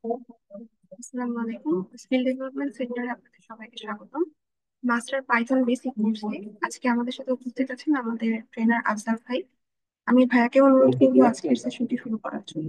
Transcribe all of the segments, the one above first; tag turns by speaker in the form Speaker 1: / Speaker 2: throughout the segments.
Speaker 1: আসসালামু আলাইকুম। Skill development সেন্টারে আপনাদের সবাইকে স্বাগতম। মাস্টার পাইথন বেসিক কোর্সে আজকে আমাদের সাথে উপস্থিত আছেন আমাদের ট্রেনার আফজাল ভাই। আমি ভাইয়াকে অনুরোধ করবো আজকের সেশনটি শুরু করার জন্য।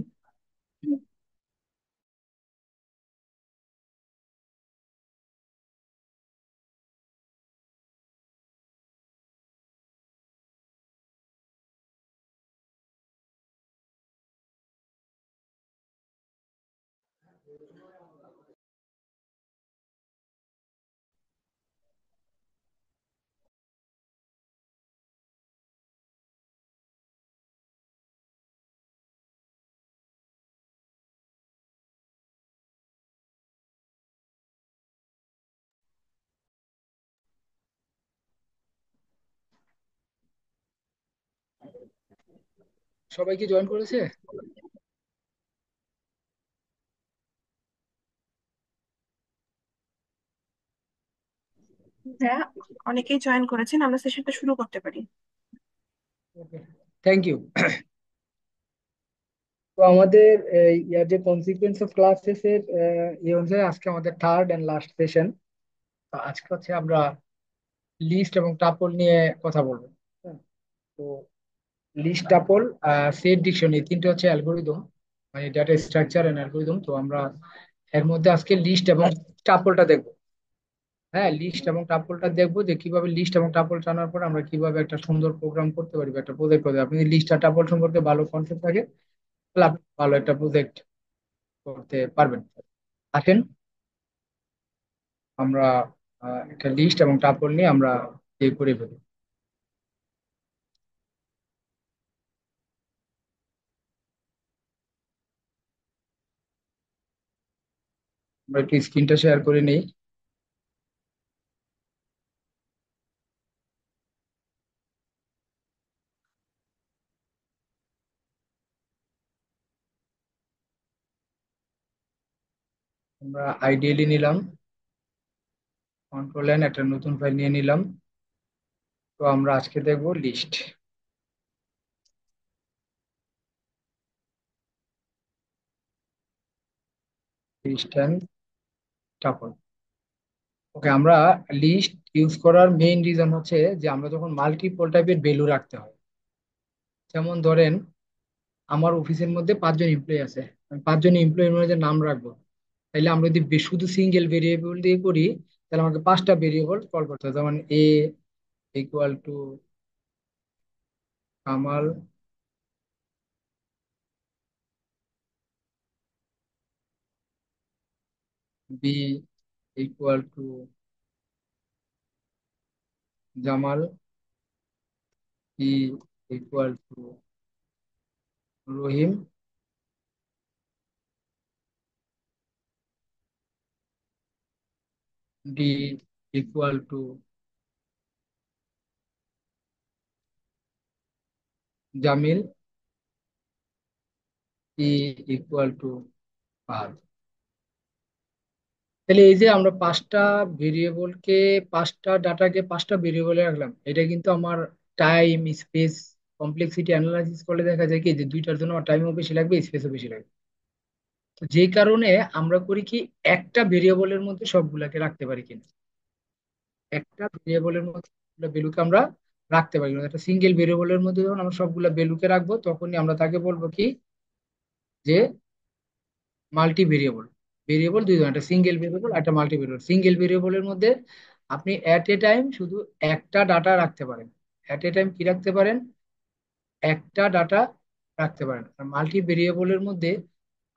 Speaker 2: সবাই কি জয়েন করেছে?
Speaker 1: ভাইয়া, অনেকেই জয়েন করেছেন, আমরা সেশনটা শুরু করতে পারি।
Speaker 2: ওকে, থ্যাংক ইউ। তো আমাদের ইয়ার যে কনসিকুয়েন্স অফ ক্লাসেস এর এই অনুযায়ী আজকে আমাদের থার্ড এন্ড লাস্ট সেশন। আজকে হচ্ছে আমরা লিস্ট এবং টাপল নিয়ে কথা বলবো। হ্যাঁ, তো লিস্ট, টাপল, সেট, ডিকশন এই তিনটে হচ্ছে অ্যালগোরিদম, মানে ডাটা স্ট্রাকচার এন্ড অ্যালগোরিদম। তো আমরা এর মধ্যে আজকে লিস্ট এবং টাপলটা দেখবো। হ্যাঁ, লিস্ট এবং টাপলটা দেখবো যে কিভাবে লিস্ট এবং টাপল জানার পর আমরা কিভাবে একটা সুন্দর প্রোগ্রাম করতে পারি বা একটা প্রজেক্ট করতে পারি। আপনি লিস্ট আর টাপল সম্পর্কে ভালো কনসেপ্ট থাকে তাহলে আপনি ভালো একটা প্রজেক্ট করতে পারবেন। আসেন আমরা একটা লিস্ট এবং টাপল নিয়ে আমরা ইয়ে করে ফেলি। আমরা একটু স্ক্রিনটা শেয়ার করে নিই। আমরা আইডিয়ালি নিলাম, কন্ট্রোল এন একটা নতুন ফাইল নিয়ে নিলাম। তো আমরা আজকে দেখবো লিস্ট, লিস্ট এন্ড টাপল। ওকে, আমরা লিস্ট ইউজ করার মেইন রিজন হচ্ছে যে আমরা যখন মাল্টিপল টাইপের ভ্যালু রাখতে হয়। যেমন ধরেন আমার অফিসের মধ্যে 5 জন এমপ্লয়ি আছে, আমি 5 জন এমপ্লয়ির মধ্যে নাম রাখবো। তাইলে আমরা যদি শুধু সিঙ্গেল ভেরিয়েবল দিয়ে করি তাহলে আমাকে 5টা ভেরিয়েবল কল করতে হবে। যেমন A equal to Kamal, B equal to Jamal, C equal to Rahim, D equal to Jamil, E equal to Fahad. তাহলে এই যে আমরা 5টা ভেরিয়েবলকে, 5টা ডাটাকে 5টা ভেরিয়েবলে রাখলাম, এটা কিন্তু আমার টাইম, স্পেস, কমপ্লেক্সিটি অ্যানালাইসিস করলে দেখা যায় কি যে দুইটার জন্য আমার টাইমও বেশি লাগবে, স্পেসও বেশি লাগবে। তো যেই কারণে আমরা করি কি, একটা ভেরিয়েবলের মধ্যে সবগুলাকে রাখতে পারি কিনা, একটা ভেরিয়েবলের মধ্যে ভ্যালুকে আমরা রাখতে পারি কিনা। একটা সিঙ্গেল ভেরিয়েবলের মধ্যে যখন আমরা সবগুলা ভ্যালুকে রাখবো তখনই আমরা তাকে বলবো কি, যে মাল্টি ভেরিয়েবল। ভেরিয়েবল দুই ধরনের, একটা সিঙ্গেল ভেরিয়েবল, একটা মাল্টি ভেরিয়েবল। সিঙ্গেল ভেরিয়েবলের মধ্যে আপনি অ্যাট এ টাইম শুধু একটা ডাটা রাখতে পারেন। অ্যাট এ টাইম কি রাখতে পারেন? একটা ডাটা রাখতে পারেন। আর মাল্টি ভেরিয়েবলের মধ্যে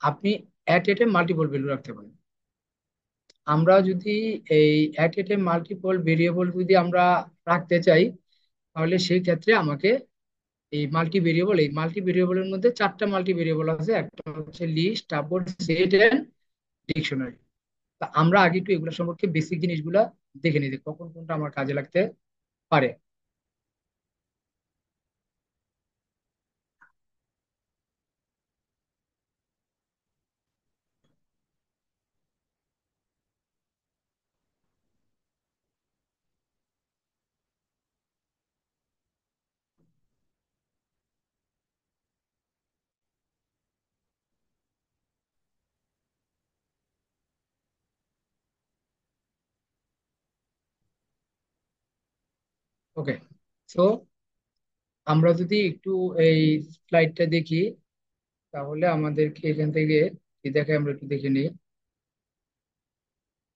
Speaker 2: আপনি at a time multiple value রাখতে পারেন। আমরা যদি এই at a time multiple variable যদি আমরা রাখতে চাই তাহলে সেই ক্ষেত্রে আমাকে এই মাল্টি ভেরিয়েবলের মধ্যে 4টা মাল্টি ভেরিয়েবল আছে। একটা হচ্ছে লিস্ট, তারপর সেট এন্ড ডিকশনারি। তা আমরা আগে একটু এগুলো সম্পর্কে বেসিক জিনিসগুলা দেখে নিই যে কখন কোনটা আমার কাজে লাগতে পারে। ওকে, সো আমরা যদি একটু এই স্লাইডটা দেখি, তাহলে আমাদেরকে এখান থেকে কি দেখে আমরা একটু দেখে নিই।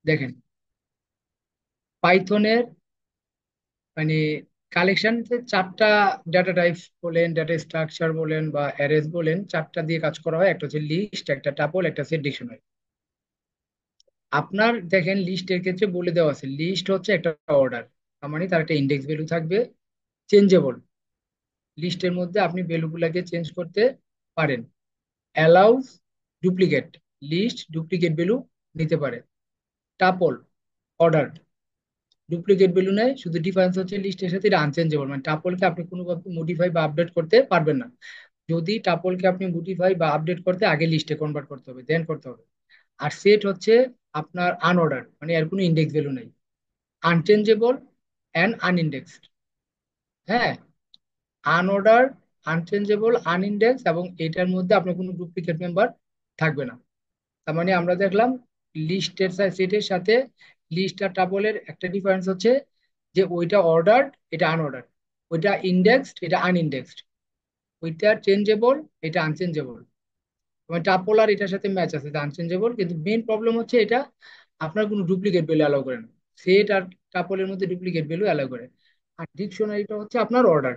Speaker 2: দেখেন, পাইথনের মানে কালেকশন, চারটা ডাটা টাইপস বলেন, ডাটা স্ট্রাকচার বলেন বা অ্যারেস বলেন, চারটা দিয়ে কাজ করা হয়। একটা হচ্ছে লিস্ট, একটা টাপল, একটা হচ্ছে ডিকশনারি। আপনার দেখেন লিস্টের ক্ষেত্রে বলে দেওয়া আছে, লিস্ট হচ্ছে একটা অর্ডার, তার মানে তার একটা ইন্ডেক্স ভ্যালু থাকবে, চেঞ্জেবল। লিস্টের মধ্যে আপনি ভ্যালুগুলোকে চেঞ্জ করতে পারেন। Allows duplicate, list duplicate value নিতে পারে। টাপল, অর্ডার, ডুপ্লিকেট ভ্যালু নেয়, শুধু ডিফারেন্স হচ্ছে লিস্টের সাথে এটা আনচেঞ্জেবল, মানে টাপলকে আপনি কোনোভাবে মডিফাই বা আপডেট করতে পারবেন না। যদি টাপলকে আপনি মডিফাই বা আপডেট করতে, আগে লিস্টে কনভার্ট করতে হবে, দেন করতে হবে। আর সেট হচ্ছে আপনার আনঅর্ডার, মানে এর কোনো ইন্ডেক্স ভ্যালু নেই, আনচেঞ্জেবল অ্যান্ড আনইন্ডেক্সড। হ্যাঁ, আনঅর্ডার, আনচেঞ্জেবল, আনইন্ডেক্স, এবং এটার মধ্যে আপনার কোনো ডুপ্লিকেট মেম্বার থাকবে না। তার মানে আমরা দেখলাম লিস্টের সেটের সাথে লিস্ট আর টাবলের একটা ডিফারেন্স হচ্ছে যে ওইটা অর্ডার্ড, এটা আনঅর্ডার, ওইটা ইন্ডেক্সড, এটা আনইন্ডেক্সড, ওইটা চেঞ্জেবল, এটা আনচেঞ্জেবল। মানে টাপল আর এটার সাথে ম্যাচ আছে, এটা আনচেঞ্জেবল, কিন্তু মেইন প্রবলেম হচ্ছে এটা আপনার কোনো ডুপ্লিকেট ভ্যালু অ্যালাউ করে না। সেট আর টাপলের মধ্যে ডুপ্লিকেট ভ্যালু অ্যালাউ করে। আর ডিকশনারিটা হচ্ছে আপনার অর্ডার,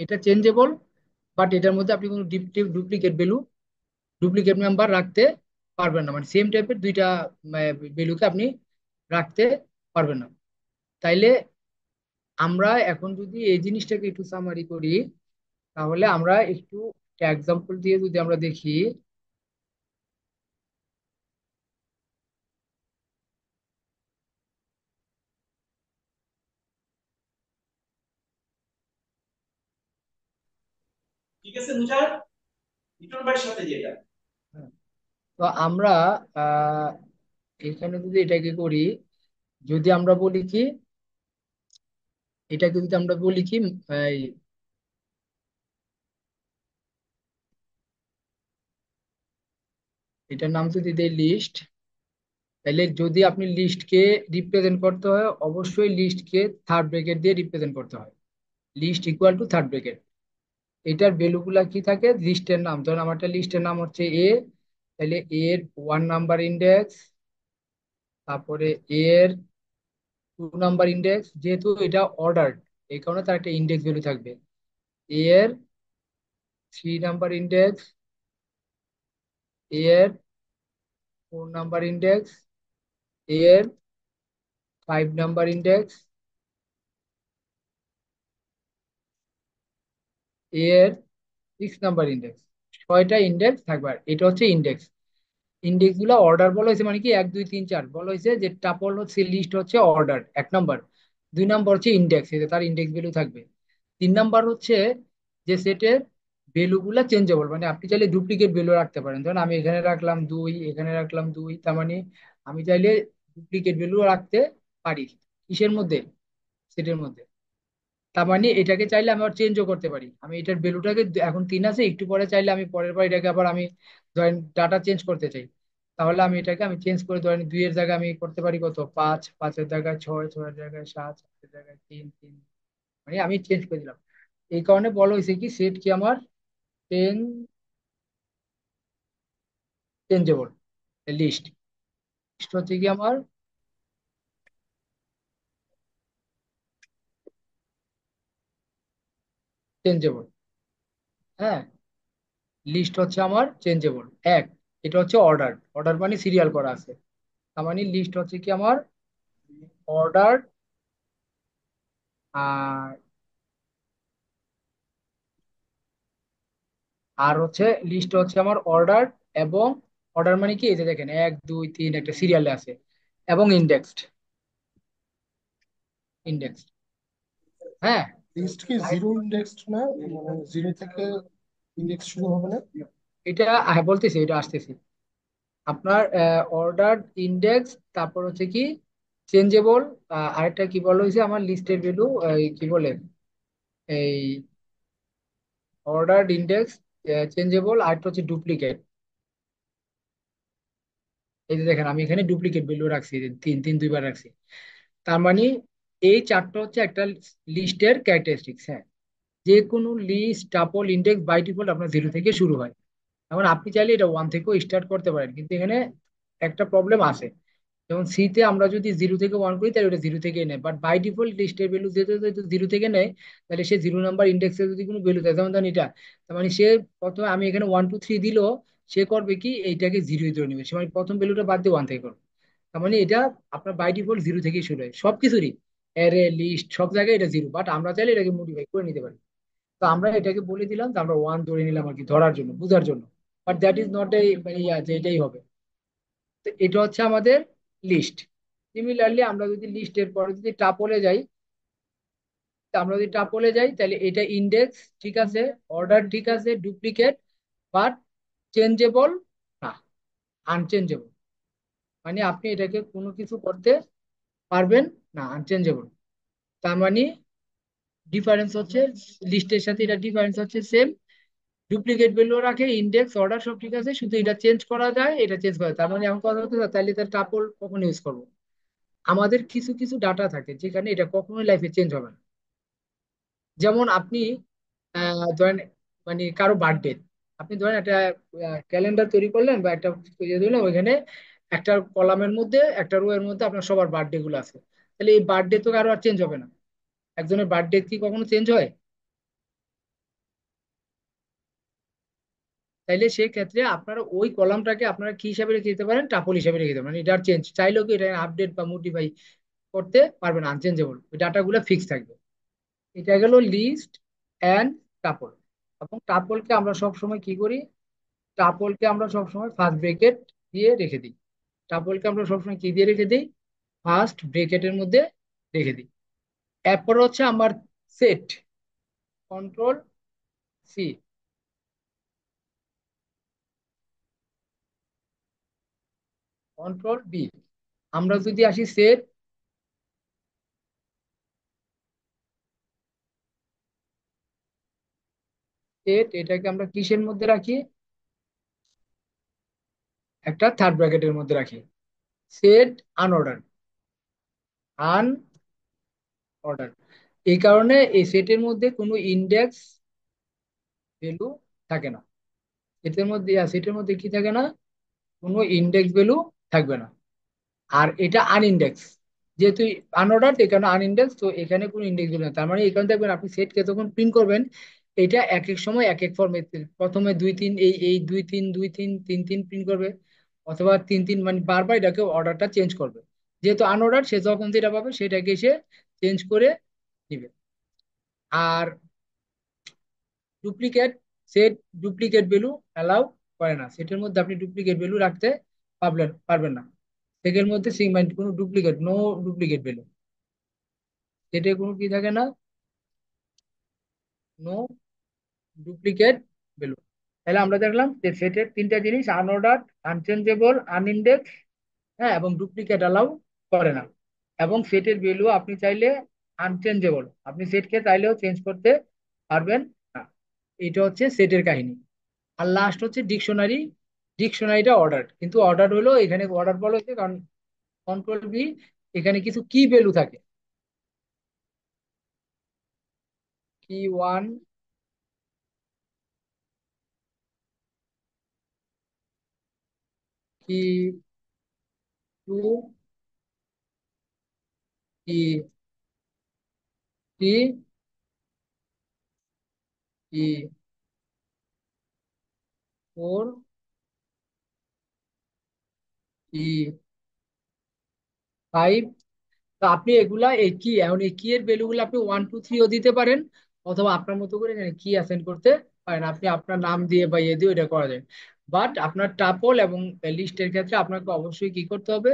Speaker 2: এটা চেঞ্জেবল, বাট এটার মধ্যে আপনি কোনো ডুপ্লিকেট ভ্যালু, ডুপ্লিকেট নাম্বার রাখতে পারবেন না, মানে সেম টাইপের দুইটা ভ্যালুকে আপনি রাখতে পারবেন না। তাইলে আমরা এখন যদি এই জিনিসটাকে একটু সামারি করি, তাহলে আমরা একটু এক্সাম্পল দিয়ে যদি আমরা দেখি।
Speaker 3: ঠিক আছে মুজার, লিটন ভাইয়ের সাথে যেটা।
Speaker 2: হ্যাঁ, তো আমরা আহ এখানে যদি এটাকে করি, যদি আমরা বলি কি, এটাকে যদি আমরা বলি কি, এই, এটার নাম যদি দেই লিস্ট, তাহলে যদি আপনি লিস্টকে রিপ্রেজেন্ট করতে হয়, অবশ্যই লিস্টকে থার্ড ব্র্যাকেট দিয়ে রিপ্রেজেন্ট করতে হয়। List equal to third bracket. এটার ভ্যালুগুলা কি থাকে, লিস্টের নাম, ধরুন আমারটা লিস্টের নাম হচ্ছে এ, তাহলে এর 1 নাম্বার ইন্ডেক্স, তারপরে এর 2 নাম্বার ইন্ডেক্স, যেহেতু এটা অর্ডার এই কারণে তার একটা ইন্ডেক্স ভ্যালু থাকবে। এর 3 নাম্বার ইন্ডেক্স, এর 4 নাম্বার ইন্ডেক্স, এর 5 নাম্বার ইন্ডেক্স, এর 6 নাম্বার ইন্ডেক্স। 6টা ইন্ডেক্স থাকবে, আর এটা হচ্ছে ইন্ডেক্স। ইন্ডেক্স গুলো অর্ডার বলা হয়েছে, মানে কি 1 2 3 4 বলা হয়েছে, যে টাপল হচ্ছে লিস্ট হচ্ছে অর্ডার 1 নাম্বার, 2 নাম্বার হচ্ছে ইন্ডেক্স, তার ইন্ডেক্স ভ্যালু থাকবে। 3 নাম্বার হচ্ছে যে সেটের ভ্যালু গুলা চেঞ্জেবল, মানে আপনি চাইলে ডুপ্লিকেট ভ্যালু রাখতে পারেন। ধরুন আমি এখানে রাখলাম 2, এখানে রাখলাম 2, তার মানে আমি চাইলে ডুপ্লিকেট ভ্যালু রাখতে পারি। কিসের মধ্যে, সেটের মধ্যে। তার মানে এটাকে চাইলে আমি আবার চেঞ্জও করতে পারি। আমি এটার ভ্যালুটাকে এখন 3 আছে, একটু পরে চাইলে আমি পরের বার এটাকে আবার আমি ধরেন ডাটা চেঞ্জ করতে চাই, তাহলে আমি এটাকে আমি চেঞ্জ করে ধরেন 2 এর জায়গায় আমি করতে পারি কত, 5, 5 এর জায়গায় 6, 6 এর জায়গায় 7, 7 এর জায়গায় 3, 3, মানে আমি চেঞ্জ করে দিলাম। এই কারণে বলা হয়েছে কি সেট কি আমার চেঞ্জ, চেঞ্জেবল। লিস্ট, লিস্ট হচ্ছে কি আমার চেঞ্জেবল। হ্যাঁ, লিস্ট হচ্ছে আমার চেঞ্জেবল। এক, এটা হচ্ছে অর্ডার, অর্ডার মানে সিরিয়াল করা আছে, তার মানে লিস্ট হচ্ছে কি আমার অর্ডার। আর আর হচ্ছে লিস্ট হচ্ছে আমার অর্ডার, এবং অর্ডার মানে কি, এই যে দেখেন 1 2 3 একটা সিরিয়ালে আছে, এবং ইন্ডেক্সড, ইন্ডেক্সড। হ্যাঁ,
Speaker 3: লিস্ট কি জিরো ইন্ডেক্সড না, মানে জিরো থেকে ইন্ডেক্স শুরু হবে না?
Speaker 2: এটা হ্যাঁ বলতেছি, এটা আসতেছি। আপনার অর্ডার, ইন্ডেক্স, তারপর হচ্ছে কি চেঞ্জেবল, আরেকটা কি বলা হয়েছে আমার লিস্টের ভ্যালু, কি বলে, এই অর্ডার, ইন্ডেক্স, চেঞ্জেবল, আরেকটা হচ্ছে ডুপ্লিকেট। এই যে দেখেন আমি এখানে ডুপ্লিকেট ভ্যালু রাখছি, তিন তিন দুইবার রাখছি। তার মানে এই চারটা হচ্ছে একটা লিস্টের ক্যারেক্টারিস্টিক্স। হ্যাঁ, যে কোনো list tuple index by default আপনার জিরো থেকে শুরু হয়। এখন আপনি চাইলে এটা ওয়ান থেকেও স্টার্ট করতে পারেন, কিন্তু এখানে একটা প্রবলেম আছে। যেমন সি তে আমরা যদি জিরো থেকে ওয়ান করি তাহলে ওটা জিরো থেকে নেয়, বাট বাই ডিফল্ট লিস্টের ভ্যালু যেহেতু জিরো থেকে নেয়, তাহলে সে জিরো নাম্বার ইন্ডেক্সে যদি কোনো ভ্যালু থাকে, যেমন ধরেন এটা, তার মানে সে প্রথমে আমি এখানে ওয়ান টু থ্রি দিল, সে করবে কি এইটাকে জিরো ধরে নেবে, সে মানে প্রথম ভ্যালুটা বাদ দিয়ে ওয়ান থেকে করবে। তার মানে এটা আপনার বাই ডিফল্ট জিরো থেকেই শুরু হয় সবকিছুরই, অ্যারে লিস্ট সব জায়গায় এটা জিরো, বাট আমরা চাইলে এটাকে মডিফাই করে নিতে পারি। তো আমরা এটাকে বলে দিলাম যে আমরা ওয়ান ধরে নিলাম আর কি, ধরার জন্য, বোঝার জন্য। But that is not a মানে যে এটাই হবে। তো এটা হচ্ছে আমাদের লিস্ট। সিমিলারলি আমরা যদি লিস্টের পরে যদি টাপলে যাই, তা আমরা যদি টাপলে যাই তাহলে এটা ইন্ডেক্স ঠিক আছে, অর্ডার ঠিক আছে, ডুপ্লিকেট, বাট চেঞ্জেবল না, আনচেঞ্জেবল। মানে আপনি এটাকে কোনো কিছু করতে পারবেন না, আনচেঞ্জেবল। তার মানে ডিফারেন্স হচ্ছে, লিস্টের সাথে এটা ডিফারেন্স হচ্ছে সেম, ডুপ্লিকেট ভ্যালু রাখে, ইন্ডেক্স অর্ডার সব ঠিক আছে, শুধু এটা চেঞ্জ করা যায়, এটা চেঞ্জ করা যায়। তার মানে এখন কথা হচ্ছে তাহলে তার টাপল কখন ইউজ করবো? আমাদের কিছু কিছু ডাটা থাকে যেখানে এটা কখনোই লাইফে চেঞ্জ হবে না। যেমন আপনি ধরেন মানে কারো বার্থডে, আপনি ধরেন একটা ক্যালেন্ডার তৈরি করলেন বা একটা ইয়ে দিলেন, ওইখানে একটা কলামের মধ্যে একটা রো এর মধ্যে আপনার সবার বার্থডে গুলো আছে। তাহলে এই বার্থডে তো কারো আর চেঞ্জ হবে না। একজনের বার্থডে কি কখনো চেঞ্জ হয়? তাইলে সেক্ষেত্রে আপনারা ওই কলামটাকে আপনারা কি হিসাবে রেখে দিতে পারেন? টাপল হিসাবে রেখে দিতে পারেন। মানে এটা চেঞ্জ চাইলেও কি এটা আপডেট বা মডিফাই করতে পারবেন, আনচেঞ্জেবল, ওই ডাটাগুলো ফিক্স থাকবে। এটা গেল লিস্ট অ্যান্ড টাপল। এবং টাপলকে আমরা সব সময় কি করি? টাপলকে আমরা সবসময় ফার্স্ট ব্রেকেট দিয়ে রেখে দিই। টাপলকে আমরা সবসময় কি দিয়ে রেখে দিই? ফার্স্ট ব্রেকেটের মধ্যে রেখে দিই। এরপর হচ্ছে আমার set, control C, control B. আমরা যদি আসি সেট, সেট এটাকে আমরা কিসের মধ্যে রাখি? একটা থার্ড ব্র্যাকেটের মধ্যে রাখি। Set unorder, unorder. এই কারণে এই সেটের মধ্যে কোনো ইন্ডেক্স ভ্যালু থাকে না। সেটের মধ্যে কি থাকে না? কোনো ইন্ডেক্স ভ্যালু থাকবে না। আর এটা আনইন্ডেক্স, যেহেতু আনঅর্ডার, এই কারণে আনইন্ডেক্স, তো এখানে কোনো ইন্ডেক্স ভ্যালু নেই। তার মানে এখানে দেখবেন আপনি সেটকে যখন প্রিন্ট করবেন, এটা এক এক সময় এক এক ফর্মে, প্রথমে দুই তিন, এই এই দুই তিন দুই তিন তিন তিন প্রিন্ট করবে, অথবা তিন তিন, মানে বারবার এটাকে অর্ডারটা চেঞ্জ করবে। যেহেতু আনঅর্ডার, সে যখন যেটা পাবে সেটাকে সে চেঞ্জ করে দিবে। আর duplicate, set duplicate value allow করে না। সেটের মধ্যে আপনি ডুপ্লিকেট ভ্যালু রাখতে পারবেন না। সেটের মধ্যে মানে কোনো ডুপ্লিকেট, নো ডুপ্লিকেট ভ্যালু, সেটে কোনো কি থাকে না? No duplicate value. তাহলে আমরা দেখলাম যে সেটের তিনটা জিনিস: আনঅর্ডার্ড, আনচেঞ্জেবল, আনইন্ডেক্স, হ্যাঁ, এবং ডুপ্লিকেট অ্যালাউ করে না। এবং সেটের ভ্যালু আপনি চাইলে আনচেঞ্জেবল, আপনি সেটকে চাইলেও চেঞ্জ করতে পারবেন না। এটা হচ্ছে সেটের কাহিনী। আর লাস্ট হচ্ছে ডিকশনারি। ডিকশনারিটা অর্ডার, কিন্তু অর্ডার হলো, এখানে অর্ডার বলা হচ্ছে কারণ কন্ট্রোল বি, এখানে কিছু কি ভ্যালু থাকে, কি ওয়ান, কি টু, কি থ্রি, কি ফোর, কি ফাইভ। তো আপনি এগুলা এই কি, এখন এই কি এর ভ্যালু গুলো আপনি ওয়ান টু থ্রিও দিতে পারেন, অথবা আপনার মতো করে এখানে কি অ্যাসাইন করতে পারেন, আপনি আপনার নাম দিয়ে বা ইয়ে দিয়ে এটা করা যায়। বাট আপনার টাপল এবং লিস্টের ক্ষেত্রে আপনাকে অবশ্যই কি করতে হবে?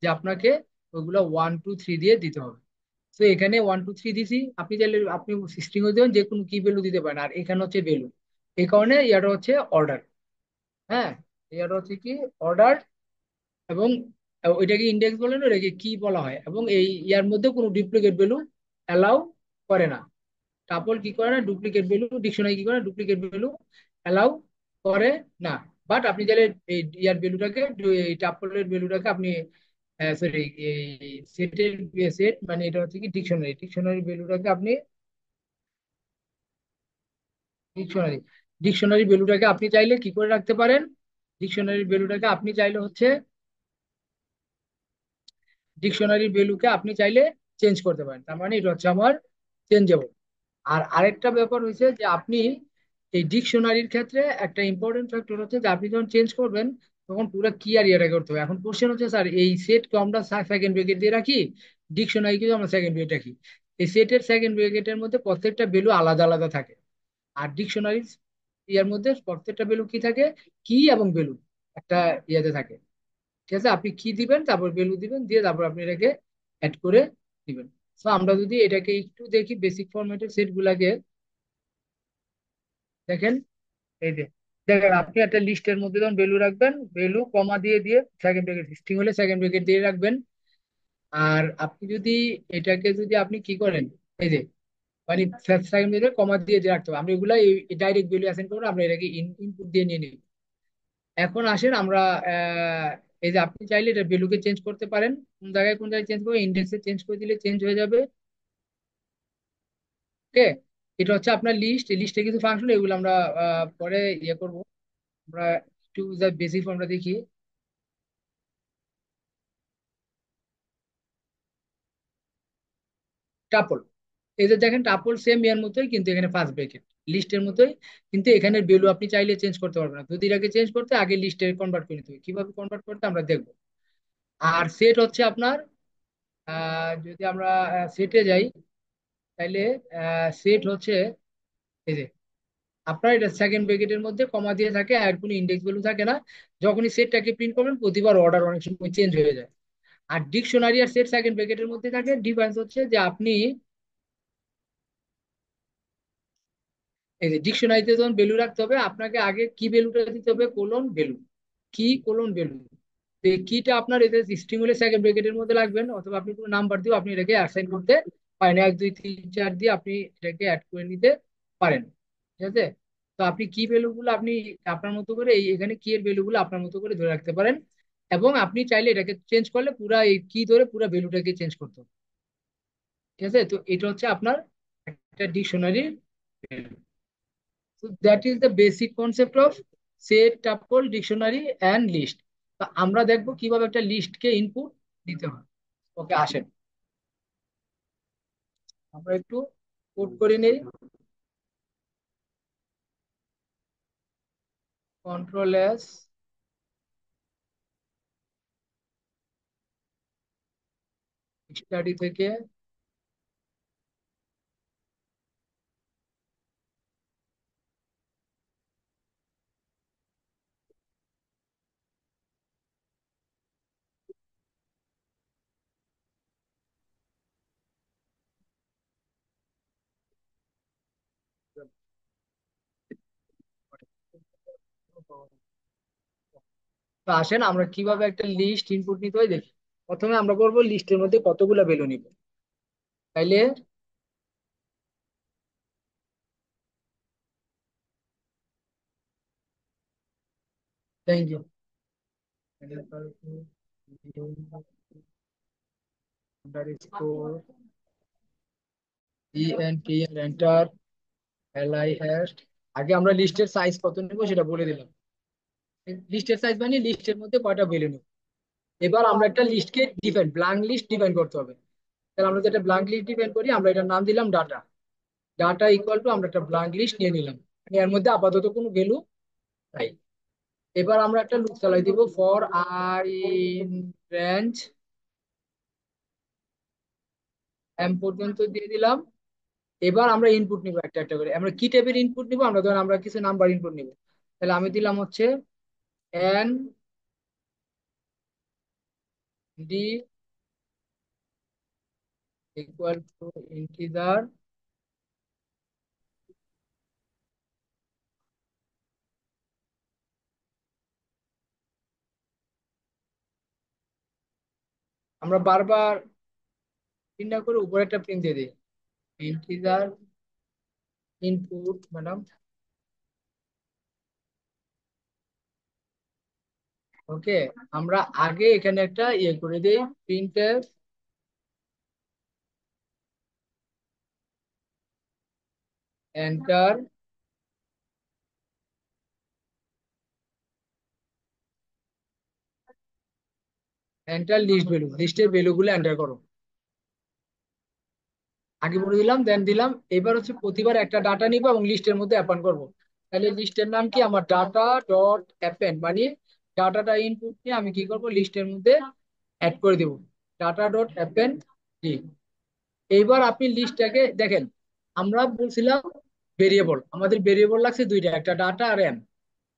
Speaker 2: যে আপনাকে ওইগুলো ওয়ান টু থ্রি দিয়ে দিতে হবে। তো এখানে ওয়ান টু থ্রি দিছি, আপনি চাইলে আপনি সিস্টেম দেবেন যে কোনো কি ভ্যালু দিতে পারেন, আর এখানে হচ্ছে ভ্যালু। এই কারণে ইয়াটা হচ্ছে অর্ডার। হ্যাঁ, ইয়াটা হচ্ছে কি অর্ডার। এবং ওইটাকে ইন্ডেক্স বলে না, ওটাকে কি বলা হয়, এবং এই ইয়ার মধ্যে কোনো ডুপ্লিকেট ভ্যালু অ্যালাউ করে না। টাপল কি করে না? ডুপ্লিকেট ভ্যালু, ডিকশনারি কি করে না? ডুপ্লিকেট ভ্যালু অ্যালাউ করে না। বাট আপনি চাইলে এই ইয়ার ভ্যালুটাকে, এই টাপলের ভ্যালুটাকে আপনি সরি, এই সেটের সেট মানে এটা হচ্ছে কি ডিকশনারি, ডিকশনারি ভ্যালুটাকে আপনি ডিকশনারি ডিকশনারি ভ্যালুটাকে আপনি চাইলে কি করে রাখতে পারেন, ডিকশনারি ভ্যালুটাকে আপনি চাইলে হচ্ছে ডিকশনারি ভ্যালুকে আপনি চাইলে চেঞ্জ করতে পারেন, তার মানে এটা হচ্ছে আমার চেঞ্জেবল। আর আরেকটা ব্যাপার হচ্ছে যে আপনি এই ডিকশনারির ক্ষেত্রে একটা ইম্পর্টেন্ট ফ্যাক্টর হচ্ছে যে আপনি যখন চেঞ্জ করবেন তখন পুরো কি আর ইয়েটা করতে হবে। এখন কোশ্চেন হচ্ছে স্যার এই সেটকে আমরা সেকেন্ড ব্রেকেট দিয়ে রাখি, ডিকশনারি কিন্তু আমরা সেকেন্ড ব্রেকেট রাখি। এই সেটের সেকেন্ড ব্রেকেটের মধ্যে প্রত্যেকটা ভ্যালু আলাদা আলাদা থাকে, আর ডিকশনারি ইয়ার মধ্যে প্রত্যেকটা ভ্যালু কি থাকে, কি এবং ভ্যালু একটা ইয়েতে থাকে। ঠিক আছে, আপনি কি দিবেন তারপর ভ্যালু দিবেন, দিয়ে তারপর আপনি এটাকে অ্যাড করে দিবেন। তো আমরা যদি এটাকে একটু দেখি বেসিক ফরম্যাটের সেট গুলাকে দেখেন, এই যে দেখেন আপনি একটা লিস্টের মধ্যে যখন ভ্যালু রাখবেন, ভ্যালু কমা দিয়ে দিয়ে সেকেন্ড ব্র্যাকেট, স্ট্রিং হলে সেকেন্ড ব্র্যাকেট দিয়ে রাখবেন। আর আপনি যদি এটাকে যদি আপনি কি করেন, এই যে মানে সেকেন্ড ব্র্যাকেট কমা দিয়ে দিয়ে রাখতে হবে, আমরা এগুলা ডাইরেক্ট ভ্যালু অ্যাসাইন করবো, আমরা এটাকে ইনপুট দিয়ে নিয়ে নিই। এখন আসেন আমরা এই যে আপনি চাইলে এটা ভ্যালুকে চেঞ্জ করতে পারেন, কোন জায়গায় চেঞ্জ করবে, ইন্ডেক্সে চেঞ্জ করে দিলে চেঞ্জ হয়ে যাবে। ওকে, এটা হচ্ছে আপনার লিস্ট, এই লিস্টে কিছু ফাংশন, এগুলো আমরা পরে ইয়ে করবো। আমরা একটু বেসিক ফর্মটা দেখি। টাপল, এই যে দেখেন টাপল সেম এর মতোই কিন্তু এখানে ফার্স্ট ব্রেকেট, লিস্টের মতোই, কিন্তু এখানে ভ্যালু আপনি চাইলে চেঞ্জ করতে পারবেন না, যদি এটাকে চেঞ্জ করতে আগে লিস্টে কনভার্ট করে নিতে হবে, কিভাবে কনভার্ট করতে আমরা দেখবো। আর সেট হচ্ছে আপনার যদি আমরা সেটে যাই তাইলে সেট হচ্ছে এই যে আপনার এটা সেকেন্ড ব্র্যাকেটের মধ্যে কমা দিয়ে থাকে আর কোনো ইন্ডেক্স ভ্যালু থাকে না। যখনই সেটটাকে প্রিন্ট করবেন প্রতিবার অর্ডার অনেক সময় চেঞ্জ হয়ে যায়। আর ডিকশনারি আর সেট সেকেন্ড ব্র্যাকেটের মধ্যে থাকে, ডিফারেন্স হচ্ছে যে আপনি এই যে ডিকশনারিতে যখন ভ্যালু রাখতে হবে আপনাকে আগে কি ভ্যালুটা দিতে হবে, কোলন ভ্যালু, কি কোলন ভ্যালু। তো এই কিটা আপনার এতে স্ট্রিং হলে সেকেন্ড ব্র্যাকেটের মধ্যে লাগবেন, অথবা আপনি কোনো নাম্বার দিয়ে আপনি এটাকে অ্যাসাইন করতে পারেন, 1 2 3 4 দিয়ে আপনি এটাকে অ্যাড করে নিতে পারেন। ঠিক আছে, তো আপনি কি ভ্যালু গুলো আপনি আপনার মতো করে এখানে কি এর ভ্যালু গুলো আপনার মতো করে ধরে রাখতে পারেন, এবং আপনি চাইলে এটাকে চেঞ্জ করলে পুরা এই কি ধরে পুরো ভ্যালুটাকে চেঞ্জ করতে হবে। ঠিক আছে, তো এটা হচ্ছে আপনার একটা dictionary. So that is the basic concept of set, tuple, dictionary and list. তো আমরা দেখবো কিভাবে একটা লিস্টকে ইনপুট দিতে হয়। ওকে আসেন আমরা একটু কোড করে নেই। কন্ট্রোল এস, স্টাডি থেকে তো আসেন আমরা কিভাবে একটা লিস্ট ইনপুট নিতে হয় দেখি। প্রথমে আমরা করবো লিস্টের মধ্যে কতগুলো ভ্যালু নিব, তাইলে থ্যাংক ইউ আন্ডারস্কোর এন্টার লিস। আগে আমরা লিস্টের সাইজ কত নেবো সেটা বলে দিলাম, লিস্টের সাইজ মানে লিস্টের মধ্যে কয়টা ভ্যালু নেব। এবার আমরা একটা লিস্টকে ডিফাইন, ব্ল্যাঙ্ক লিস্ট ডিফাইন করতে হবে। তাহলে আমরা যেটা ব্ল্যাঙ্ক লিস্ট ডিফাইন করি, আমরা এটার নাম দিলাম ডাটা। ডাটা ইকুয়াল টু আমরা একটা ব্ল্যাঙ্ক লিস্ট নিয়ে নিলাম, মানে এর মধ্যে আপাতত কোনো ভ্যালু নাই। এবার আমরা একটা লুপ চালাই দিব, for i in range m পর্যন্ত দিয়ে দিলাম। এবার আমরা ইনপুট নিব একটা একটা করে, আমরা কি টাইপের ইনপুট নিব, আমরা ধরেন আমরা কিছু নাম্বার ইনপুট নিব। তাহলে আমি দিলাম হচ্ছে N D equal two integer. আমরা বারবার প্রিন্ট না করে উপরে একটা প্রিন্ট দিয়ে দিই, ইন্টিজার ইনপুট ম্যাডাম। ওকে, আমরা আগে এখানে একটা ইয়ে করে দিই, printf enter enter list value, লিস্টের ভ্যালুগুলো এন্টার করো। আগে বলে দিলাম, দেন দিলাম। এবার হচ্ছে প্রতিবার একটা ডাটা নিব এবং লিস্টের মধ্যে অ্যাপয়েন্ট করব। তাহলে লিস্টের নাম কি? আমার ডাটা ডট অ্যাপেন্ড, মানে ডাটাটা ইনপুট নিয়ে আমি কি করব, লিস্টের মধ্যে অ্যাড করে দেব। Data dot append. জি। এইবার আপনি লিস্টটাকে দেখেন, আমরা বলছিলাম ভেরিয়েবল, আমাদের ভেরিয়েবল লাগছে দুইটা, একটা ডাটা আর এম।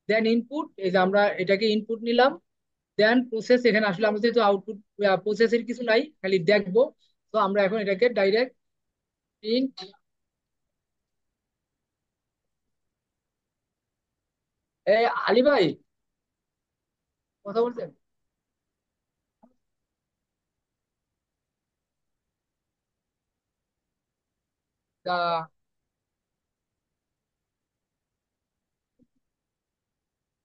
Speaker 2: দেন ইনপুট, এই যে আমরা এটাকে ইনপুট নিলাম। দেন প্রসেস, এখানে আসলে আমাদের যেহেতু আউটপুট প্রসেসের কিছু নাই, খালি দেখবো। তো আমরা এখন এটাকে ডাইরেক্ট প্রিন্ট। আলী ভাই, কথা বলছেন? দা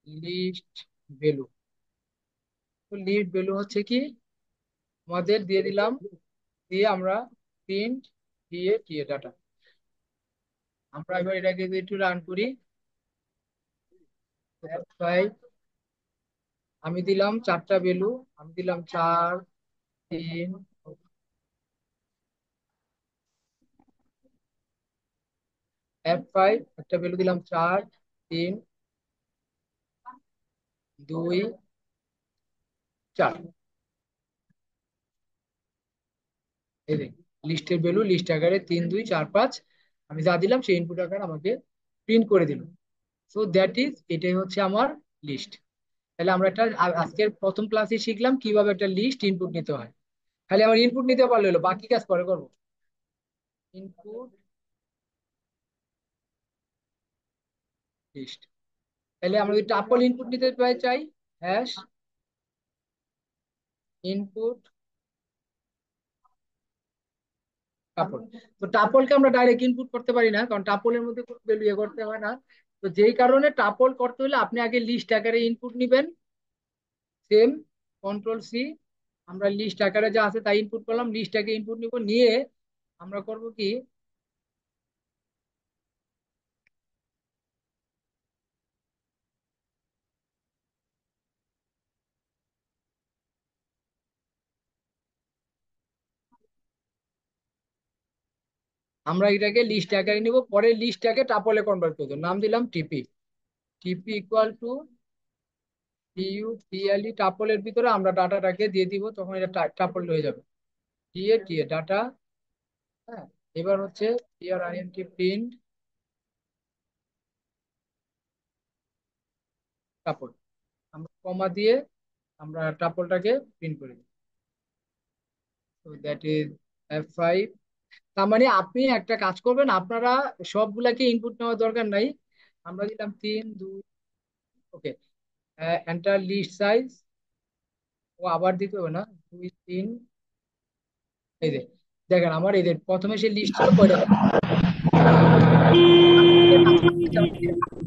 Speaker 2: লিস্ট ভ্যালু। তো লিস্ট ভ্যালু হচ্ছে কি, আমাদের দিয়ে দিলাম, দিয়ে আমরা প্রিন্ট দিয়ে দিয়ে ডাটা। আমরা এবার এটাকে যদি একটু রান করি, তাই আমি দিলাম চারটা ভ্যালু, আমি দিলাম 4 3। F5 একটা ভ্যালু দিলাম, 4 3 2 4। এই যে লিস্টের ভ্যালু, লিস্ট আকারে 3 2 4 5, আমি যা দিলাম সেই ইনপুট আকারে আমাকে প্রিন্ট করে দিল। সো দ্যাট ইজ, এটাই হচ্ছে আমার লিস্ট। তাহলে আমরা একটা আজকের প্রথম ক্লাসে শিখলাম কিভাবে একটা লিস্ট ইনপুট নিতে হয়। খালি আমার ইনপুট নিতে পারলে হলো, বাকি কাজ পরে করবো। Input list. তাহলে আমরা যদি টাপল ইনপুট নিতে চাই, হ্যাশ ইনপুট টাপল। তো টাপলকে আমরা ডাইরেক্ট ইনপুট করতে পারি না, কারণ টাপলের মধ্যে কোনো ভ্যালু ইয়ে করতে হয় না। তো যেই কারণে টাপল করতে হলে আপনি আগে লিস্ট আকারে ইনপুট নিবেন। Same, control C। আমরা লিস্ট আকারে যা আছে তাই ইনপুট করলাম, লিস্টটাকে ইনপুট নিব, নিয়ে আমরা করব কি, আমরা এটাকে লিস্ট আকারে নিব, পরে লিস্টটাকে টাপলে কনভার্ট করব, নাম দিলাম টিপি। টিপি ইকুয়াল টু টিইউপিএলই, টাপলের ভিতরে আমরা ডাটাটাকে দিয়ে দিব, তখন এটা টাপল হয়ে যাবে। TA TA data. হ্যাঁ, এবার হচ্ছে প্রিন্ট প্রিন্ট টাপল, আমরা কমা দিয়ে আমরা টাপলটাকে প্রিন্ট করে দিই। তো দ্যাট ইজ F5। তার মানে আপনি একটা কাজ করবেন, আপনারা সবগুলাকে ইনপুট নেওয়ার দরকার নাই। আমরা দিলাম 3 2। ওকে, এন্টার লিস্ট সাইজ। ও আবার দিতে হবে না, 2 3। এই যে দেখেন, আমার এই যে প্রথমে সে লিস্ট ছিল কয়টা।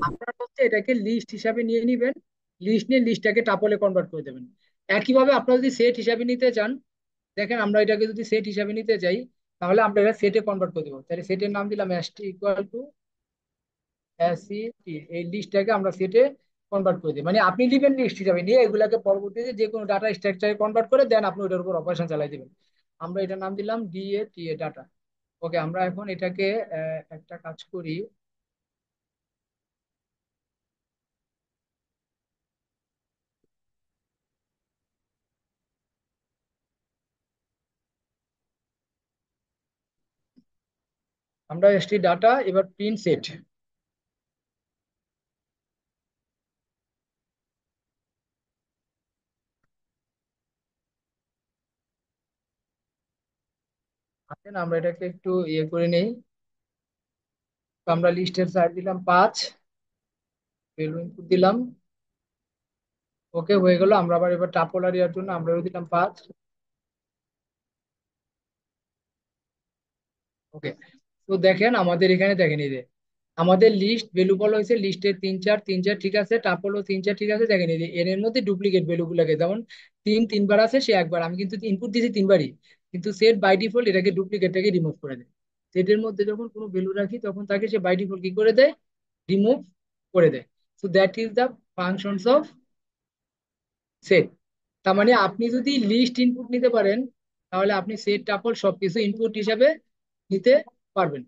Speaker 2: আপনার হচ্ছে এটাকে লিস্ট হিসাবে নিয়ে নিবেন, লিস্ট নিয়ে লিস্টটাকে টাপলে কনভার্ট করে দেবেন। একইভাবে আপনারা যদি সেট হিসাবে নিতে চান, দেখেন আমরা এটাকে যদি সেট হিসাবে নিতে চাই, তাহলে আমরা এটা সেটে কনভার্ট করে দেবো। তাহলে সেটের নাম দিলাম st ইকুয়াল টু SET। এই লিস্টটাকে আমরা সেটে কনভার্ট করে দিই, মানে আপনি দিবেন লিস্ট হিসাবে নিয়ে, এগুলাকে পরবর্তীতে যে কোনো ডাটা স্ট্রাকচারে কনভার্ট করে দেন, আপনি ওটার উপর অপারেশন চালাই দিবেন। আমরা এটার নাম দিলাম DATA ডাটা। ওকে, আমরা এখন এটাকে একটা কাজ করি। আমরা এসটি ডাটা, এবার প্রিন্ট সেট। আসেন আমরা এটাকে একটু ইয়ে করে নেই। তো আমরা লিস্টের সাইজ দিলাম 5, ভ্যালু ইনপুট দিলাম। ওকে, হয়ে গেল। আমরা আবার এবার টাপোলারিয়ার জন্য আমরা দিলাম 5। ওকে, তো দেখেন আমাদের এখানে, দেখেন এই যে আমাদের লিস্ট ভ্যালু বলা হয়েছে লিস্টের তিন চার ঠিক আছে, টাপলও তিন চার ঠিক আছে। দেখেন এই যে এর এর মধ্যে ডুপ্লিকেট ভ্যালু গুলাকে, যেমন তিনবার আছে, সে একবার, আমি কিন্তু ইনপুট দিয়েছি তিনবারই, কিন্তু সেট বাই ডিফল্ট এটাকে ডুপ্লিকেটটাকে রিমুভ করে দেয়। সেটের মধ্যে যখন কোনো ভ্যালু রাখি তখন তাকে সে বাই ডিফল্ট কি করে দেয়, রিমুভ করে দেয়। So that is the functions of set. তার মানে আপনি যদি লিস্ট ইনপুট নিতে পারেন, তাহলে আপনি সেট টাপল সবকিছু ইনপুট হিসাবে নিতে পারবেন।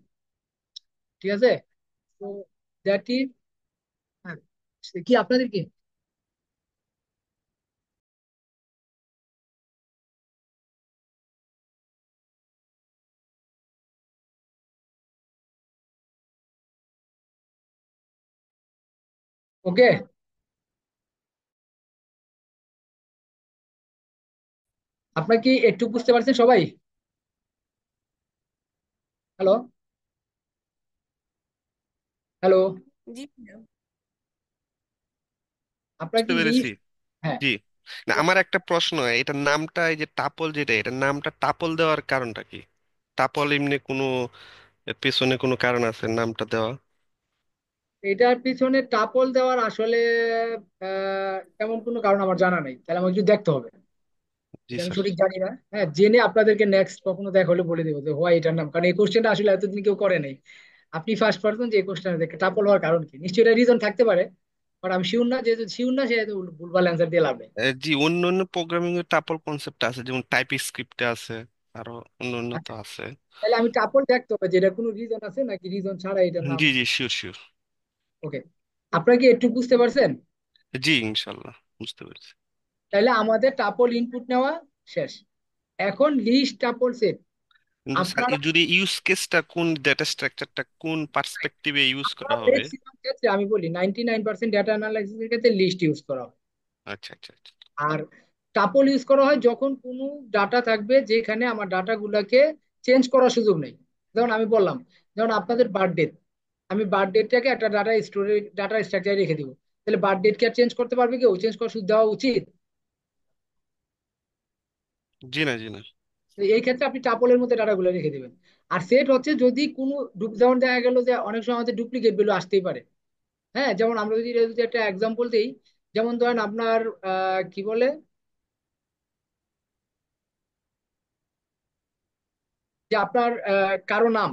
Speaker 2: ঠিক আছে? তো দ্যাট ইজ, হ্যাঁ, কি আপনাদের কি? ওকে, আপনার কি একটু বুঝতে পারছেন সবাই? হ্যালো, হ্যালো,
Speaker 1: জি ভাইয়া।
Speaker 2: আপনার
Speaker 4: বুঝতে
Speaker 2: কি
Speaker 4: পেরেছি।
Speaker 2: লিস্ট? হ্যাঁ।
Speaker 4: জি। না, আমার একটা প্রশ্ন, এটার নামটা, এই যে টাপল, যেটা এটার নামটা টাপল দেওয়ার কারণটা কি? টাপল এমনি কোনো এর পেছনে কোনো কারণ আছে নামটা দেওয়া?
Speaker 2: এটার পিছনে টাপল দেওয়ার আসলে তেমন কোনো কারণ আমার জানা নেই, তাহলে আমাকে একটু দেখতে হবে।
Speaker 4: জি
Speaker 2: এটা আমি
Speaker 4: স্যার।
Speaker 2: সঠিক জানি না। হ্যাঁ, জেনে আপনাদেরকে নেক্সট কখনো দেখা হলে বলে দেবো যে হয় এটার নাম, কারণ এই কোশ্চেনটা আসলে এতদিন কেউ করে নাই। আপনি ফার্স্ট পারসন যে এই কোশ্চেন দেখে টাপল হওয়ার কারণ কি, নিশ্চয়ই এটা রিজন থাকতে পারে, বাট আমি শিওর না, যেহেতু শিওর না সেহেতু ভুলভাল অ্যান্সার দিয়ে লাভ নেই।
Speaker 4: জি, অন্য অন্য প্রোগ্রামিং এর টাপল কনসেপ্ট আছে, যেমন টাইপ স্ক্রিপ্টে আছে, আরো অন্য অন্য তো
Speaker 2: আচ্ছা,
Speaker 4: আছে।
Speaker 2: তাহলে আমি টাপল দেখতে হবে যে এটা কোনো রিজন আছে নাকি রিজন ছাড়া এটার নাম।
Speaker 4: জি জি, শিওর শিওর।
Speaker 2: ওকে, আপনারা কি একটু বুঝতে পারছেন?
Speaker 4: জি, ইনশাল্লাহ বুঝতে পেরেছি।
Speaker 2: তাহলে আমাদের টাপল ইনপুট নেওয়া শেষ। এখন লিস্ট টাপল সেট।
Speaker 4: কিন্তু স্যার,
Speaker 2: আপনারা
Speaker 4: যদি ইউজ কেসটা কোন, ডেটা স্ট্রাকচারটা কোন পার্সপেক্টিভে ইউজ করা হবে?
Speaker 2: ম্যাক্সিমাম ক্ষেত্রে আমি বলি 99% ডাটা অ্যানালাইসিসের ক্ষেত্রে লিস্ট ইউজ করা হয়।
Speaker 4: আচ্ছা আচ্ছা আচ্ছা।
Speaker 2: আর টাপল ইউজ করা হয় যখন কোনো ডাটা থাকবে যেখানে আমার ডাটাগুলোকে চেঞ্জ করার সুযোগ নেই। যেমন আমি বললাম, যেমন আপনাদের বার্থডে, আমি বার্থডেটাকে একটা ডাটা স্ট্রাকচারে রেখে দিব, তাহলে বার্থডে কি আর চেঞ্জ করতে পারবে কেউ? চেঞ্জ করার সুযোগ দেওয়া উচিত।
Speaker 4: জি না, জি না।
Speaker 2: তো এই ক্ষেত্রে আপনি টাপলের মধ্যে ডাটাগুলো রেখে দিবেন। আর সেট হচ্ছে যদি কোনো যেমন দেখা গেল যে অনেক সময় আমাদের ডুপ্লিকেট ভ্যালু আসতেই পারে। হ্যাঁ, যেমন আমরা যদি একটা এক্সাম্পল দিই, যেমন ধরেন আপনার কি বলে, যে আপনার কারো নাম,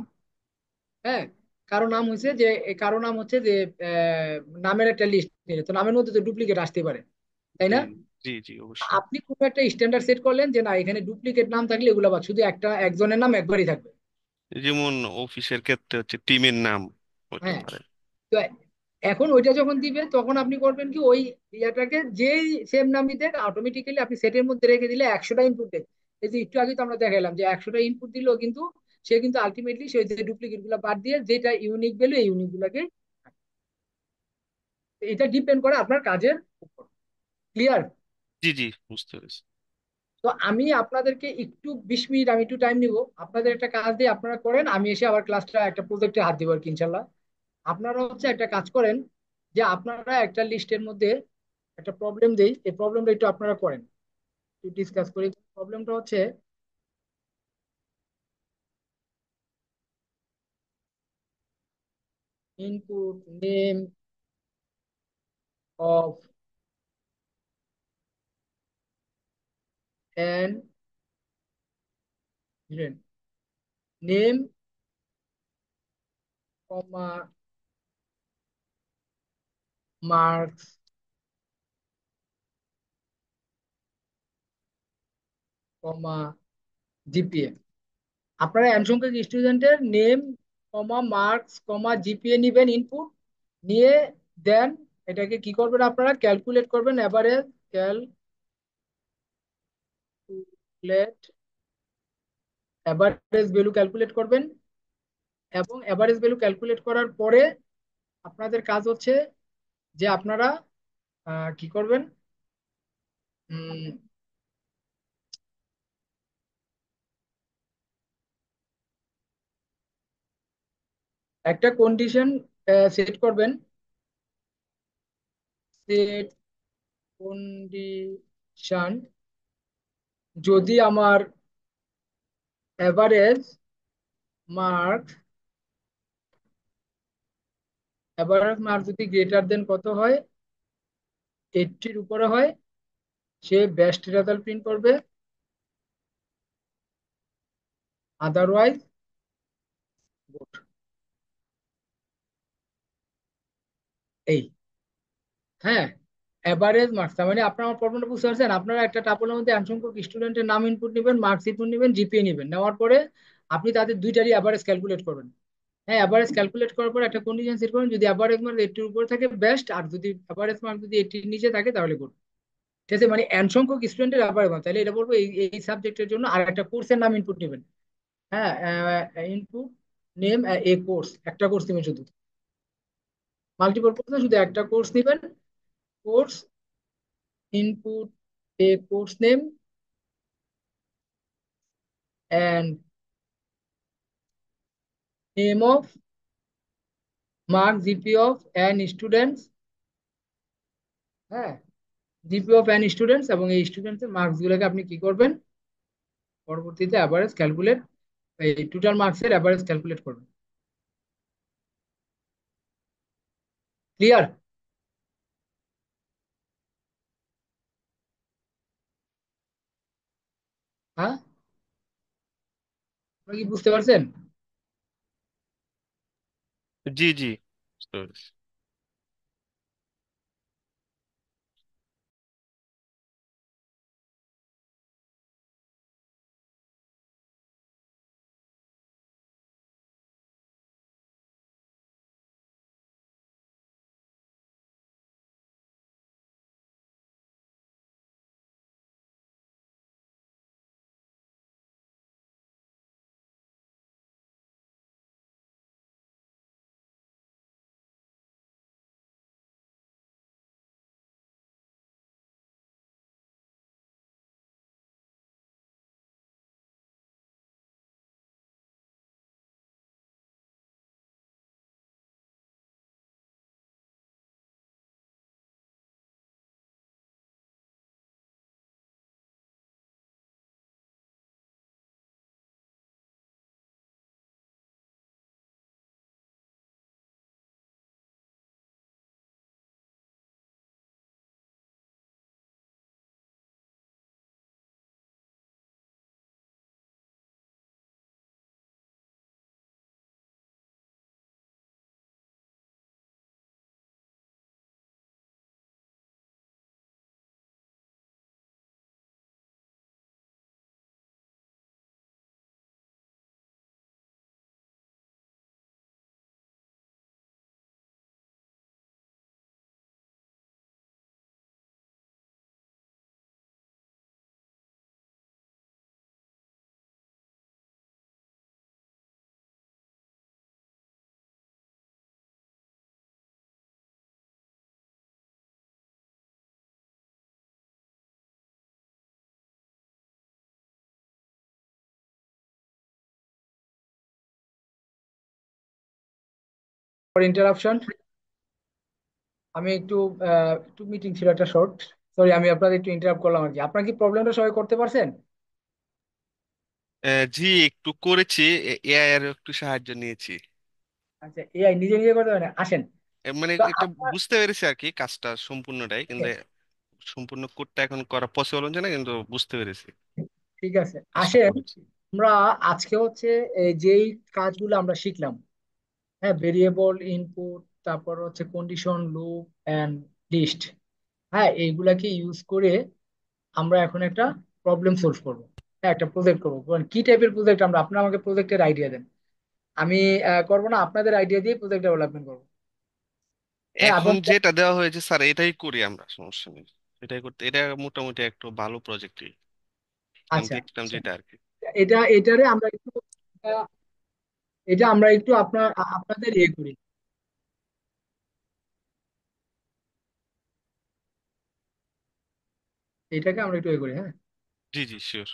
Speaker 2: হ্যাঁ, কারো নাম হচ্ছে যে কারো নাম হচ্ছে যে আহ, নামের একটা লিস্ট নিলে তো নামের মধ্যে তো ডুপ্লিকেট আসতে পারে, তাই
Speaker 4: জি
Speaker 2: না?
Speaker 4: জি জি, অবশ্যই।
Speaker 2: আপনি কোনো একটা স্ট্যান্ডার্ড সেট করলেন যে না, এখানে ডুপ্লিকেট নাম থাকলে এগুলো বাদ, শুধু একটা একজনের নাম একবারই থাকবে।
Speaker 4: যেমন অফিসের ক্ষেত্রে হচ্ছে টিমের নাম হতে
Speaker 2: হ্যাঁ,
Speaker 4: পারে।
Speaker 2: তো এখন ওইটা যখন দিবে তখন আপনি করবেন কি, ওই ইয়াটাকে যেই সেম নামই দেখ অটোমেটিক্যালি আপনি সেটের মধ্যে রেখে দিলে 100টা ইনপুট দেবে। এই যে একটু আগে তো আমরা দেখালাম যে 100টা ইনপুট দিলেও কিন্তু সে কিন্তু আলটিমেটলি সেই যে ডুপ্লিকেট গুলো বাদ দিয়ে যেটা ইউনিক ভ্যালু এই ইউনিক গুলাকে, এটা ডিপেন্ড করে আপনার কাজের উপর। ক্লিয়ার?
Speaker 4: জি জি, বুঝতে পেরেছি।
Speaker 2: তো আমি আপনাদেরকে একটু 20 মিনিট আমি একটু টাইম নিব, আপনাদের একটা কাজ দিয়ে আপনারা করেন, আমি এসে আবার ক্লাসটা একটা প্রজেক্টে হাত দিব আর কি ইনশাল্লাহ। আপনারা হচ্ছে একটা কাজ করেন, যে আপনারা একটা লিস্টের মধ্যে একটা প্রবলেম দেই, এই প্রবলেমটা একটু আপনারা করেন, একটু ডিসকাস করি। প্রবলেমটা হচ্ছে input name of an name comma marks comma GPA. আপনারা এন সংখ্যক স্টুডেন্টের নেম কমা মার্কস কমা জিপিএ নিবেন ইনপুট নিয়ে, দেন এটাকে কি করবেন, আপনারা ক্যালকুলেট করবেন average, calculate average value calculate করবেন। এবং এভারেজ ভ্যালু ক্যালকুলেট করার পরে আপনাদের কাজ হচ্ছে যে আপনারা কি করবেন, উম, একটা কন্ডিশন সেট করবেন, সেট কন্ডিশন, যদি আমার এভারেজ মার্ক অ্যাভারেজ মার্ক যদি গ্রেটার দেন কত হয়, 80-র উপরে হয়, সে বেস্ট রেজাল্ট প্রিন্ট করবে, আদারওয়াইজ গুড। এই, হ্যাঁ, এভারেজ মার্কস, তার মানে আপনার আমার প্রবলেমটা বুঝতে পারছেন। আপনারা একটা টাপলের মধ্যে n সংখ্যক স্টুডেন্টের নাম ইনপুট নেবেন, মার্কস ইনপুট নেবেন, জিপিএ নেবেন, নেওয়ার পরে আপনি তাদের দুইটারই অ্যাভারেজ ক্যালকুলেট করবেন। হ্যাঁ, অ্যাভারেজ ক্যালকুলেট করার পর একটা কন্ডিশন সেট করুন, যদি অ্যাভারেজ মার্ক 80-র উপরে থাকে বেস্ট, আর যদি অ্যাভারেজ মার্ক যদি 80-র নিচে থাকে তাহলে গুড। ঠিক আছে, মানে n সংখ্যক স্টুডেন্টের অ্যাভারেজ মার্ক, তাহলে এটা বলবো এই এই সাবজেক্টের জন্য। আর একটা কোর্সের নাম ইনপুট নেবেন। হ্যাঁ, ইনপুট নেম এ কোর্স, একটা কোর্স নেবেন শুধু, মাল্টিপল কোর্স না, শুধু একটা কোর্স নেবেন। Course input A course name and name of mark GP of an students। হ্যাঁ, জিপি অফ অ্যান স্টুডেন্টস, এবং এই স্টুডেন্টস এর মার্কস গুলোকে আপনি কি করবেন, পরবর্তীতে অ্যাভারেজ ক্যালকুলেট, এই টোটাল মার্কস এর অ্যাভারেজ ক্যালকুলেট করবেন। ক্লিয়ার? হ্যাঁ, আপনারা কি বুঝতে পারছেন?
Speaker 4: জি জি, বুঝতে পেরেছি।
Speaker 2: ফর ইন্টারাপশন, আমি একটু একটু মিটিং ছিল একটা শর্ট, সরি আমি আপনাদের একটু ইন্টারাপ্ট করলাম আর কি। আপনার কি প্রবলেমটা সবাই করতে পারছেন?
Speaker 4: জি, একটু করেছি, এআই এর একটু সাহায্য নিয়েছি।
Speaker 2: আচ্ছা, এআই নিজে নিজে করতে পারেন, আসেন।
Speaker 4: মানে
Speaker 2: তো
Speaker 4: একটা
Speaker 2: আপনার,
Speaker 4: বুঝতে পেরেছি আর কি কাজটা সম্পূর্ণটাই, কিন্তু সম্পূর্ণ কোডটা এখন করা পসিবল হচ্ছে না, কিন্তু বুঝতে পেরেছি,
Speaker 2: ঠিক আছে,
Speaker 4: চেষ্টা
Speaker 2: আসেন।
Speaker 4: করেছি।
Speaker 2: আমরা আজকে হচ্ছে এই যেই কাজগুলো আমরা শিখলাম, হ্যাঁ, ভেরিয়েবল ইনপুট, তারপর হচ্ছে কন্ডিশন লুপ এন্ড লিস্ট, হ্যাঁ, এইগুলাকে ইউজ করে আমরা এখন একটা প্রবলেম সলভ করবো। হ্যাঁ, একটা প্রজেক্ট করবো। বলেন কি টাইপের প্রজেক্ট, আমরা, আপনারা আমাকে প্রজেক্টের আইডিয়া দেন। আমি করবো না, আপনাদের আইডিয়া দিয়ে প্রজেক্ট ডেভেলপমেন্ট করবো। হ্যাঁ,
Speaker 4: এখন
Speaker 2: এবং
Speaker 4: যেটা দেওয়া হয়েছে স্যার এটাই করি আমরা, সমস্যা নেই। এটাই করতে, এটা মোটামুটি একটু ভালো প্রজেক্টই, আমি
Speaker 2: আচ্ছা
Speaker 4: দেখলাম
Speaker 2: আচ্ছা,
Speaker 4: যেটা আর কি।
Speaker 2: এটারে আমরা একটু, আহ, এটা আমরা একটু আপনাদের ইয়ে করি, এটাকে আমরা একটু ইয়ে করি, হ্যাঁ।
Speaker 4: জি জি, শিওর।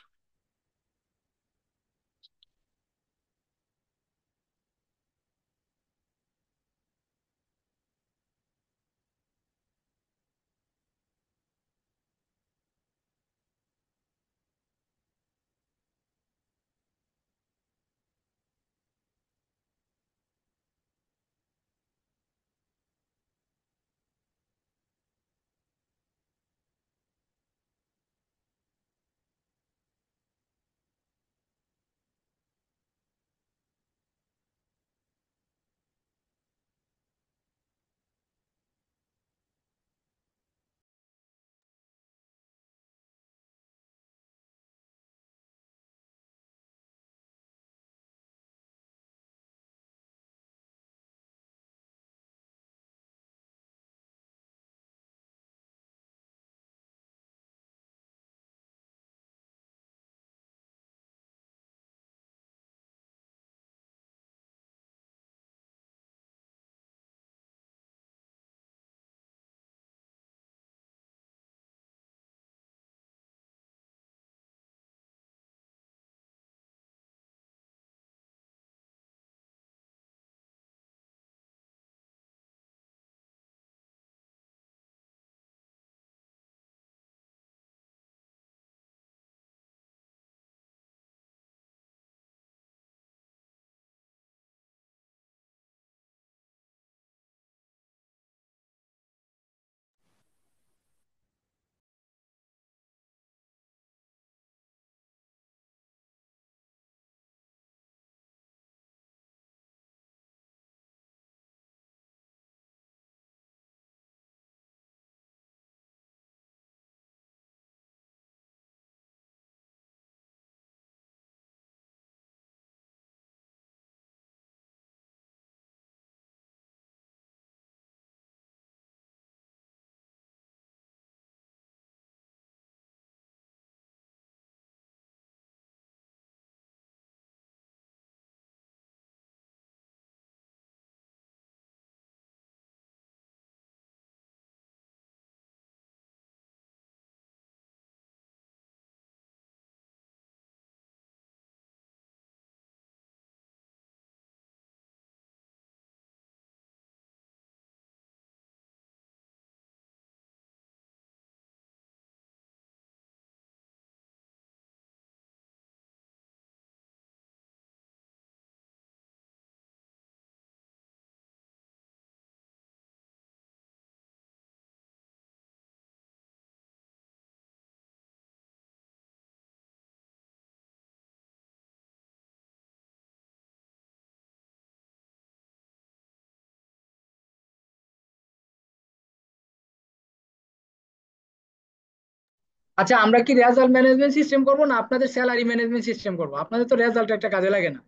Speaker 2: আচ্ছা, আমরা কি রেজাল্ট ম্যানেজমেন্ট সিস্টেম করবো না আপনাদের স্যালারি ম্যানেজমেন্ট সিস্টেম করবো? আপনাদের তো রেজাল্ট একটা কাজে লাগে না।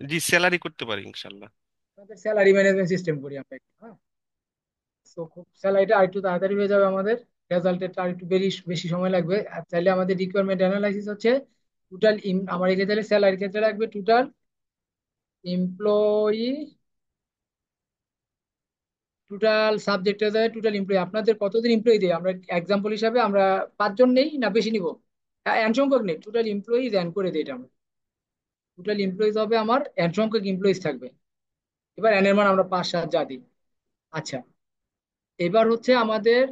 Speaker 4: জি, স্যালারি করতে পারি ইনশাল্লাহ।
Speaker 2: আপনাদের স্যালারি ম্যানেজমেন্ট সিস্টেম করি আমরা একটু, হ্যাঁ। তো খুব স্যালারিটা আর একটু তাড়াতাড়ি হয়ে যাবে আমাদের, রেজাল্টের আর একটু বেশি বেশি সময় লাগবে। আর চাইলে আমাদের রিকোয়ারমেন্ট অ্যানালাইসিস হচ্ছে টোটাল, আমার এক্ষেত্রে তাহলে স্যালারি ক্ষেত্রে রাখবে টোটাল এমপ্লয়ি, টোটাল সাবজেক্টে যায় টোটাল এমপ্লয়ি। আপনাদের কতদিন এমপ্লয়ি দেয় আমরা এক্সাম্পল হিসাবে, আমরা 5 জন নেই না বেশি নিব? এন সংখ্যক নেই, টোটাল এমপ্লয়িজ এন করে দিই এটা আমরা। টোটাল এমপ্লয়িজ হবে আমার এন সংখ্যক এমপ্লয়িজ থাকবে। এবার এন এর মান আমরা 5 7 যা দিই। আচ্ছা, এবার হচ্ছে আমাদের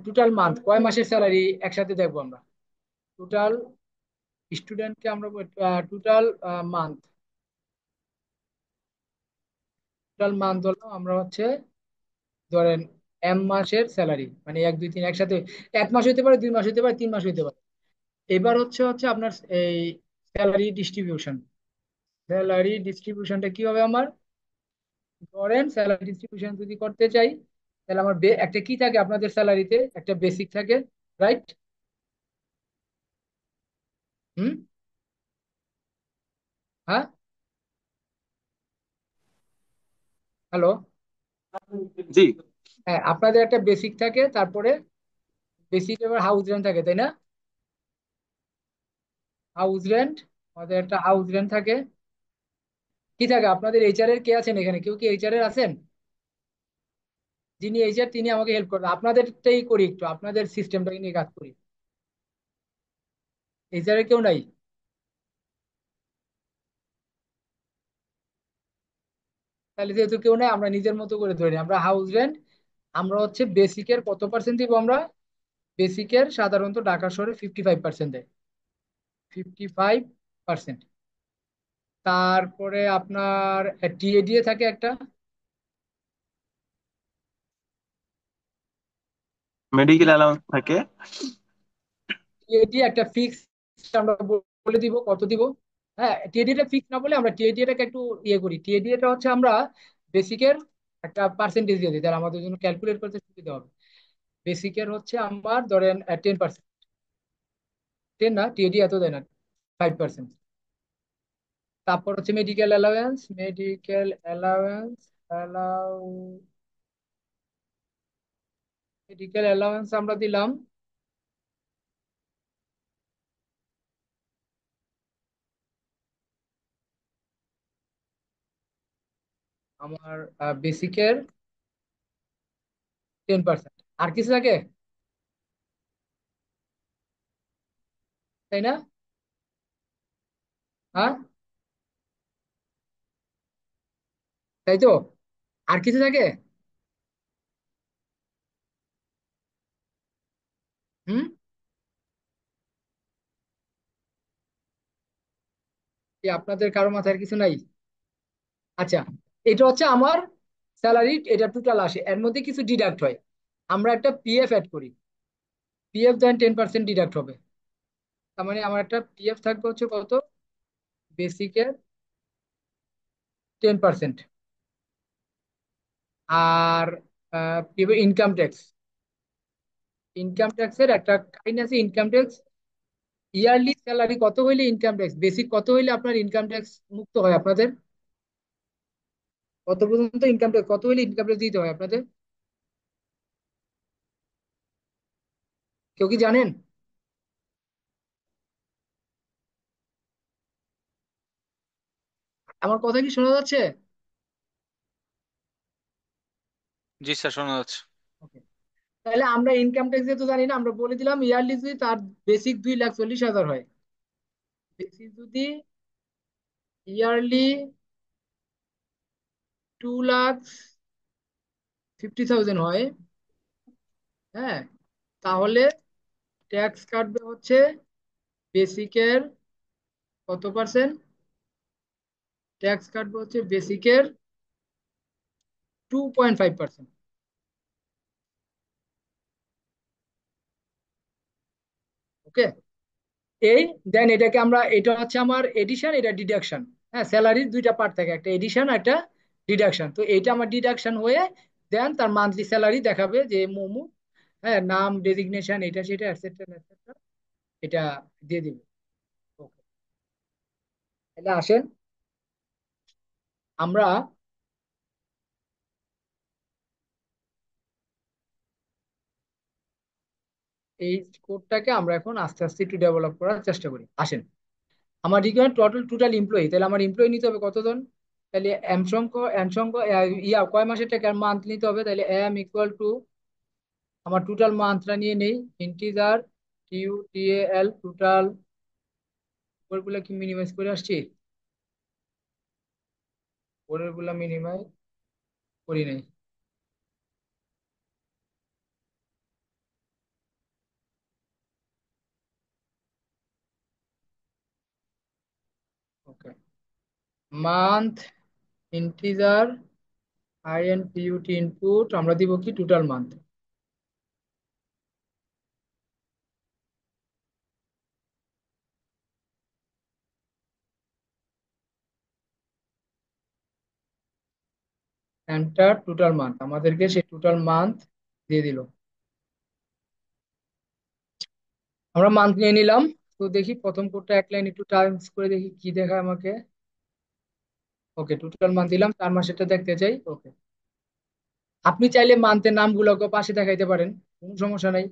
Speaker 2: টোটাল মান্থ, কয় মাসের স্যালারি একসাথে দেখবো আমরা। টোটাল স্টুডেন্টকে আমরা টোটাল মান্থ, টোটাল মান্থ হলো আমরা হচ্ছে ধরেন এম মাসের স্যালারি, মানে 1 2 3 একসাথে। 1 মাস হইতে পারে, 2 মাস হইতে পারে, 3 মাস হইতে পারে। এবার হচ্ছে হচ্ছে আপনার এই স্যালারি ডিস্ট্রিবিউশন, স্যালারি ডিস্ট্রিবিউশনটা কি হবে আমার? ধরেন স্যালারি ডিস্ট্রিবিউশন যদি করতে চাই, তাহলে আমার একটা কি থাকে আপনাদের স্যালারিতে, একটা বেসিক থাকে, রাইট? হুম। হ্যাঁ। হ্যালো।
Speaker 5: জি।
Speaker 2: হ্যাঁ, আপনাদের একটা বেসিক থাকে, তারপরে বেসিক এবার হাউস রেন্ট থাকে, তাই না? হাউস রেন্ট, আমাদের একটা হাউস রেন্ট থাকে। কি থাকে আপনাদের এইচআর এর কে আছেন এখানে? কেউ কি এইচআর এর আছেন? যিনি এইচআর তিনি আমাকে হেল্প করবেন, আপনাদেরটাই করি একটু, আপনাদের সিস্টেমটা নিয়ে কাজ করি। এইচআর এর কেউ নাই? তাহলে যেহেতু কেউ নাই, আমরা নিজের মতো করে ধরে নিই। আমরা হাউস রেন্ট, আমরা হচ্ছে বেসিকের কত পার্সেন্ট দিব আমরা? বেসিকের সাধারণত ঢাকা শহরে 55% দেয়, 55%। তারপরে আপনার টিএডিএ থাকে একটা,
Speaker 5: মেডিকেল অ্যালাউন্স থাকে।
Speaker 2: টিএডি একটা ফিক্স আমরা বলে দিব কত দিব। হ্যাঁ, টিএডিটা ফিক্স না বলে আমরা টিএডিটাকে একটু ইয়ে করি। টিএডিটা হচ্ছে আমরা বেসিকের একটা পার্সেন্টেজ দিয়ে দিই, তাহলে আমাদের জন্য ক্যালকুলেট করতে সুবিধা হবে। বেসিকের হচ্ছে আমার ধরেন 10%, 10 না, টিএডি এত দেয় না, 5%। তারপর হচ্ছে medical allowance, medical allowance, allow medical allowance আমরা দিলাম আমার বেসিকের 10%। আর কিছু লাগে, তাই না? হ্যাঁ, তাই তো। আর কিছু থাকে? হুম। কি আপনাদের কারো মাথায় আর কিছু নাই? আচ্ছা, এটা হচ্ছে আমার স্যালারি, এটা টোটাল আসে, এর মধ্যে কিছু ডিডাক্ট হয়। আমরা একটা পিএফ অ্যাড করি, পিএফ দেন 10% ডিডাক্ট হবে। তার মানে আমার একটা পিএফ থাকবে হচ্ছে কত? বেসিকের 10%। আর ইনকাম ট্যাক্স, ইনকাম ট্যাক্সের একটা কাইন আছে ইনকাম ট্যাক্স। ইয়ারলি স্যালারি কত হইলে ইনকাম ট্যাক্স, বেসিক কত হইলে আপনার ইনকাম ট্যাক্স মুক্ত হয় আপনাদের? কত পর্যন্ত ইনকাম ট্যাক্স, কত হইলে ইনকাম ট্যাক্স দিতে হয় আপনাদের? কেউ কি জানেন? আমার কথা কি শোনা যাচ্ছে?
Speaker 6: জি স্যার, শোনা যাচ্ছে।
Speaker 2: Okay. তাহলে আমরা ইনকাম ট্যাক্স যেহেতু জানি না, আমরা বলে দিলাম ইয়ারলি যদি তার বেসিক 2,40,000 হয়, বেসিক যদি ইয়ারলি 2,50,000 হয়, হ্যাঁ, তাহলে ট্যাক্স কাটবে হচ্ছে বেসিকের কত পার্সেন্ট? ট্যাক্স কাটবে হচ্ছে বেসিকের 2.5%। ওকে। এই দেন এটাকে আমরা, এটা হচ্ছে আমার এডিশন, এটা ডিডাকশন। হ্যাঁ, স্যালারির দুইটা পার্ট থাকে, একটা এডিশন একটা ডিডাকশন। তো এইটা আমার ডিডাকশন হয়ে দেন তার মান্থলি স্যালারি দেখাবে যে মোমো হ্যাঁ, নাম, ডেজিগনেশন, এটা সেটা এটসেট্রা এটসেট্রা, এটা দিয়ে দিব। ওকে, তাহলে আসেন আমরা এই কোডটাকে আমরা এখন আস্তে আস্তে একটু ডেভেলপ করার চেষ্টা করি। আসেন, আমার রিকোয়ার টোটাল এমপ্লয়ি, তাহলে আমার এমপ্লয়ি নিতে হবে কতজন? তাহলে এম সংখ্য কয় মাসের টাকা মান্থ নিতে হবে, তাহলে এম ইকুয়াল টু আমার টোটাল মান্থটা নিয়ে নেই, ইন্টিজার টিউটিএল টোটাল, গুলো কি মিনিমাইজ করে আসছি? পরের গুলা মিনিমাইজ করি নাই। ওকে, মান্থ ইন্টিজার আইএনপিইউটি ইনপুট আমরা দিব কি total month, enter total month, আমাদেরকে সেই টোটাল মান্থ দিয়ে দিল। আমরা মান্থ নিয়ে নিলাম। তো দেখি প্রথম কোডটা এক লাইন একটু টাইমস করে দেখি কি দেখায় আমাকে। ওকে, টোটাল মান্থ দিলাম, 4 মাসেরটা দেখতে চাই। ওকে, আপনি চাইলে মান্থের নামগুলোকে পাশে দেখাইতে পারেন, কোনো সমস্যা নাই।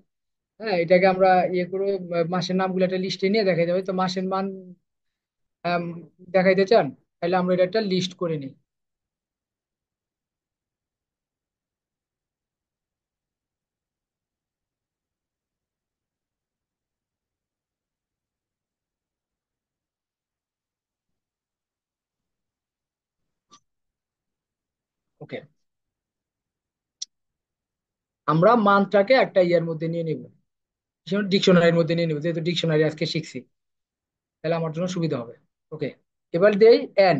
Speaker 2: হ্যাঁ, এটাকে আমরা ইয়ে করে মাসের নামগুলো একটা লিস্টে নিয়ে দেখাই যাবে। তো মাসের মান আম, দেখাইতে চান, তাহলে আমরা এটা একটা লিস্ট করে নিই। ওকে, আমরা মান্থটাকে একটা ইয়ের মধ্যে নিয়ে নিব, ডিকশনারির মধ্যে নিয়ে নিব, যেহেতু ডিকশনারি আজকে শিখছি, তাহলে আমার জন্য সুবিধা হবে। ওকে, এবার দেই এন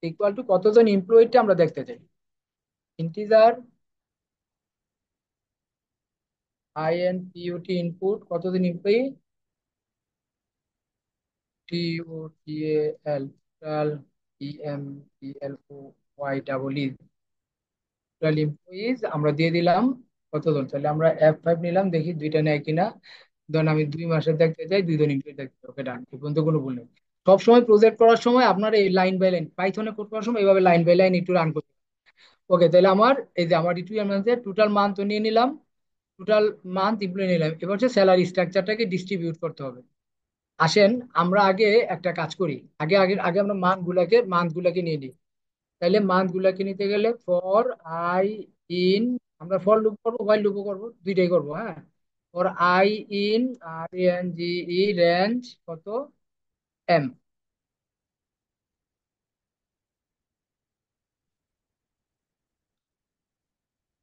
Speaker 2: ইকুয়াল টু কতজন এমপ্লয়িটা আমরা দেখতে চাই, ইন্টিজার আইএনপিইউটি ইনপুট কতজন employee, T O T L total, E M P L O Y double E total employees আমরা দিয়ে দিলাম কতজন। তাহলে আমরা F5 নিলাম, দেখি দুইটা নেয় কিনা। ধরেন আমি 2 মাসের দেখতে চাই, 2 জন এমপ্লয়ি দেখতে চাই। ওকে, ডান, এই পর্যন্ত কোনো ভুল নেই। সবসময় প্রজেক্ট করার সময় আপনার এই লাইন বাই লাইন, পাইথনে কোড করার সময় এইভাবে লাইন বাই লাইন একটু রান করতে। ওকে, তাহলে আমার এই যে আমার টোটাল মান্থ নিয়ে নিলাম, টোটাল মান্থ এমপ্লয়ি নিলাম। এবার হচ্ছে স্যালারি স্ট্রাকচারটাকে ডিস্ট্রিবিউট করতে হবে। আসেন আমরা আগে একটা কাজ করি, আগে আগে আগে আমরা মান্থ গুলাকে নিয়ে নিই। তাহলে মান্থ গুলাকে নিতে গেলে ফর আই ইন, আমরা ফর লুপ করবো, হোয়াইল লুপও করবো, দুইটাই করবো। হ্যাঁ, for i in RANGE range কত, এম।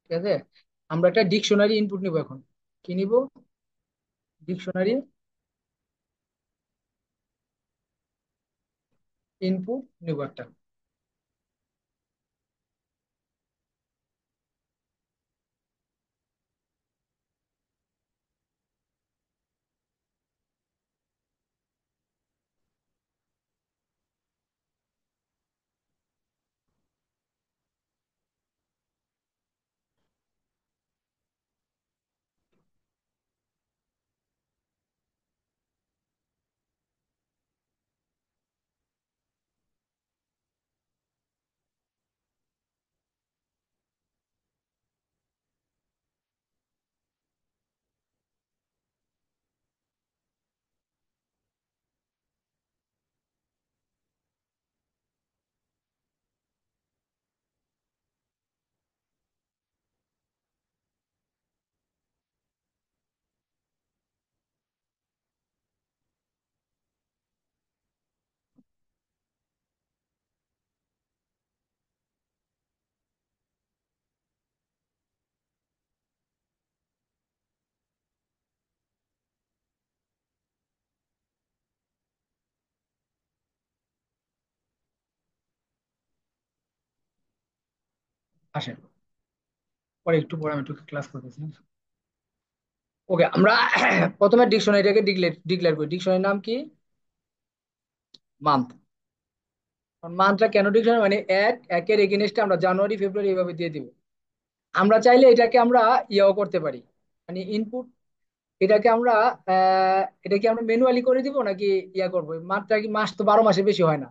Speaker 2: ঠিক আছে, আমরা একটা ডিকশনারি ইনপুট নিব এখন। কি নিব? ডিকশনারি ইনপুট নিব একটা। আসেন, পরে একটু পরে আমি একটু ক্লাস করতেছি। ওকে, আমরা প্রথমে ডিকশনারিটাকে ডিক্লেয়ার করি। ডিকশনারির নাম কি? মান্থ। মান্থটা কেন ডিকশনারি, মানে একের এগেনস্টে আমরা জানুয়ারি ফেব্রুয়ারি এইভাবে দিয়ে দিব। আমরা চাইলে এটাকে আমরা ইয়েও করতে পারি, মানে ইনপুট, এটাকে আমরা এটা কি আমরা ম্যানুয়ালি করে দিব নাকি ইয়া করবো? মাত্রা কি মাস তো 12 মাসে বেশি হয় না,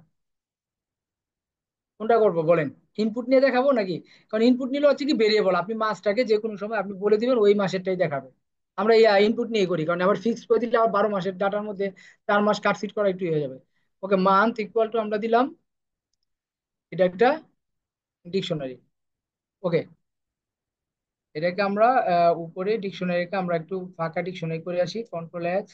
Speaker 2: কোনটা করবো বলেন? ইনপুট নিয়ে দেখাবো নাকি? কারণ ইনপুট নিলে হচ্ছে কি ভেরিয়েবল, আপনি মাসটাকে যে কোনো সময় আপনি বলে দিবেন, ওই মাসেরটাই দেখাবে। আমরা ইনপুট নিয়ে করি, কারণ আবার ফিক্সড করে দিলে আবার 12 মাসের ডাটার মধ্যে 4 মাস কাটছিট করা একটু হয়ে যাবে। ওকে, মান্থ ইকুয়াল টু আমরা দিলাম, এটা একটা ডিকশনারি। ওকে, এটাকে আমরা উপরে ডিকশনারিকে আমরা একটু ফাঁকা ডিকশনারি করে আসি, কন্ট্রোল X,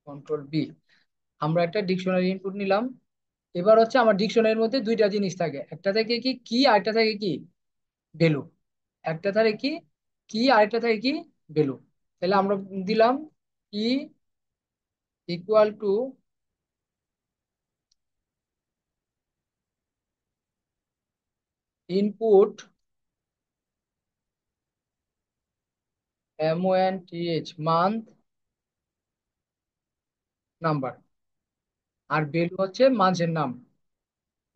Speaker 2: কন্ট্রোল V। আমরা একটা ডিকশনারি ইনপুট নিলাম। এবার হচ্ছে আমার ডিকশনারির মধ্যে দুইটা জিনিস থাকে, একটা থাকে কি কি, আরেকটা থাকে কি ভ্যালু। একটা থাকে কি কি, আরেকটা থাকে কি ভ্যালু। তাহলে আমরা দিলাম কি equal to input month number, আর ভ্যালু হচ্ছে মাসের নাম,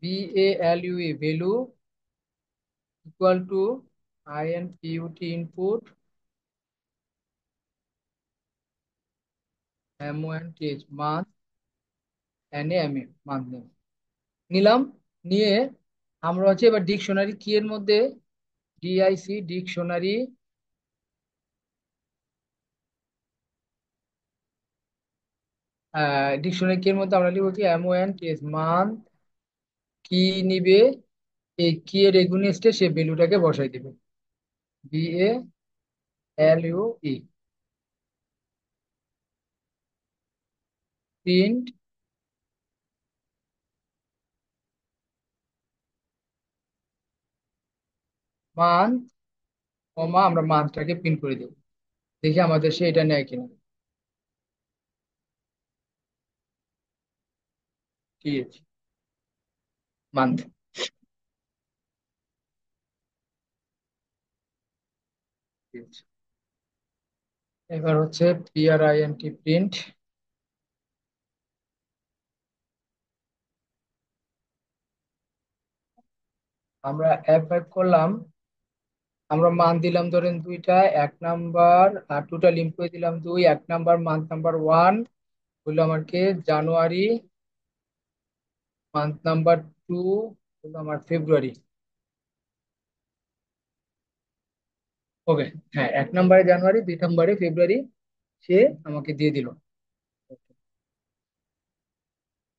Speaker 2: VALUE value equal to INPUT input month NAME month name নিলাম। নিয়ে আমরা হচ্ছে এবার ডিকশনারি কি এর মধ্যে, DIC ডিকশনারি ডিকশনারি কি এর মধ্যে আমরা লিখবো কি মান্থ কি নিবে, এই কি এর এগুনেস্টে সে ভ্যালুটাকে বসাই দিবে, VALUE প্রিন্ট মান্থ, কমা আমরা মান্থটাকে প্রিন্ট করে দেবো, দেখি আমাদের সে এটা নেয় কিনা। ঠিক আছে, মান্থ। ঠিক আছে, এবার হচ্ছে প্রিন্ট, আমরা F5 করলাম। আমরা মান দিলাম ধরেন দুইটা, এক নাম্বার আর টোটাল এমপ্লয়ি দিলাম দুই, এক নাম্বার মান্থ নাম্বার 1 হলো আমাকে জানুয়ারি, মান্থ নাম্বার 2 হলো আমার ফেব্রুয়ারি। ওকে, হ্যাঁ, এক নম্বরে জানুয়ারি, দুই নম্বরে ফেব্রুয়ারি সে আমাকে দিয়ে দিল।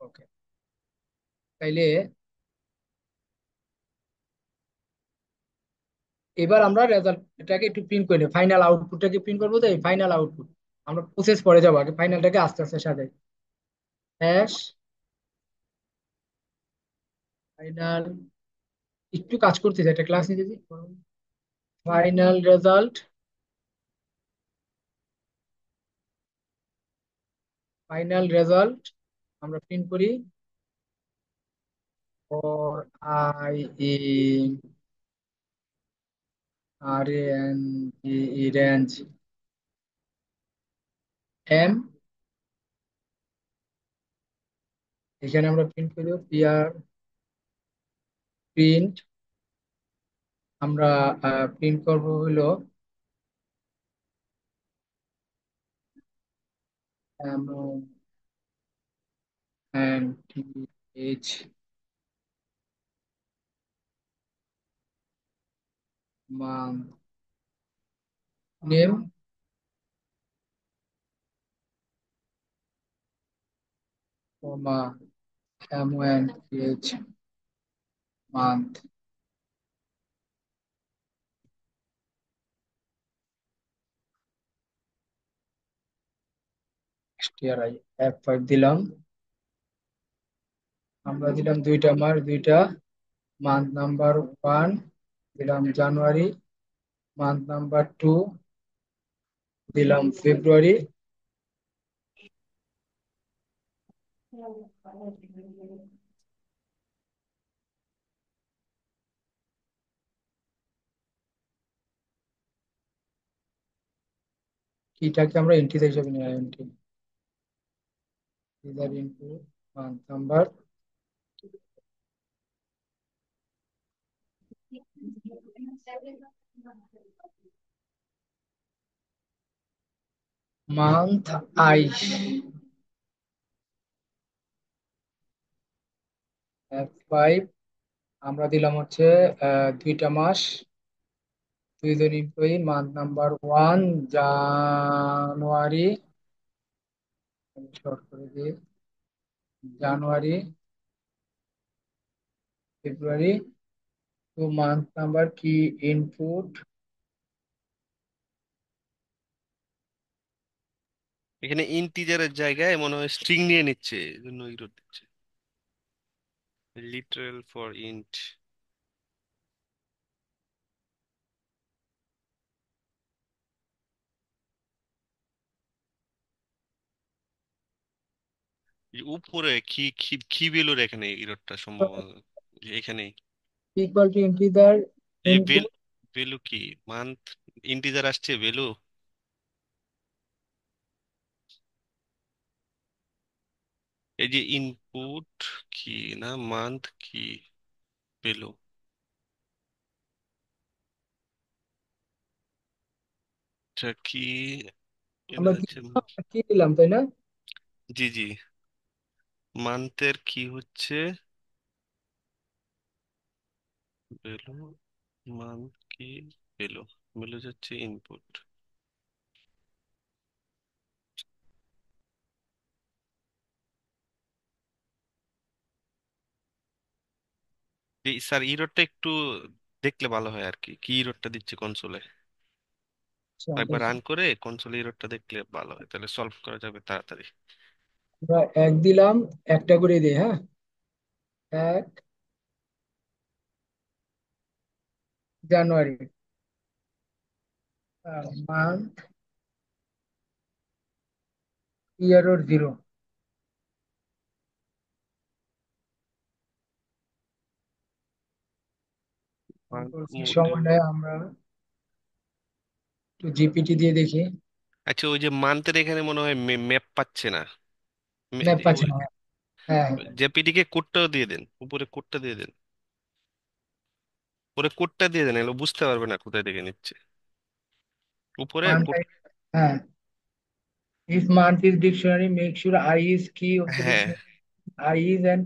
Speaker 2: ওকে, তাইলে এবার আমরা রেজাল্ট এটাকে একটু প্রিন্ট করে নিই, ফাইনাল আউটপুটটাকে প্রিন্ট করবো, তো এই ফাইনাল আউটপুট আমরা প্রসেস পরে যাবো, আগে ফাইনালটাকে আস্তে আস্তে সাজাই। হ্যাশ ফাইনাল, একটু কাজ করতেছে, একটা ক্লাস নিতেছি। ফাইনাল রেজাল্ট, ফাইনাল রেজাল্ট আমরা প্রিন্ট করি ফর রেঞ্জ এম, এখানে আমরা প্রিন্ট করি পিআর প্রিন্ট, আমরা প্রিন্ট করব হলো এইচ মান্থ নেম, কমা এইচ মান্থ, STRI F5 দিলাম। আমরা দিলাম দুইটা মাস, দুইটা মান্থ নাম্বার 1 দিলাম জানুয়ারি, মান্থ নাম্বার 2 দিলাম ফেব্রুয়ারি। কিটাকে আমরা এন্ট্রি হিসেবে নিয়ে entry into month number month I, 5, আমরা দিলাম হচ্ছে 2টা মাস, 2 জন এমপ্লয়ি। মান্থ নাম্বার 1 জানুয়ারি, শর্ট করে দিই, জানুয়ারি, ফেব্রুয়ারি। তো মান্থ নাম্বার কি ইনপুট,
Speaker 4: এখানে ইন্টিজারের জায়গায় মনে হয় স্ট্রিং নিয়ে নিচ্ছে, এই জন্য ইরোর দিচ্ছে। Literal for int. উপরে কি কি কি ভ্যালুর এখানে ইরোরটা সম্ভব এখানেই।
Speaker 2: ইকুয়াল টু ইন্টিজার
Speaker 4: এই
Speaker 2: ইনপুট।
Speaker 4: ভ্যালু কি মান্থ ইন্টিজার আসছে ভ্যালু। এই যে ইনপুট কি না মান্থ কি ভ্যালু, এটা কি এটা
Speaker 2: আমরা কি
Speaker 4: হচ্ছে।
Speaker 2: কি দিলাম, তাই না?
Speaker 4: জি জি, মান্থের কি হচ্ছে ভ্যালু, মান্থ কি ভ্যালু, ভ্যালু যাচ্ছে ইনপুট। এই স্যার ইরোরটা একটু দেখলে ভালো হয় আর কি, কি ইরোরটা দিচ্ছে কনসোলে।
Speaker 2: আচ্ছা,
Speaker 4: একবার
Speaker 2: দেখি।
Speaker 4: রান করে কনসোলে ইরোরটা দেখলে ভালো হয়, তাহলে সলভ করা যাবে তাড়াতাড়ি।
Speaker 2: আমরা 1 দিলাম, একটা করে দিই, হ্যাঁ। 1 জানুয়ারি, মান্থ, ইয়ার ওর 0।
Speaker 4: মান্থ
Speaker 2: বেশি
Speaker 4: মোড।
Speaker 2: সময় নেয়, আমরা একটু জিপিটি দিয়ে দেখি।
Speaker 4: আচ্ছা ওই যে মান্থের এখানে মনে হয় ম্যাপ পাচ্ছে না।
Speaker 2: ম্যাপ পাচ্ছি না, হ্যাঁ হ্যাঁ।
Speaker 4: জেপিটি কে কোডটাও দিয়ে দেন, উপরে কোডটা দিয়ে দেন, উপরে কোডটা দিয়ে দেন, এগুলো বুঝতে পারবে না কোথায় থেকে নিচ্ছে। উপরে
Speaker 2: মান্থ,
Speaker 4: কোড।
Speaker 2: হ্যাঁ। If month is dictionary, make sure I is কি অফ দ্য
Speaker 4: হ্যাঁ,
Speaker 2: dictionary, I is an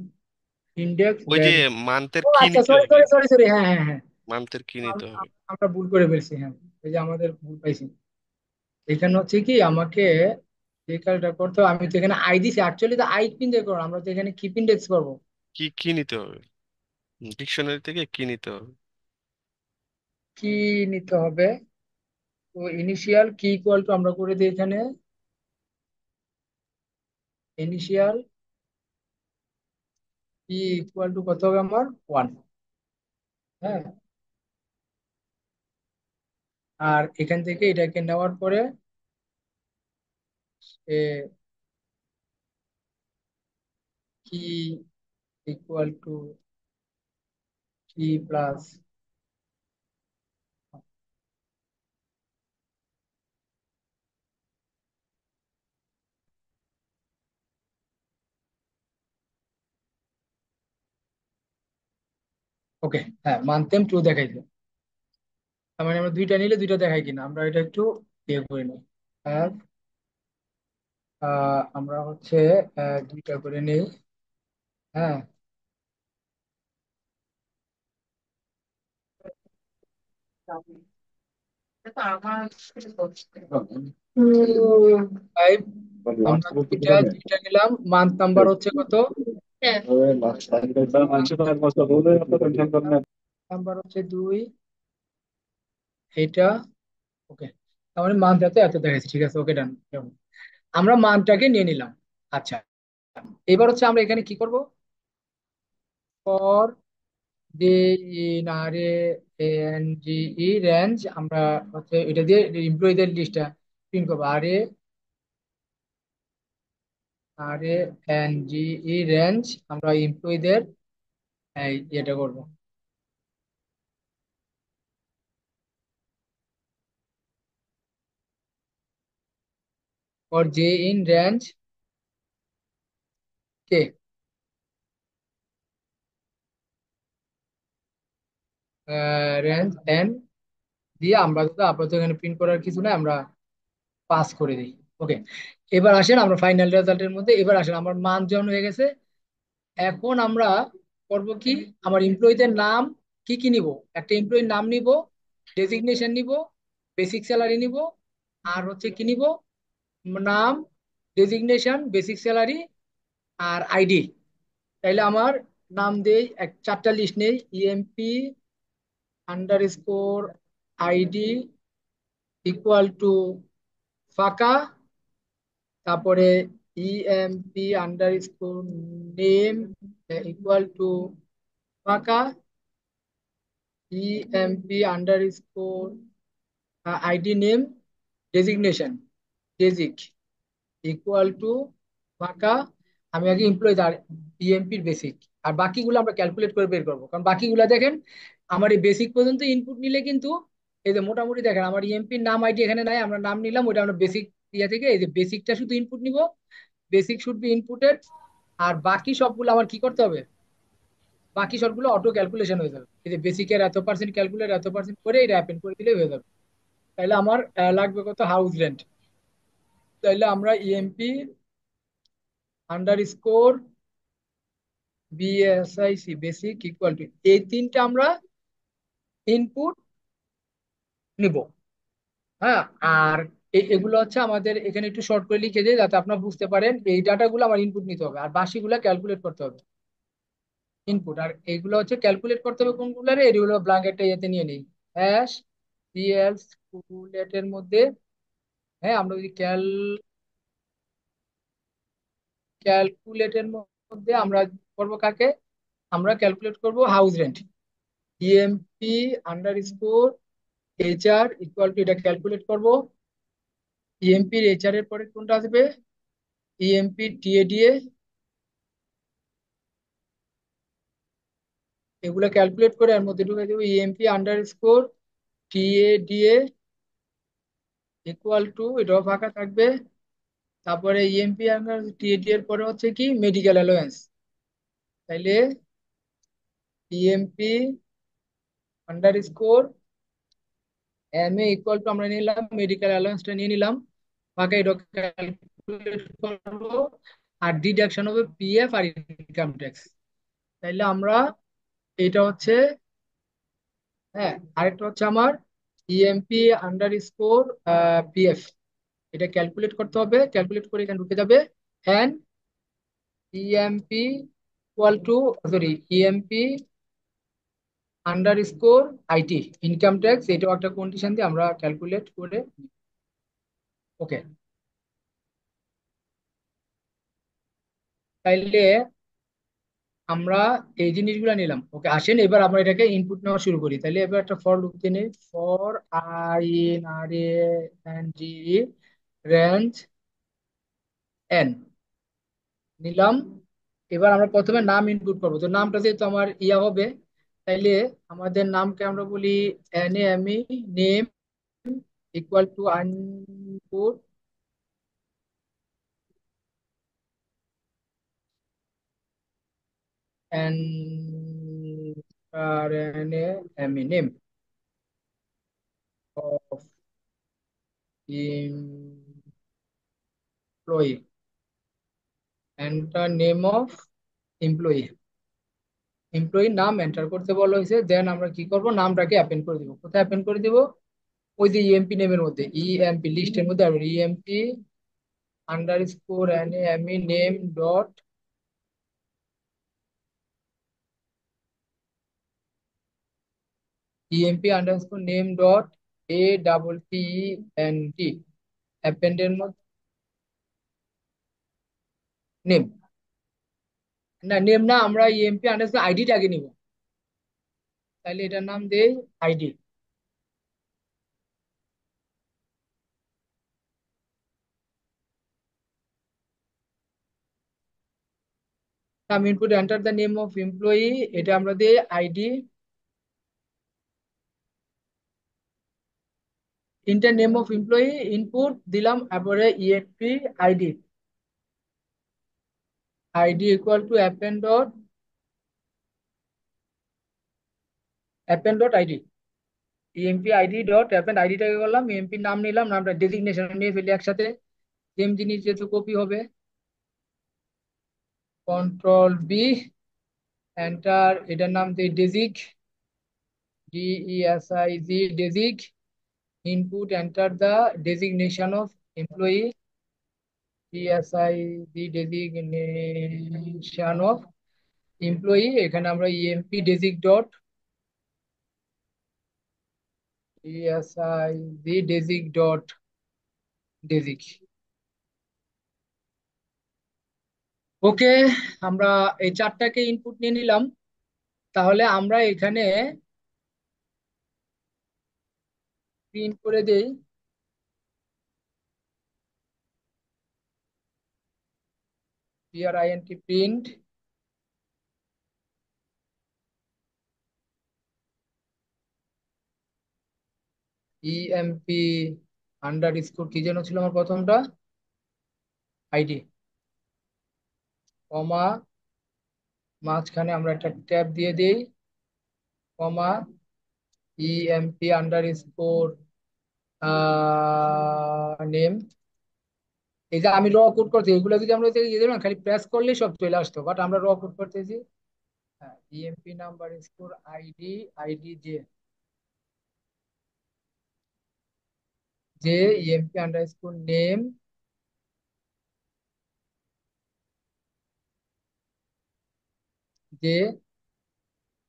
Speaker 2: index
Speaker 4: ওই যে
Speaker 2: দ্যাট।
Speaker 4: মান্থের
Speaker 2: ও
Speaker 4: কি
Speaker 2: আচ্ছা,
Speaker 4: নিতে
Speaker 2: সরি
Speaker 4: হবে,
Speaker 2: সরি সরি সরি, হ্যাঁ হ্যাঁ হ্যাঁ।
Speaker 4: মান্থের কি নিতে হবে।
Speaker 2: আমরা ভুল করে ফেলছি, হ্যাঁ। এই যে আমাদের ভুল পাইছি। এখানে হচ্ছে কি আমাকে যে কাজটা করতে হবে, আমি তো এখানে আই দিছি, অ্যাকচুয়ালি তো আই পিন দিয়ে করবো, আমরা তো এখানে কিপ ইন্ডেক্স করবো।
Speaker 4: কি কি নিতে হবে, ডিকশনারি থেকে কি নিতে হবে।
Speaker 2: কি নিতে হবে? তো ইনিশিয়াল কি ইকুয়াল টু আমরা করে দিই এখানে, ইনিশিয়াল কি ইকুয়াল টু কত হবে আমার, 1, হ্যাঁ। আর এখান থেকে এটাকে নেওয়ার পরে এ কি ইকুয়াল টু কি প্লাস, ওকে, হ্যাঁ, মানতেম ট্রু দেখাইছে। তার মানে আমরা দুইটা নিলে দুইটা দেখাই কিনা, আমরা এটা একটু ইয়ে করে নিই। আর আমরা হচ্ছে দুইটা করে নেই, হ্যাঁ। ফাইভ, আমরা দুইটা দুইটা নিলাম। মান্থ নাম্বার হচ্ছে কত, নাম্বার হচ্ছে 2, এটা, ওকে। তার মানে মান্থ এত এত দেখাচ্ছে, ঠিক আছে, ওকে, ডান। আমরা মানটাকে নিয়ে নিলাম। আচ্ছা, এবার হচ্ছে আমরা এখানে কি করব, for d in R N G E range, আমরা হচ্ছে এটা দিয়ে এমপ্লয়ীদের লিস্টটা প্রিন্ট করবো। আর এন জি ই রেঞ্জ, আমরা এমপ্লয়ীদের এই এটা করবো। For J in range K, range N দিয়ে আমরা তো আপাতত এখানে প্রিন্ট করার কিছু নাই, আমরা পাস করে দিই। ওকে, এবার আসেন আমরা ফাইনাল রেজাল্টের মধ্যে, এবার আসেন আমার মান যখন হয়ে গেছে, এখন আমরা করব কি, আমার এমপ্লয়ীদের নাম কি কি নিব, একটা এমপ্লয়ীর নাম নিব, ডেজিগনেশন নিব, বেসিক স্যালারি নিব, আর হচ্ছে কি নিব, নাম, ডেজিগনেশন, বেসিক স্যালারি আর আইডি। তাইলে আমার নাম দেই, এক চারটা লিস্ট নেই, EMP underscore ID equal to ফাঁকা, তারপরে EMP underscore name equal to ফাঁকা, EMP underscore ID name designation desig equal to ফাঁকা। আমি আগে এমপ্লয় আর ইএমপির বেসিক, আর বাকিগুলো আমরা ক্যালকুলেট করে বের করবো, কারণ বাকিগুলো দেখেন আমার এই বেসিক পর্যন্ত ইনপুট নিলে কিন্তু এই যে মোটামুটি দেখেন আমার ইএমপির নাম আইডি এখানে নাই, আমরা নাম নিলাম ওইটা আমরা বেসিক ইয়ে থেকে, এই যে বেসিকটা শুধু ইনপুট নিব, বেসিক শুড বি ইনপুটেড, আর বাকি সবগুলো আমার কি করতে হবে, বাকি সবগুলো অটো ক্যালকুলেশন হয়ে যাবে, এই যে বেসিকের এত পার্সেন্ট ক্যালকুলেট এত পার্সেন্ট করে এটা অ্যাপেন্ড করে দিলেই হয়ে যাবে। তাইলে আমার লাগবে কত, হাউস রেন্ট। তাইলে আমরা EMP underscore B S I C basic equal to এই তিনটা আমরা ইনপুট নিব। হ্যাঁ, আর এগুলো হচ্ছে আমাদের এখানে একটু শর্ট করে লিখে দিই যাতে আপনারা বুঝতে পারেন, এই ডাটাগুলো আমার ইনপুট নিতে হবে আর বাকিগুলো ক্যালকুলেট করতে হবে ইনপুট, আর এইগুলো হচ্ছে ক্যালকুলেট করতে হবে কোনগুলো, এগুলো ব্ল্যাঙ্ক একটা ইয়েতে নিয়ে নিই, হ্যাশ ক্যালকুলেটের মধ্যে। হ্যাঁ, আমরা যদি ক্যালকুলেটের মধ্যে আমরা করব কাকে, আমরা ক্যালকুলেট করব house rent, EMP underscore HR equal two, এটা ক্যালকুলেট করব, ইএমপির এইচআর এর পরে কোনটা আসবে, ইএমপি টিএডিএ, এগুলো ক্যালকুলেট করে এর মধ্যে ঢুকে দেবো EMP under score TA DA equal to, এটাও ফাঁকা থাকবে, তারপরে ইএমপি আন্ডার টিএডি এর পরে হচ্ছে কি মেডিকেল অ্যালোয়েন্স, তাইলে EMP underscore M A equal to, আমরা নিলাম মেডিকেল অ্যালোয়েন্সটা নিয়ে নিলাম, ফাঁকা এটা ক্যালকুলেট করবো, আর ডিডাকশন হবে পিএফ আর ইনকাম ট্যাক্স। তাইলে আমরা, এটা হচ্ছে, হ্যাঁ আরেকটা হচ্ছে আমার ইএমপি আন্ডার স্কোর পিএফ, এটা ক্যালকুলেট করতে হবে, ক্যালকুলেট করে এখানে ঢুকে যাবে, N EMP equal to, sorry EMP underscore IT income tax, এটাও একটা কন্ডিশন দিয়ে আমরা ক্যালকুলেট করে। ওকে, তাইলে আমরা এই জিনিসগুলো নিলাম। ওকে, আসেন এবার আমরা এটাকে ইনপুট নেওয়া শুরু করি। তাহলে এবার একটা ফর লুপ দিয়ে নিই, for i in R A N G range N নিলাম। এবার আমরা প্রথমে নাম ইনপুট করবো, তো নামটা যেহেতু আমার ইয়া হবে, তাইলে আমাদের নামকে আমরা বলি N M E name equal to input enter M E name of employee, enter name of employee, এমপ্লয়ির নাম এন্টার করতে বলা হয়েছে, দেন আমরা কি করব, নামটাকে অ্যাপেন্ড করে দিব, কোথায় অ্যাপেন্ড করে দিব, ওই যে ইএমপি নেমের মধ্যে, ইএমপি লিস্টের মধ্যে EMP underscore N M E name dot, EMP underscore name dot A double P N T, অ্যাপেন্ডের মধ্যে নেম, না নেম না, আমরা ইএমপি আন্ডার স্কোর আইডিটা আগে নিব, তাহলে এটার নাম দেই আইডি। নাম input enter the name of employee, এটা আমরা দিই ID, enter name of employee input দিলাম, তারপরে EMP ID, ID equal to append dot append dot ID, EMP ID dot append আইডিটাকে করলাম, ইএমপি নাম নিলাম, নামটা ডেজিগনেশন নিয়ে ফেলি একসাথে, সেম জিনিস যেহেতু কপি হবে, কন্ট্রোল বি, এন্টার, এটার নাম দিই desig, DESIG, desig, input, enter the designation of employee, DSIG, designation of employee, এখানে আমরা EMP desig dot, DSIG desig dot desig. Okay, আমরা এই চারটাকে ইনপুট নিয়ে নিলাম। তাহলে আমরা এখানে প্রিন্ট করে দেই, print emp আন্ডার স্কোর কি যেন ছিল আমার প্রথমটা, আইডি, কমা, মাঝখানে আমরা একটা ট্যাব দিয়ে দিই, কমা, emp আন্ডার স্কোর নেম। এই যে আমি র কোড করছি, এগুলো যদি আমরা ইয়ে দিলাম খালি প্রেস করলেই সব চলে আসতো, বাট আমরা র কোড করতেছি। হ্যাঁ, EMP number score ID, ID J, EMP underscore name, J,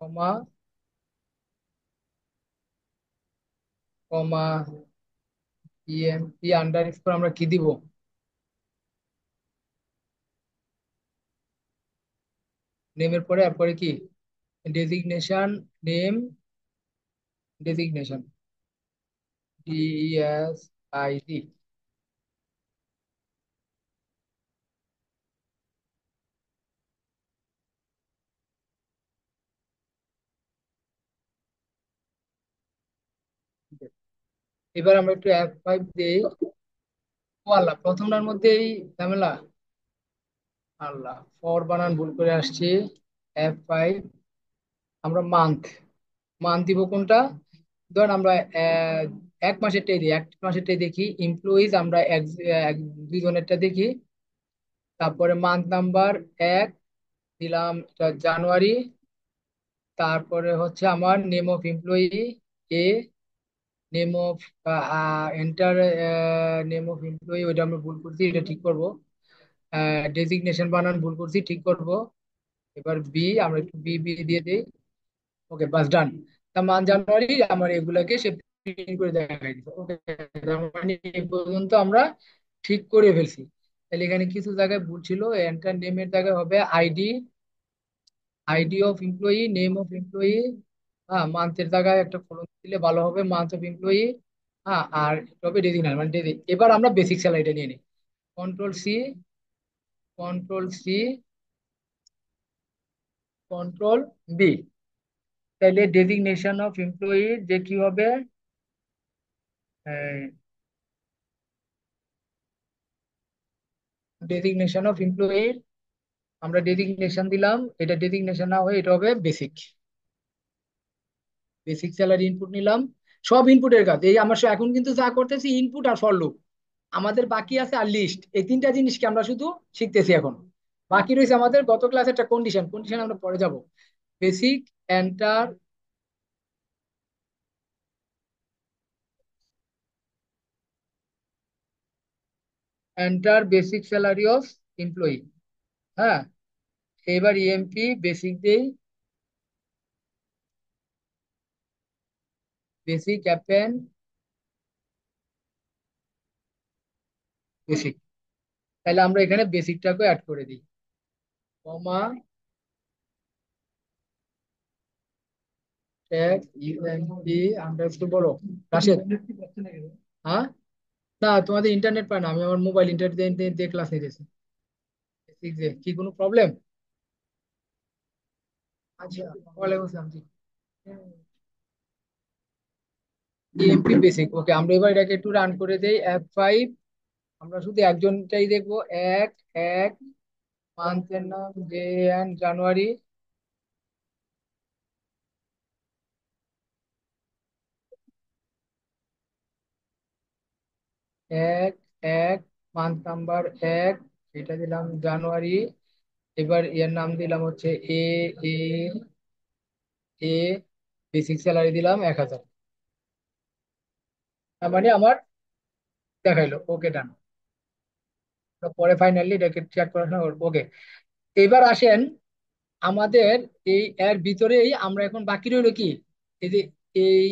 Speaker 2: comma, comma, EMP underscore আমরা কি দিব, নেমের পরে এরপরে কি, ডেজিগনেশন নেম, ডেজিগনেশন, DESID। এবার আমরা একটু F5 দিই। ও আল্লাহ, প্রথমটার মধ্যেই ঝামেলা, আল্লাহ, ফর বানান ভুল করে আসছি। F5, আমরা মান্থ, দিব কোনটা, ধরেন আমরা এক মাসেরটাই দিই, এক মাসেরটাই দেখি, এমপ্লয়িজ আমরা দুইজনেরটা দেখি, তারপরে মান্থ নাম্বার এক দিলাম, এটা জানুয়ারি, তারপরে হচ্ছে আমার name of employee A, name of, enter, name of employee, ওইটা আমরা ভুল করছি, এটা ঠিক করব, ডেজিগনেশন বানান ভুল করছি, ঠিক করব। এবার বি, আমরা একটু বি বি দিয়ে দিই। ওকে, বাস ডান। তা মান জানুয়ারি আমার এগুলাকে সে প্রিন্ট করে দেখাই দিচ্ছে। ওকে, তার মানে এই পর্যন্ত আমরা ঠিক করে ফেলছি। তাহলে এখানে কিছু জায়গায় ভুল ছিল, এন্টার নেমের জায়গায় হবে ID, ID of employee, name of employee, হ্যাঁ, মান্থের জায়গায় একটা ফলন দিলে ভালো হবে, মান্থ অফ এমপ্লয়ি, হ্যাঁ, আর এটা হবে ডেজিগনাল মানে ডেজি। এবার আমরা বেসিক স্যালারিটা নিয়ে নিই, control C, control C, control B. তাহলে ডেজিগনেশন অফ এমপ্লয়ি যে কি হবে, ডেজিগনেশন অফ এমপ্লয়ি, আমরা ডেজিগনেশন দিলাম, এটা ডেজিগনেশন না হয়ে এটা হবে বেসিক, বেসিক স্যালারি ইনপুট নিলাম। সব ইনপুটের কাজ এই আমরা এখন কিন্তু যা করতেছি ইনপুট আর ফর লুপ, আমাদের বাকি আছে আর লিস্ট, এই তিনটা জিনিসকে আমরা শুধু শিখতেছি এখন। বাকি রয়েছে আমাদের গত ক্লাসে একটা কন্ডিশন, কন্ডিশন আমরা পরে যাব। Basic, enter, enter basic salary of employee, হ্যাঁ, এবার ইএমপি বেসিক দেই, বেসিক অ্যাপেন বেসিক। তাহলে আমরা এখানে বেসিকটাকে অ্যাড করে দিই, কমা, ট্যাগ ইউএমপি আন্ডারস্কোর বলো, রাশেদ, হ্যাঁ, না তোমাদের ইন্টারনেট পায় না, আমি আমার মোবাইল ইন্টারনেট দিয়ে ক্লাস নিতেছি। ঠিক যে কি কোনো প্রবলেম? আচ্ছা, ওয়ালাইকুম আসসালাম, জি। ইএমপি বেসিক, ওকে, আমরা এবার এটাকে একটু রান করে দেই F5। আমরা শুধু একজনটাই দেখবো, এক, এক, মান্থের নাম জে এন্ড জানুয়ারি, এক এক, মান্থ নাম্বার এক, এটা দিলাম জানুয়ারি। এবার এর নাম দিলাম হচ্ছে এ এ এ, বেসিক স্যালারি দিলাম 1000। তার মানে আমার দেখাইলো ওকে ডান। পরে ফাইনালি এটাকে চেক করাশোনা করবো, ওকে। এবার আসেন আমাদের এই এর ভিতরেই আমরা এখন বাকি রইলো কি, এই যে এই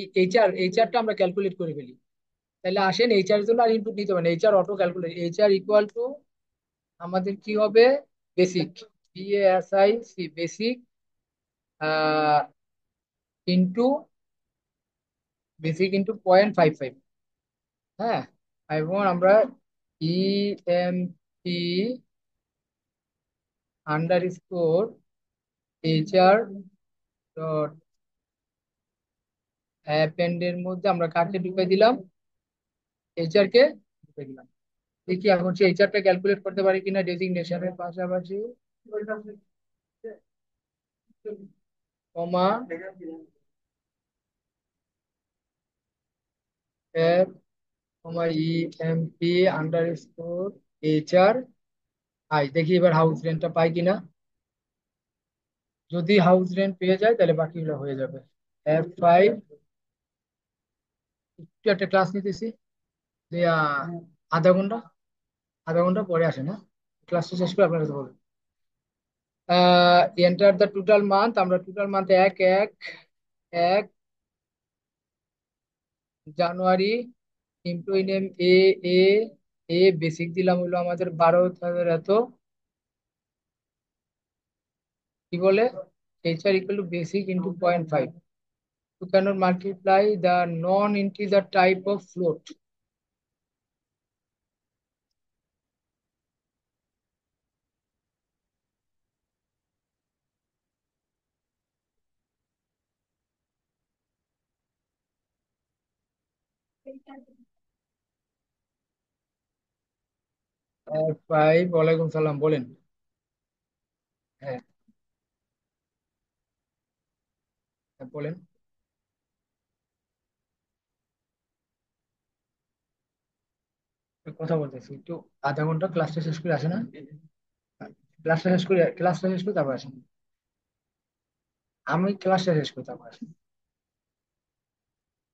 Speaker 2: এইচআরটা আমরা ক্যালকুলেট করে ফেলি। তাহলে আসেন এইচআর এর জন্য আর ইনপুট নিতে হবে না, HR auto calculate. HR equal to আমাদের কি হবে, basic, B S I C basic into basic into 0.55। হ্যাঁ, এবং আমরা EMP underscore HR dot append এর মধ্যে আমরা কাকে ঢুকাই দিলাম, এইচআর কে ঢুকাই দিলাম। দেখি এখন সেই এইচআরটা ক্যালকুলেট করতে পারি কিনা ডেজিগনেশনের পাশাপাশি, comma app comma EMP underscore HR I. দেখি এবার হাউস রেন্টটা পাই কিনা। যদি হাউস রেন্ট পেয়ে যায় তাহলে বাকিগুলো হয়ে যাবে। F5, একটু একটা ক্লাস নিতেছি, যে আধা ঘন্টা, আধা ঘন্টা পরে আসে না, ক্লাসটা শেষ করে আপনার কাছে বলবো। এন্টার দ্য টোটাল মান্থ, আমরা টোটাল মান্থ এক এক এক জানুয়ারি, এমপ্লয়ি নেম এ এ এ, বেসিক দিলাম হলো আমাদের 12,000 এত, কি বলে, HR equal two basic into 0.5, you cannot multiply the non-integer type of float. F5, ওয়ালাইকুম সালাম, বলেন। হ্যাঁ, হ্যাঁ, বলেন। কথা বলতেছি একটু, আধা ঘন্টা ক্লাসটা শেষ করে আসে না, ক্লাসটা শেষ করে তারপর আসেন। আমি ক্লাসটা শেষ করে তারপর আসেন।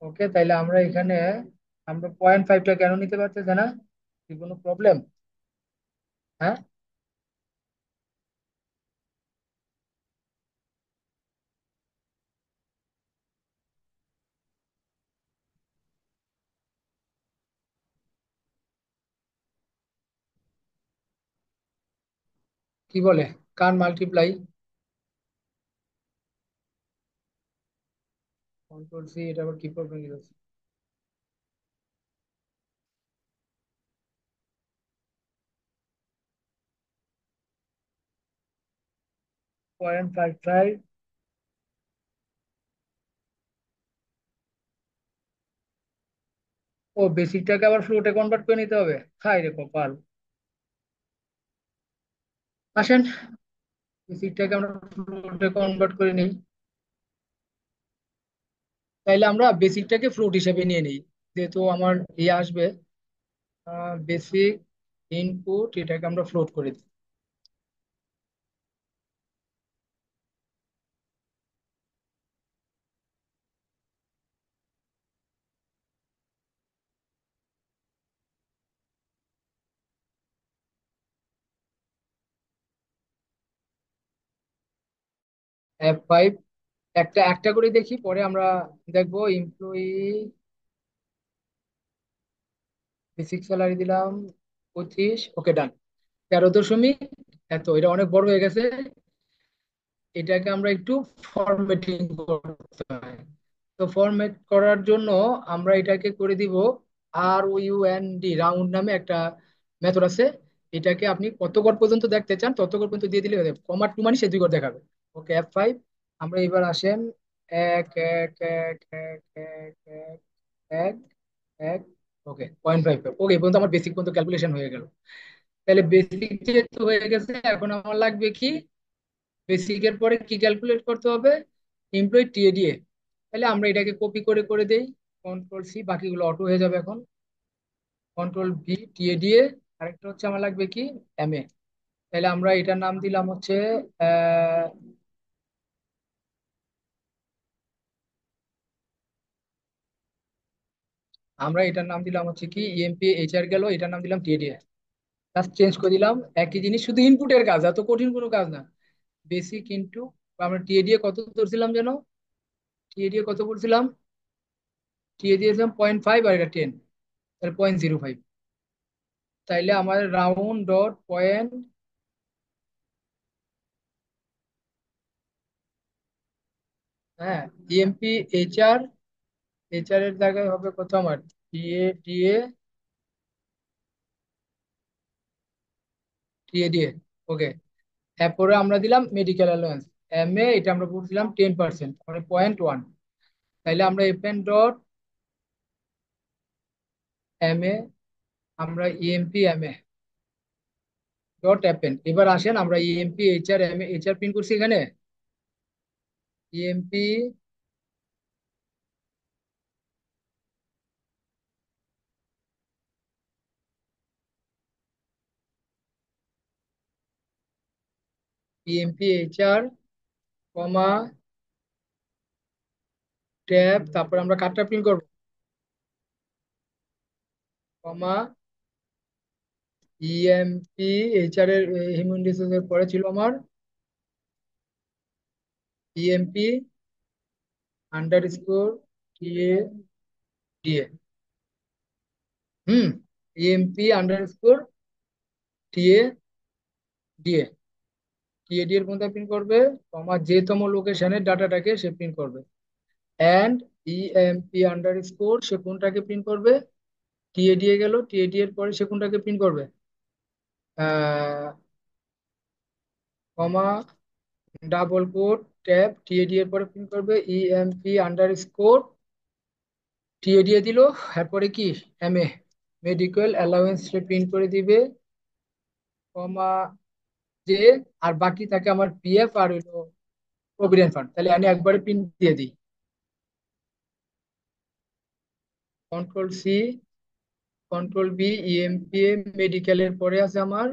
Speaker 2: ওকে, তাইলে আমরা এখানে আমরা 0.5টা কেন নিতে পারতেছে না, কি কোনো প্রবলেম? হ্যাঁ, কি বলে, কার মাল্টিপ্লাই, কন্ট্রোল সি, এটা আবার কি প্রবলেম গেছে। 0.55, ও বেসিকটাকে আবার ফ্লোটে কনভার্ট করে নিতে হবে, হাই রে কপাল। আসেন বেসিকটাকে আমরা ফ্লোটে কনভার্ট করে নিই, তাইলে আমরা বেসিকটাকে ফ্লোট হিসেবে নিয়ে নিই, যেহেতু আমার ইয়ে আসবে বেসিক ইনপুট, এটাকে আমরা ফ্লোট করে দিই। F5, একটা একটা করে দেখি, পরে আমরা দেখবো। এমপ্লয়ি বেসিক স্যালারি দিলাম 25, ওকে ডান। 13 দশমিক এত, এটা অনেক বড় হয়ে গেছে, এটাকে আমরা একটু ফরম্যাটিং করতে হয়। তো ফরম্যাট করার জন্য আমরা এটাকে করে দিব ROUND, রাউন্ড নামে একটা মেথড আছে। এটাকে আপনি কত ঘর পর্যন্ত দেখতে চান তত ঘর পর্যন্ত দিয়ে দিলে হয়ে যাবে, কমা টু মানে সে 2 ঘর দেখাবে। ওকে, F5, আমরা এবার আসেন এক এক এক এক এক এক এক এক, ওকে 0.5, ওকে, এই পর্যন্ত আমার বেসিক পর্যন্ত ক্যালকুলেশন হয়ে গেল। তাহলে বেসিক যেহেতু হয়ে গেছে, এখন আমার লাগবে কি, বেসিকের পরে কি ক্যালকুলেট করতে হবে, এমপ্লয়ি টিএডিএ। তাহলে আমরা এটাকে কপি করে করে দেই, কন্ট্রোল সি, বাকিগুলো অটো হয়ে যাবে এখন। কন্ট্রোল ভি টিএডিএ, আরেকটা হচ্ছে আমার লাগবে কি এমএ। তাহলে আমরা এটার নাম দিলাম হচ্ছে আহ, আমরা এটার নাম দিলাম হচ্ছে কি ইএমপি এইচআর গেল, এটার নাম দিলাম টিএডিএ। জাস্ট চেঞ্জ করে দিলাম, একই জিনিস, শুধু ইনপুটের কাজ, এত কঠিন কোনো কাজ না। বেসিক ইনটু, আমরা টিএডিএ কত ধরছিলাম যেন, টিএডিএ কত বলছিলাম, টিএডিএ 0.5 আর এটা 10, তাহলে 0.05। তাইলে আমার রাউন্ড ডট পয়েন্ট, হ্যাঁ, ইএমপি এইচআর, এইচআর এর জায়গায় হবে কত আমার, টিএডিএ, টিএডিএ, ওকে। এরপরে আমরা দিলাম মেডিকেল অ্যালাউন্স, এমএ, এটা আমরা বলছিলাম 10%, মানে 0.1। তাইলে আমরা এপেন ডট এমএ, আমরা ইএমপি এমএ ডট অ্যাপেন। এবার আসেন আমরা EMP HR MA HR print করছি এখানে, EMP EMP HR comma tab, তারপর আমরা কার্ডটা প্রিন্ট করবো, কমা ইএমপি এইচআর এর হিউম্যান রিসোর্সের পরে ছিল আমার EMP underscore TA DA, hmm, EMP underscore TA DA, TA D এর মধ্যে প্রিন্ট করবে, কমা যে তম লোকেশনের ডাটাটাকে সে প্রিন্ট করবে, অ্যান্ড ইএমপি আন্ডার স্কোর সে কোনটাকে প্রিন্ট করবে, টিএডি এ গেল, টিএডি এর পরে সে কোনটাকে প্রিন্ট করবে, comma double quote tab, TAD এর পরে প্রিন্ট করবে ইএমপি আন্ডার স্কোর টিএডি এ দিল, এরপরে কি এমএ মেডিকেল অ্যালাউয়েন্স সে প্রিন্ট করে দিবে, কমা যে, আর বাকি থাকে আমার পিএফ আর হইলো প্রভিডেন্ট ফান্ড। তাহলে আমি একবারে প্রিন্ট দিয়ে দিই, control C, control B, EMP মেডিকেলের পরে আছে আমার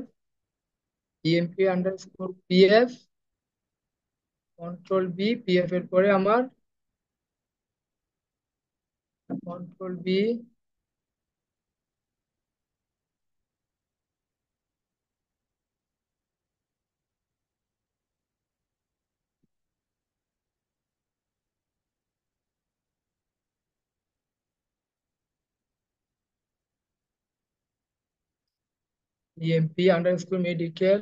Speaker 2: EMP underscore PF, control B, PF এর পরে আমার control B, EMP underscore medical,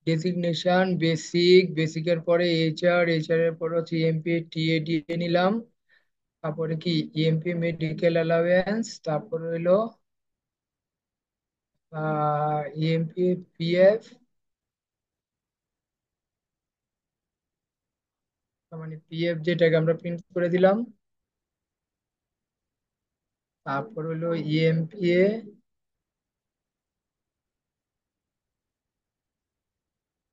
Speaker 2: designation basic, বেসিকের পরে এইচআর, এইচআর এর পরে হচ্ছে ইএমপি টিএডি নিলাম, তারপরে কি ইএমপি মেডিকেল অ্যালাউয়েন্স, তারপরে হইলো ইএমপি পিএফ, মানে পিএফ যেটাকে আমরা প্রিন্ট করে দিলাম, তারপর হলো ইএমপিএ,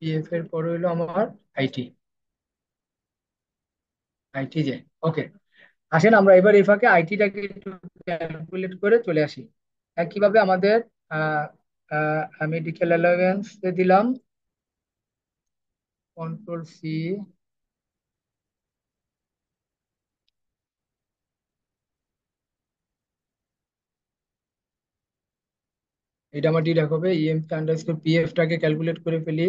Speaker 2: পিএফ এর পরে হলো আমার আইটি, আইটি যে, ওকে। আসেন আমরা এবার এই ফাঁকে আইটিটাকে একটু ক্যালকুলেট করে চলে আসি। কিভাবে আমাদের মেডিকেল অ্যালাউয়েন্স দিলাম, কন্ট্রোল সি, এটা আমার ডিডাক্ট হবে, ইএমপি আন্ডারস্কোর পিএফ টাকে ক্যালকুলেট করে ফেলি,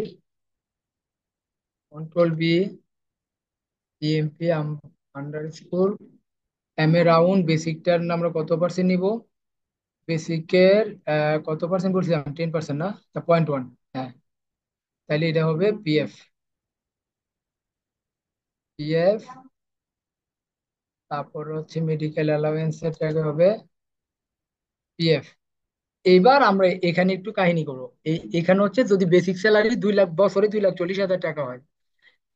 Speaker 2: control B, EMP underscore M A round, বেসিকটার আমরা কত পার্সেন্ট নিব, বেসিকের কত পার্সেন্ট বলছিলাম, 10% না, 0.1, হ্যাঁ, তাহলে এটা হবে পিএফ, পিএফ, তারপর হচ্ছে মেডিকেল অ্যালাউয়েন্স এর জায়গায় হবে পিএফ। এইবার আমরা এখানে একটু কাহিনী করবো, এখানে হচ্ছে যদি বেসিক স্যালারি 2 লাখ, বছরে 2,40,000 টাকা হয়,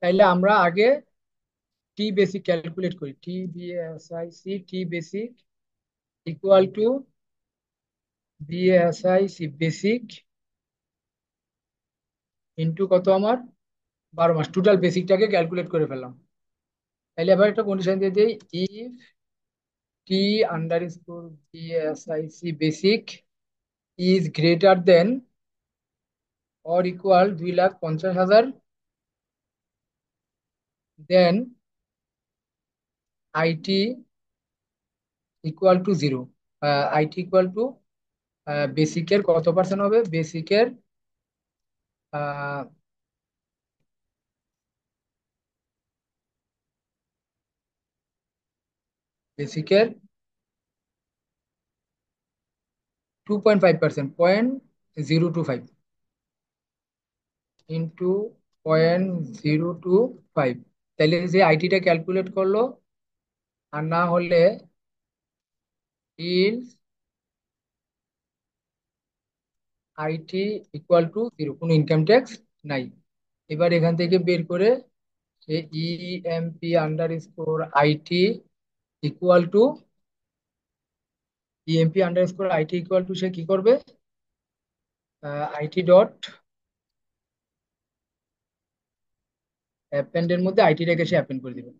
Speaker 2: তাইলে আমরা আগে টি বেসিক ক্যালকুলেট করি, T B S I C, T basic equal to B S I C basic into কত আমার 12 মাস টোটাল বেসিকটাকে ক্যালকুলেট করে ফেললাম। তাহলে এবার একটা কন্ডিশন দিয়ে দিই, if T underscore B S I C basic is greater than or equal 2,50,000, then IT equal to zero. IT equal to বেসিকের কত পার্সেন্ট হবে, বেসিকের 2.5%, 0.025 ইন্টু 0.025। তাহলে যে আইটিটা ক্যালকুলেট করলো, আর না হলে else IT equal to zero, কোনো ইনকাম ট্যাক্স নাই। এবার এখান থেকে বের করে সে EMP underscore IT equal to সে কি করবে, আইটি ডট অ্যাপেন্ড এর মধ্যে আইটি রেখে সে অ্যাপেন্ড করে দিবে।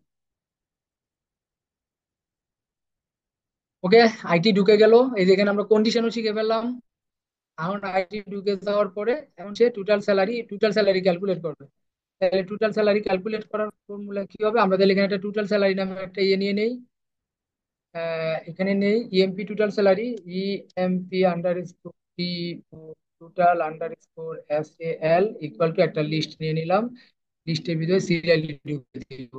Speaker 2: ওকে, আইটি ঢুকে গেল, এই যেখানে আমরা কন্ডিশনও শিখে ফেললাম। এখন আইটি ঢুকে যাওয়ার পরে এখন সে টোটাল স্যালারি ক্যালকুলেট করবে। তাহলে টোটাল স্যালারি ক্যালকুলেট করার ফর্মুলা কি হবে, আমরা তাহলে এখানে একটা টোটাল স্যালারি নামে একটা ইয়ে নিয়ে নেই। এখানে নেই EMP total salary, EMP underscore T total under score S A L equal to একটা লিস্ট নিয়ে নিলাম, লিস্টের ভিতরে সিরিয়ালি ঢুকে দিব।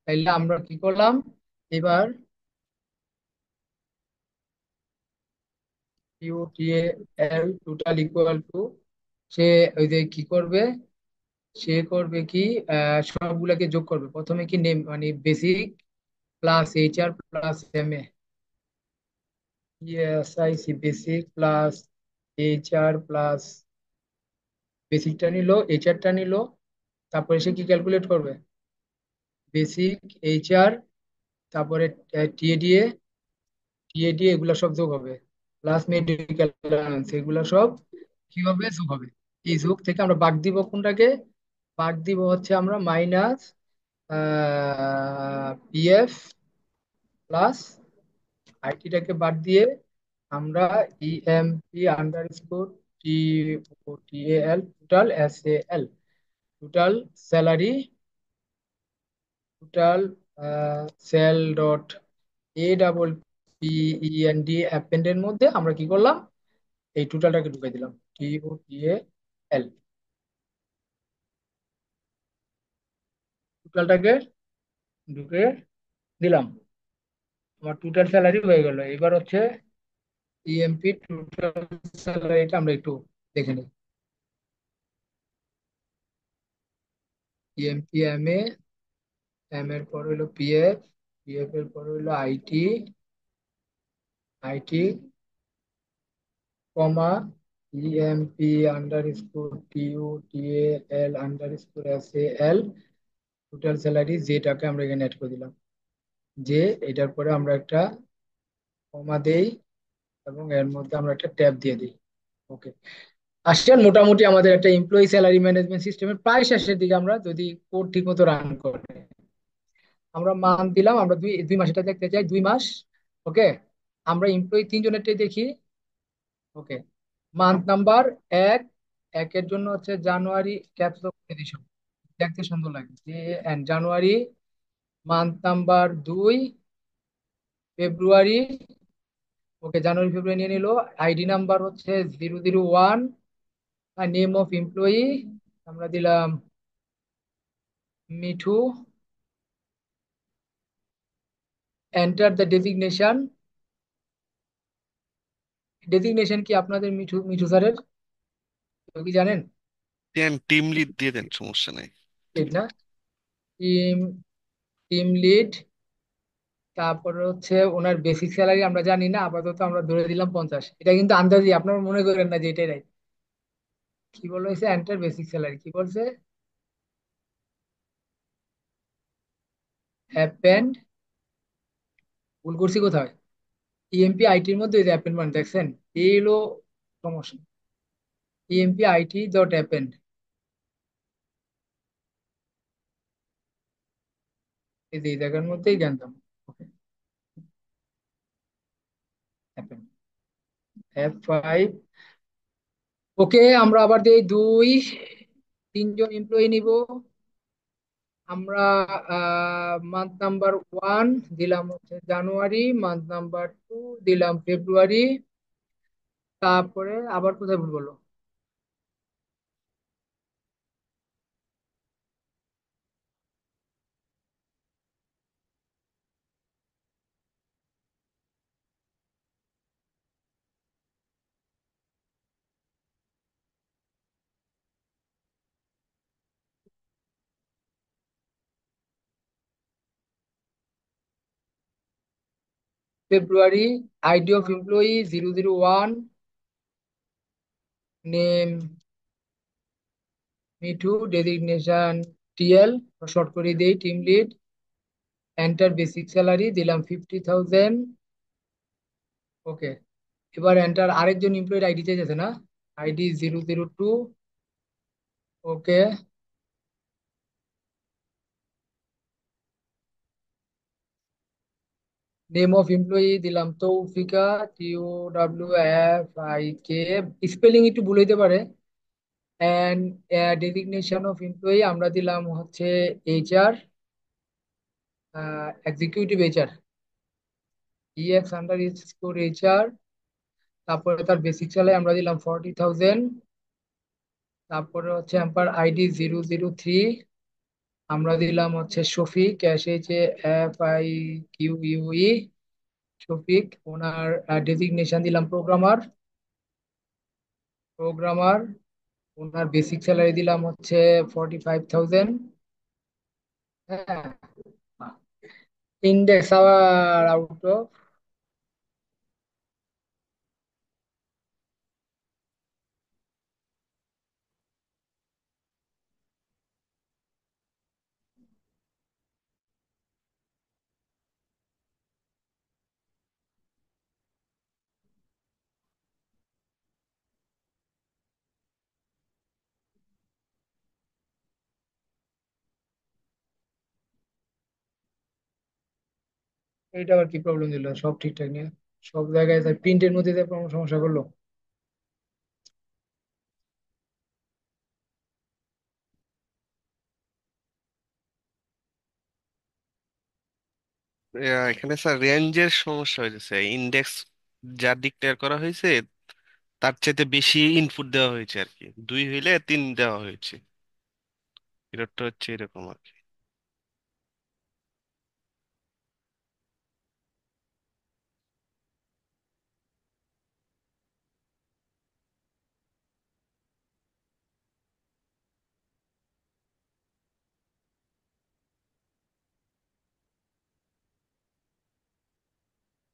Speaker 2: তাইলে আমরা কি করলাম, এবার ইউটিএল টোটাল ইকুয়াল টু সে ওই যে কি করবে, সে করবে কি সবগুলাকে যোগ করবে। প্রথমে কি নেম মানে basic plus HR plus MA, ESIC basic plus HR plus বেসিকটা নিল, এইচআরটা নিল, তারপরে সে কি ক্যালকুলেট করবে, বেসিক এইচআর, তারপরে টিএডিএ, এগুলা সব যোগ হবে, প্লাস মেডিকেল অ্যালাউন্স, এগুলা সব কি হবে, যোগ হবে। এই যোগ থেকে আমরা বাদ দিব কোনটাকে, বাদ দিব হচ্ছে আমরা মাইনাস পিএফ প্লাস আইটিটাকে বাদ দিয়ে আমরা EMP underscore T T A L total S A L total salary total sal dot A double P E N D অ্যাপেন্ডের মধ্যে আমরা কি করলাম, এই টোটালটাকে ঢুকাই দিলাম, টিওটিএএল টোটালটাকে ঢুকে দিলাম। আমার টোটাল স্যালারি হয়ে গেল। এবার হচ্ছে ইএমপি টোটাল স্যালারিটা আমরা একটু দেখে নিই। ইএমপি এম এর পর হইলো পিএফ, এর পর হইলো IT, IT comma EMP underscore T O T L underscore S A L total salary, যেটাকে আমরা এখানে অ্যাড করে দিলাম, যে এটার পরে আমরা একটা কমা দেই এবং এর মধ্যে আমরা একটা ট্যাব দিয়ে দিই। ওকে, আসছেন মোটামুটি আমাদের একটা এমপ্লয়ি স্যালারি ম্যানেজমেন্ট সিস্টেমের প্রায় শেষের দিকে। আমরা যদি কোড ঠিক মতো রান করে, আমরা মান দিলাম, আমরা দুই দুই মাসেটা দেখতে চাই, 2 মাস। ওকে, আমরা এমপ্লয়ি তিনজনেরটাই দেখি। ওকে, মান্থ নাম্বার এক, একের জন্য হচ্ছে জানুয়ারি, ক্যাপস এডিশন দেখতে সুন্দর লাগে, যে এন্ড জানুয়ারি। মান্থ নাম্বার দুই, ফেব্রুয়ারি। ওকে, জানুয়ারি ফেব্রুয়ারি নিয়ে নিল। আইডি নাম্বার হচ্ছে 001, আর নেম অফ এমপ্লয়ি আমরা দিলাম Mithu. Enter the designation, designation কি আপনাদের মিঠু মিঠু স্যারের, কেউ কি জানেন?
Speaker 4: দেন টিম লিড দিয়ে দেন, সমস্যা নাই।
Speaker 2: ঠিক না, টিম টিম লিড। তারপরে হচ্ছে ওনার বেসিক স্যালারি আমরা জানি না, আপাতত আমরা ধরে দিলাম 50। এটা কিন্তু আন্দাজি, আপনারা মনে করেন না যে এটাই রাইট। কি বলা হয়েছে, এন্টার বেসিক স্যালারি কি বলছে, অ্যাপেন্ড, ভুল করছি কোথায়, ইএমপি আইটির মধ্যে ওই যে অ্যাপেন্ড মানে দেখছেন, এই হলো সমস্যা। ইএমপি আইটি ডট অ্যাপেন্ড, এই যে এই জায়গার মধ্যেই জানতাম। ওকে, F5। ওকে, আমরা আবার দিই দুই, তিনজন এমপ্লয়ি নিব আমরা। মান্থ নাম্বার ওয়ান দিলাম হচ্ছে জানুয়ারি, মান্থ নাম্বার টু দিলাম ফেব্রুয়ারি, তারপরে আবার কোথায় ভুল বলো? February, ID of employee 001, name Mithu, designation TL, short করে দিই team lead, enter basic salary দিলাম 50,000। ওকে, এবার এন্টার আরেকজন এমপ্লয়ের আইডি চাইছে না? ID 002। Okay, name of employee দিলাম তৌফিকা, TOWFIK, স্পেলিং একটু ভুল হইতে পারে। অ্যান্ড ডেজিগনেশন অফ এমপ্লয়ি আমরা দিলাম হচ্ছে এইচআর, এক্সিকিউটিভ এইচআর, EX_HR। তারপরে তার বেসিক স্যালারি আমরা দিলাম 40,000। তারপরে হচ্ছে এম্পার আইডি 003, আমরা দিলাম হচ্ছে শফিক, SHAFIQUE, শফিক। ওনার ডেজিগনেশন দিলাম প্রোগ্রামার। ওনার বেসিক স্যালারি দিলাম হচ্ছে 45,000। হ্যাঁ, ইন্ডেক্স আবার আউট অফ। এইটা আবার কি প্রবলেম দিল? সব ঠিকঠাক নিয়ে সব জায়গায় প্রিন্টের মধ্যে সমস্যা করলো।
Speaker 4: এখানে স্যার রেঞ্জের সমস্যা হয়েছে, ইন্ডেক্স যা ডিক্লেয়ার করা হয়েছে তার চাইতে বেশি ইনপুট দেওয়া হয়েছে আর কি, দুই হইলে তিন দেওয়া হয়েছে। এরটা হচ্ছে এরকম আর কি।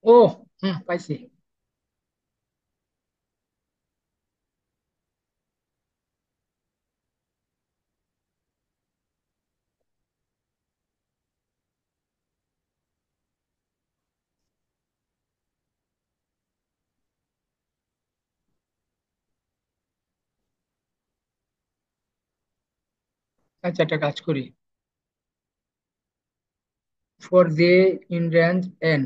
Speaker 2: ও, হুম, পাইছি। আচ্ছা, একটা কাজ করি। For J in range N,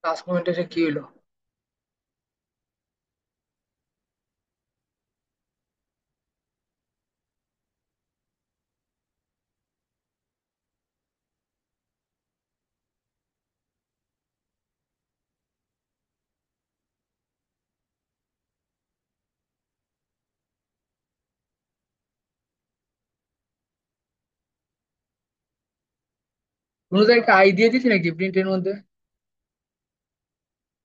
Speaker 2: last মোমেন্টে কি হলো? কোনো জায়গায় একটা আই দিয়ে দিছি নাকি প্রিন্টের মধ্যে?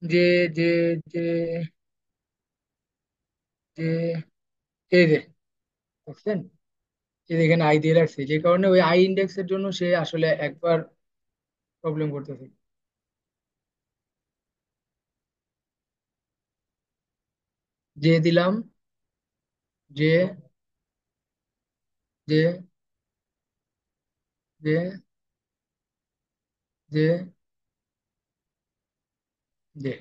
Speaker 2: যে যে যে যে এই যে দেখছেন, এই যে এখানে আই দিয়ে রাখছে, যে কারণে ওই আই ইন্ডেক্সের জন্য সে আসলে একবার প্রবলেম করতেছে। জে দিলাম, J, J, J, J, J,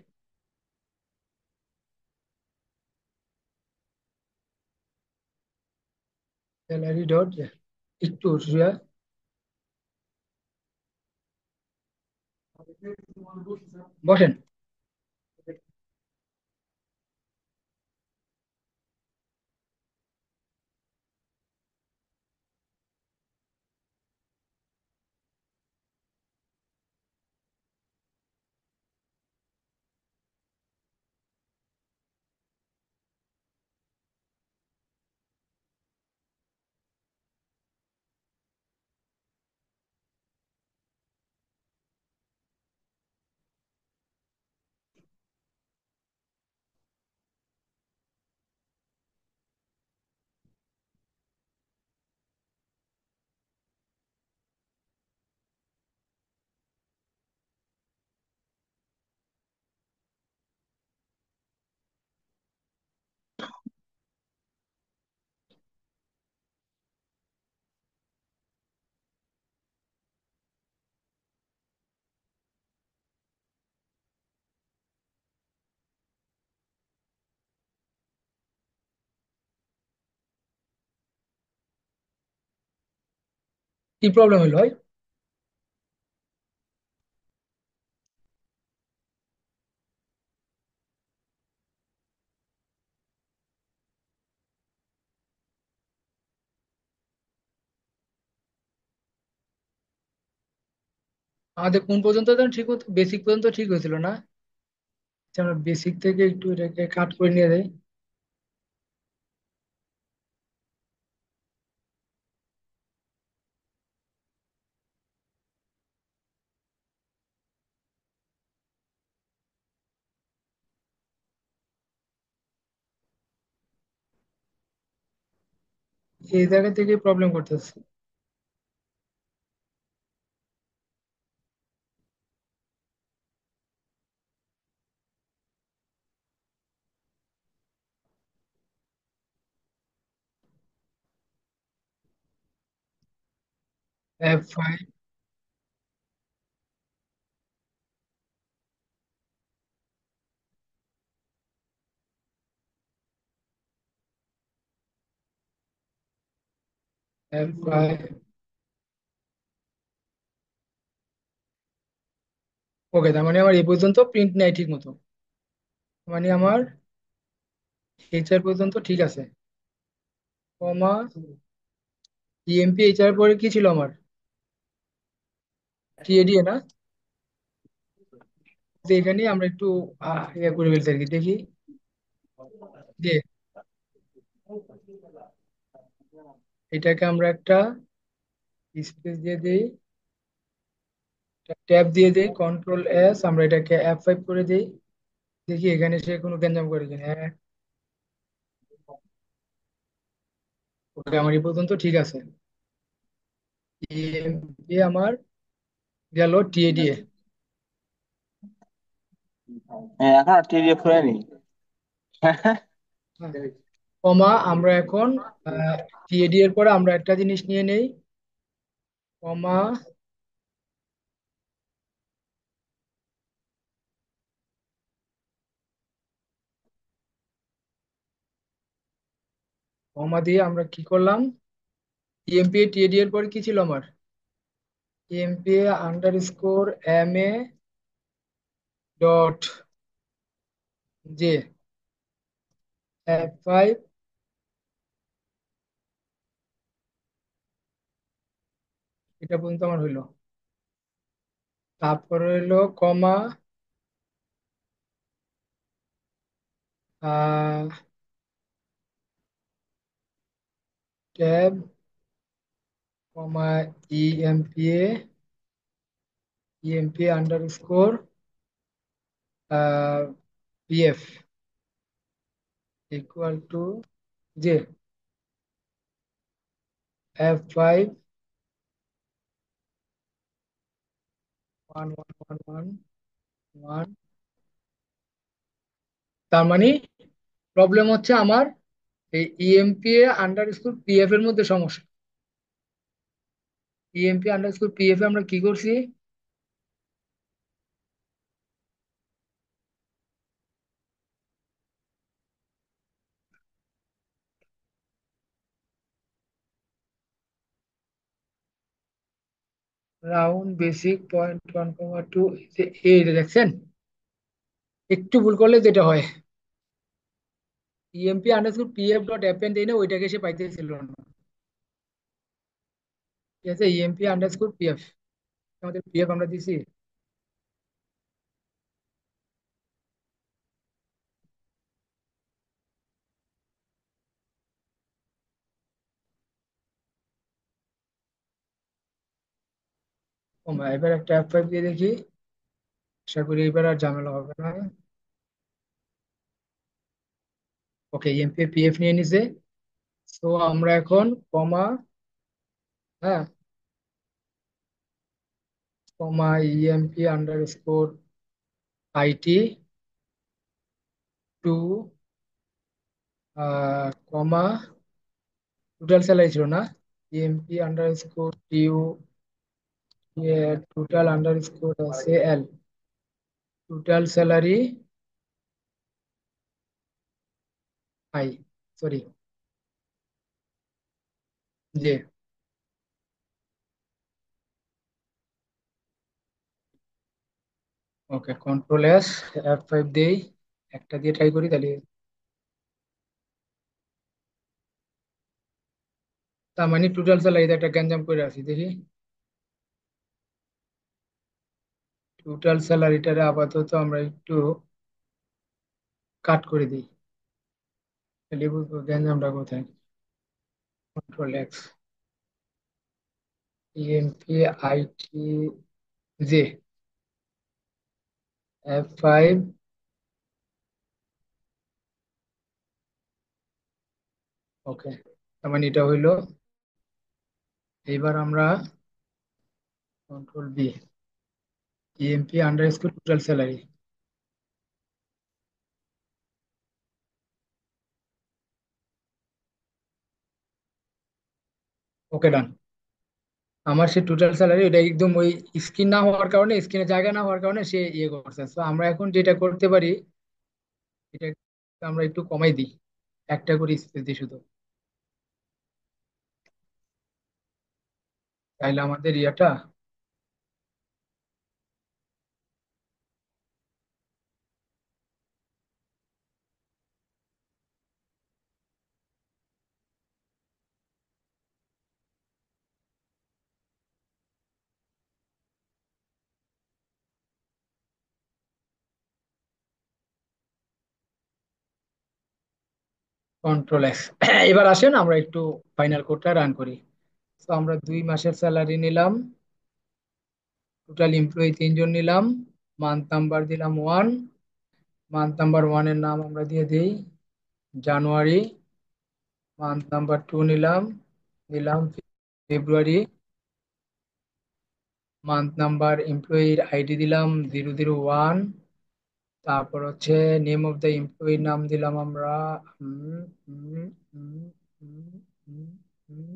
Speaker 2: salary dot J. একটু শ্রেয়া, বসেন। কি প্রবলেম হলো ভাই? আমাদের কোন পর্যন্ত যেন ঠিক হতো, বেসিক পর্যন্ত ঠিক হয়েছিল না? আচ্ছা, আমরা বেসিক থেকে একটু এটাকে কাট করে নিয়ে যাই। এই জায়গা থেকে প্রবলেম করতেছে। F5, F5। ওকে, তার মানে আমার এই পর্যন্ত প্রিন্ট নেই ঠিক মতো। মানে আমার এইচআর পর্যন্ত ঠিক আছে, কমা ইএমপি। এইচআর পরে কি ছিল আমার? টিএডিএ না? তো এখানে আমরা একটু ইয়ে করে ফেলতে আর কি, দেখি যে এটাকে আমরা একটা স্পেস দিয়ে দিই, ট্যাব দিয়ে দিই, কন্ট্রোল এস, আমরা এটাকে F5 করে দিই। দেখি এখানে সে কোনো গ্যাঞ্জাম করে কিনা। হ্যাঁ, ওকে, আমার এই পর্যন্ত ঠিক আছে। ইএমপি আমার গেল, টিএডিএ।
Speaker 5: হ্যাঁ, এখন টিডিএফ হয়নি।
Speaker 2: কমা আমরা এখন টিএডি এর পরে আমরা একটা জিনিস নিয়ে নেই, কমা, কমা দিয়ে আমরা কি করলাম? ইএমপি টিএডি এর পরে কি ছিল আমার? EMP underscore M A dot J, F5। এটা পর্যন্ত আমার হইলো। তারপরে হইলো comma, tab, comma, EMPA, EMP underscore PF equal to J, F5, 1 1 1 1 1। তার মানে প্রবলেম হচ্ছে আমার এই ইএমপিএ আন্ডার স্কোর পিএফ এর মধ্যে সমস্যা। ইএমপি আন্ডার স্কোর পিএফ এ আমরা কি করছি, রাউন্ড বেসিক পয়েন্ট 1,2, এইটা দেখছেন, একটু ভুল করলে যেটা হয়, EMP underscore PF dot append এই না ওইটাকে সে পাইতেছিল না। ঠিক আছে, ইএমপি আন্ডার স্কোর পিএফ, আমাদের পিএফ আমরা দিছি। ও মা, এবার একটা F5 দিয়ে দেখি, আশা করি এবার আর ঝামেলা হবে না। ওকে, ইএমপি পিএফ নিয়ে নিছে। তো আমরা এখন কমা, হ্যাঁ, comma EMP underscore IT two, comma total salary ছিল না, ইএমপি আন্ডার স্কোর টিউ, টোটাল আন্ডার স্কোর আছে L, total salary I, sorry, যে, ওকে, কন্ট্রোল এস, F5 দেই, একটা দিয়ে ট্রাই করি তাহলে। তার মানে টোটাল স্যালারিতে একটা গ্যাঞ্জাম করে আছি, দেখি টোটাল স্যালারিটারে আপাতত আমরা একটু কাট করে দিই, তাহলে বুঝবো গ্যাঞ্জামটা কোথায়। Control X, EMP IT, J, F5, okay, তার মানে এটা হইলো। এইবার আমরা control B, EMP underscore total salary, okay, done. আমার সে টোটাল স্যালারি এটা একদম ওই স্ক্রিন না হওয়ার কারণে, স্ক্রিনে জায়গা না হওয়ার কারণে সে ইয়ে করছে। তো আমরা এখন যেটা করতে পারি, এটা আমরা একটু কমাই দিই, একটা করে স্পেস দিই শুধু, তাইলে আমাদের ইয়াটা কন্ট্রোল এক্স। এবার আসেন আমরা একটু ফাইনাল কোডটা রান করি। তো আমরা 2 মাসের স্যালারি নিলাম, টোটাল এমপ্লয়ি 3 জন নিলাম, মান্থ নাম্বার দিলাম 1, মান্থ নাম্বার 1 এর নাম আমরা দিয়ে দিই জানুয়ারি, মান্থ নাম্বার 2 নিলাম, দিলাম ফেব্রুয়ারি, মান্থ নাম্বার এমপ্লয়ির আইডি দিলাম 001, তারপর হচ্ছে নেম অফ দ্য এমপ্লয়ির নাম দিলাম আমরা উম, উম, উম, উম, উম, উম,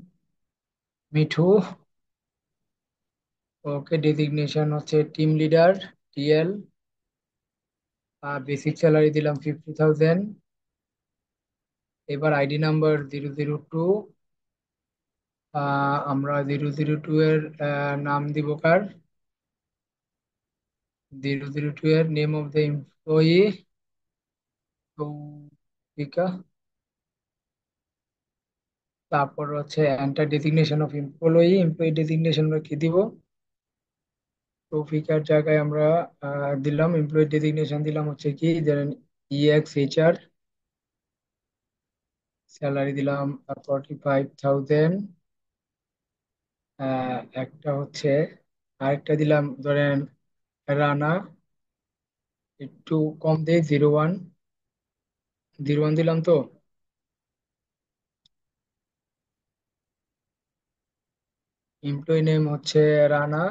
Speaker 2: মিঠু, ওকে, ডেজিগনেশন হচ্ছে team leader, TL, basic salary দিলাম 50,000। এবার আইডি নাম্বার 002, আমরা 002 এর নাম দিব কার, 002 এর নেম অফ দ্য এমপ্লয়ি সৌভিকা, তারপর হচ্ছে enter designation of employee, employee designation আমরা কি দিব, সৌভিকার জায়গায় আমরা দিলাম এমপ্লয়ি ডেজিগনেশন দিলাম হচ্ছে কি ধরেন ইএক্স এইচআর, স্যালারি দিলাম 45,000। একটা হচ্ছে, আরেকটা দিলাম ধরেন রানা, একটু কম দেই 01, 01 দিলাম তো, এমপ্লয়ি নেম হচ্ছে রানা,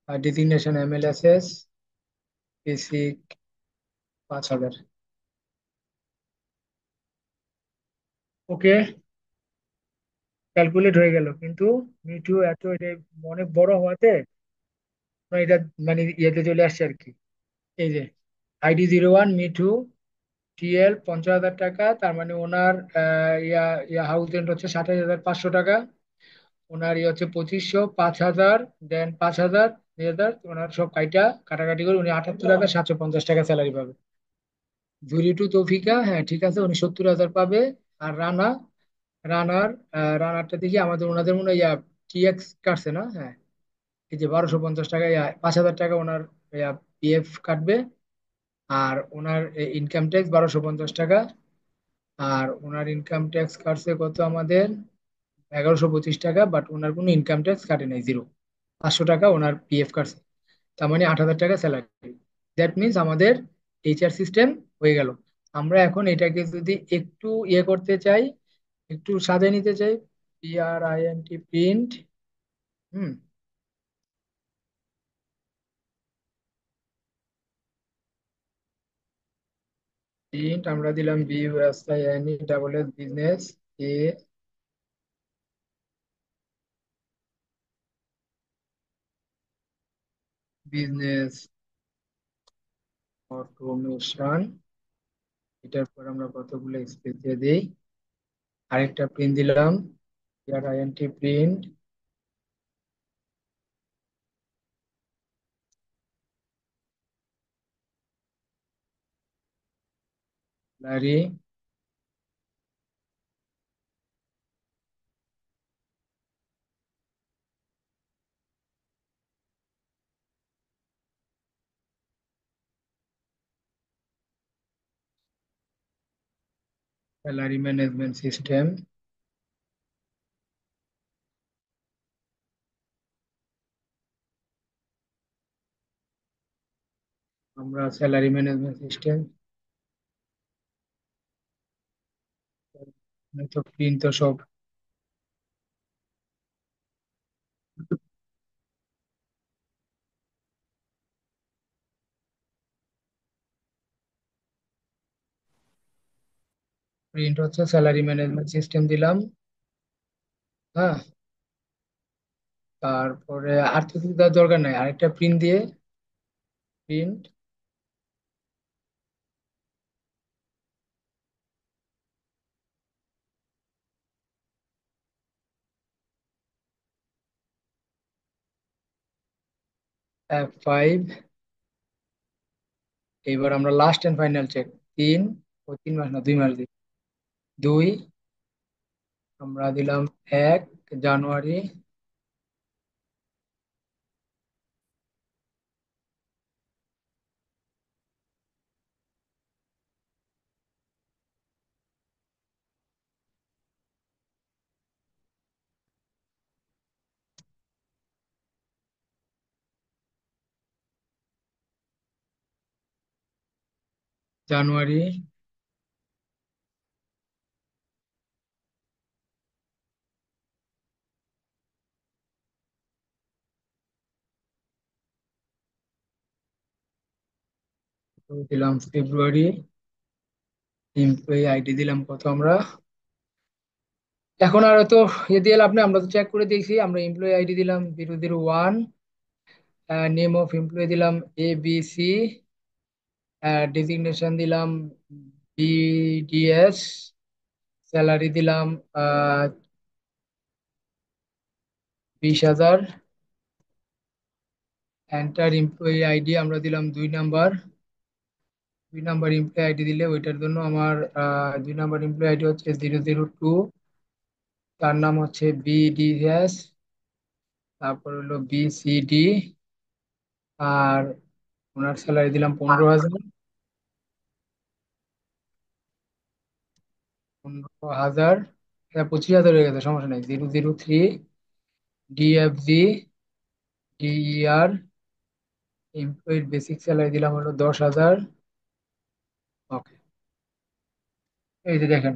Speaker 2: আর ডেজিগনেশন এমএলএসএস, বেসিক 5,000। ওকে, ক্যালকুলেট হয়ে গেল, কিন্তু মিঠু এত এটা অনেক বড় হওয়াতে এটা মানে ইয়েতে চলে আসছে আর কি। এই যে আইডি 01 মিঠু টিএল 50,000 টাকা, তার মানে ওনার ইয়া ইয়া হাউস রেন্ট হচ্ছে 27,500 টাকা। ওনার ইয়ে হচ্ছে 2500, 5,000, দেন 5,000, 2,000, ওনার সব কাটাকাটি করে উনি 78,750 টাকা স্যালারি পাবে। জুরি টু তৌফিকা, হ্যাঁ ঠিক আছে, উনি 70,000 পাবে। আর রানারটা দেখি আমাদের ওনাদের মনে হয় ইয়া টিএক্স কাটছে না, হ্যাঁ। এই যে 1,250 টাকা, ইয়া 5,000 টাকা ওনার ইয়া পিএফ কাটবে। আর ওনার ইনকাম ট্যাক্স 1,250 টাকা। আর ওনার ইনকাম ট্যাক্স কাটছে কত আমাদের, 1,125 টাকা, বাট ওনার কোনো ইনকাম ট্যাক্স কাটে নাই, জিরো। 500 টাকা ওনার পিএফ কাটছে। তার মানে 8,000 টাকা স্যালারি। দ্যাট মিনস আমাদের এইচআর সিস্টেম হয়ে গেল। আমরা এখন এটাকে যদি একটু ইয়ে করতে চাই, একটু সাজিয়ে নিতে চাই, PRINT প্রিন্ট, হুম, প্রিন্ট আমরা দিলাম BUSINE বিজনেস, এ বিজনেস অটোমেশন। এটার পর আমরা কতগুলো স্পেস দিয়ে দিই, আরেকটা প্রিন্ট দিলাম, PRINT print salary, salary management system. আমরা স্যালারি ম্যানেজমেন্ট সিস্টেম তো প্রিন্ট তো সব প্রিন্ট হচ্ছে স্যালারি ম্যানেজমেন্ট সিস্টেম দিলাম, হ্যাঁ। তারপরে আর তো কিছু দেওয়ার দরকার নাই, আরেকটা প্রিন্ট দিয়ে প্রিন্ট F5। এবার আমরা লাস্ট এন্ড ফাইনাল চেক, 3 না 2 মাস দিই, 2, আমরা দিলাম 1 জানুয়ারি, জানুয়ারি, দিলাম ফেব্রুয়ারি, এমপ্লয়ি আইডি দিলাম কত আমরা, এখন আর তো ইয়ে দিয়ে লাভ নেই, আমরা তো চেক করে দিয়েছি। আমরা এমপ্লয়ি আইডি দিলাম 001, নেম অফ এমপ্লয়ি দিলাম ABC, ডেজিগনেশন দিলাম BDS, স্যালারি দিলাম 20,000, এন্টার এমপ্লয়ি আইডি আমরা দিলাম 2 নাম্বার। 2 নাম্বার এমপ্লয়ি আইডি দিলে ওইটার জন্য আমার 2 নাম্বার এমপ্লয়ি আইডি হচ্ছে 002, তার নাম হচ্ছে BDS, তারপর হলো BCD। আর ওনার স্যালারি দিলাম 15,000, 15,000, 25,000 হয়ে গেছে, সমস্যা নেই। 003 DFG DER, এমপ্লয়ির বেসিক স্যালারি দিলাম হলো 10,000। ওকে, এই যে দেখেন,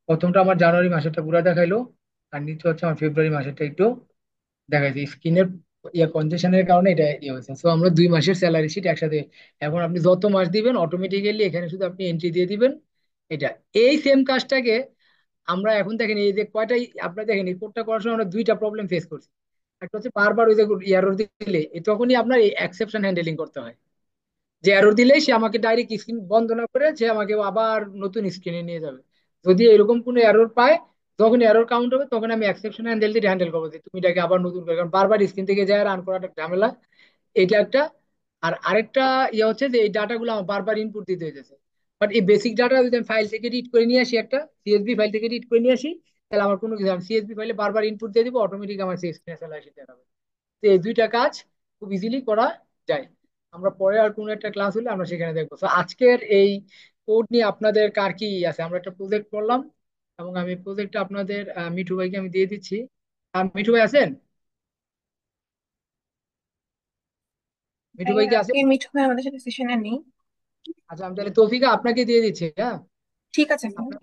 Speaker 2: প্রথমটা আমার জানুয়ারি মাসেরটা পুরো দেখাইলো, আর নিচে হচ্ছে আমার ফেব্রুয়ারি মাসেরটা একটু দেখাইছে। স্ক্রিনের ইয়ে কনজেশনের কারণে এটা ইয়ে হয়েছে। সো আমরা 2 মাসের স্যালারি শিট একসাথে, এখন আপনি যত মাস দিবেন অটোমেটিক্যালি এখানে শুধু আপনি এন্ট্রি দিয়ে দিবেন এটা। এই সেম কাজটাকে আমরা এখন দেখেন এই যে কয়টাই আপনারা দেখেন এই কোডটা করার সময় আমরা দুইটা প্রবলেম ফেস করছি। একটা হচ্ছে বারবার ওই যে এরর দিলে তখনই আপনার এই এক্সেপশন হ্যান্ডেলিং করতে হয়, যে এরর দিলেই সে আমাকে ডাইরেক্ট স্ক্রিন বন্ধ না করে সে আমাকে আবার নতুন স্ক্রিনে নিয়ে যাবে। যদি এরকম কোনো এরর পায়, যখন এরর কাউন্ট হবে তখন আমি এক্সেপশন হ্যান্ডেল করবো যে তুমি এটাকে আবার নতুন করে, কারণ বারবার স্ক্রিন থেকে যায় রান করাটা ঝামেলা। এটা একটা। আর আরেকটা ইয়ে হচ্ছে যে এই ডাটাগুলো আমার বারবার ইনপুট দিতে হইতেছে। বাট এই বেসিক ডাটা যদি আমি ফাইল থেকে রিড করে নিয়ে আসি, একটা সিএসভি ফাইল থেকে রিড করে নিয়ে আসি, তাহলে আমার কোনো কিছু, আমি সিএসভি ফাইলে বারবার ইনপুট দিয়ে দিব, অটোমেটিক আমার স্ক্রিনে চলে আসে দেখাবে। তো এই দুইটা কাজ খুব ইজিলি করা যায়। আমরা পরে আর কোনো একটা ক্লাস হলে আমরা সেখানে দেখবো। তো আজকের এই কোড নিয়ে আপনাদের কার কি আছে, আমরা একটা প্রজেক্ট করলাম এবং আমি প্রজেক্টটা আপনাদের মিঠু ভাইকে আমি দিয়ে দিচ্ছি। মিঠু ভাই আছেন? মিঠু ভাই
Speaker 1: ভাইয়া
Speaker 2: কি
Speaker 1: আজকে
Speaker 2: আছেন?
Speaker 1: মিঠু ভাই আমাদের সাথে সেশনে নেই।
Speaker 2: আচ্ছা, আমি তাহলে তৌফিকা আপনাকে দিয়ে দিচ্ছি, হ্যাঁ।
Speaker 1: ঠিক আছে ভাইয়া।
Speaker 2: আপনার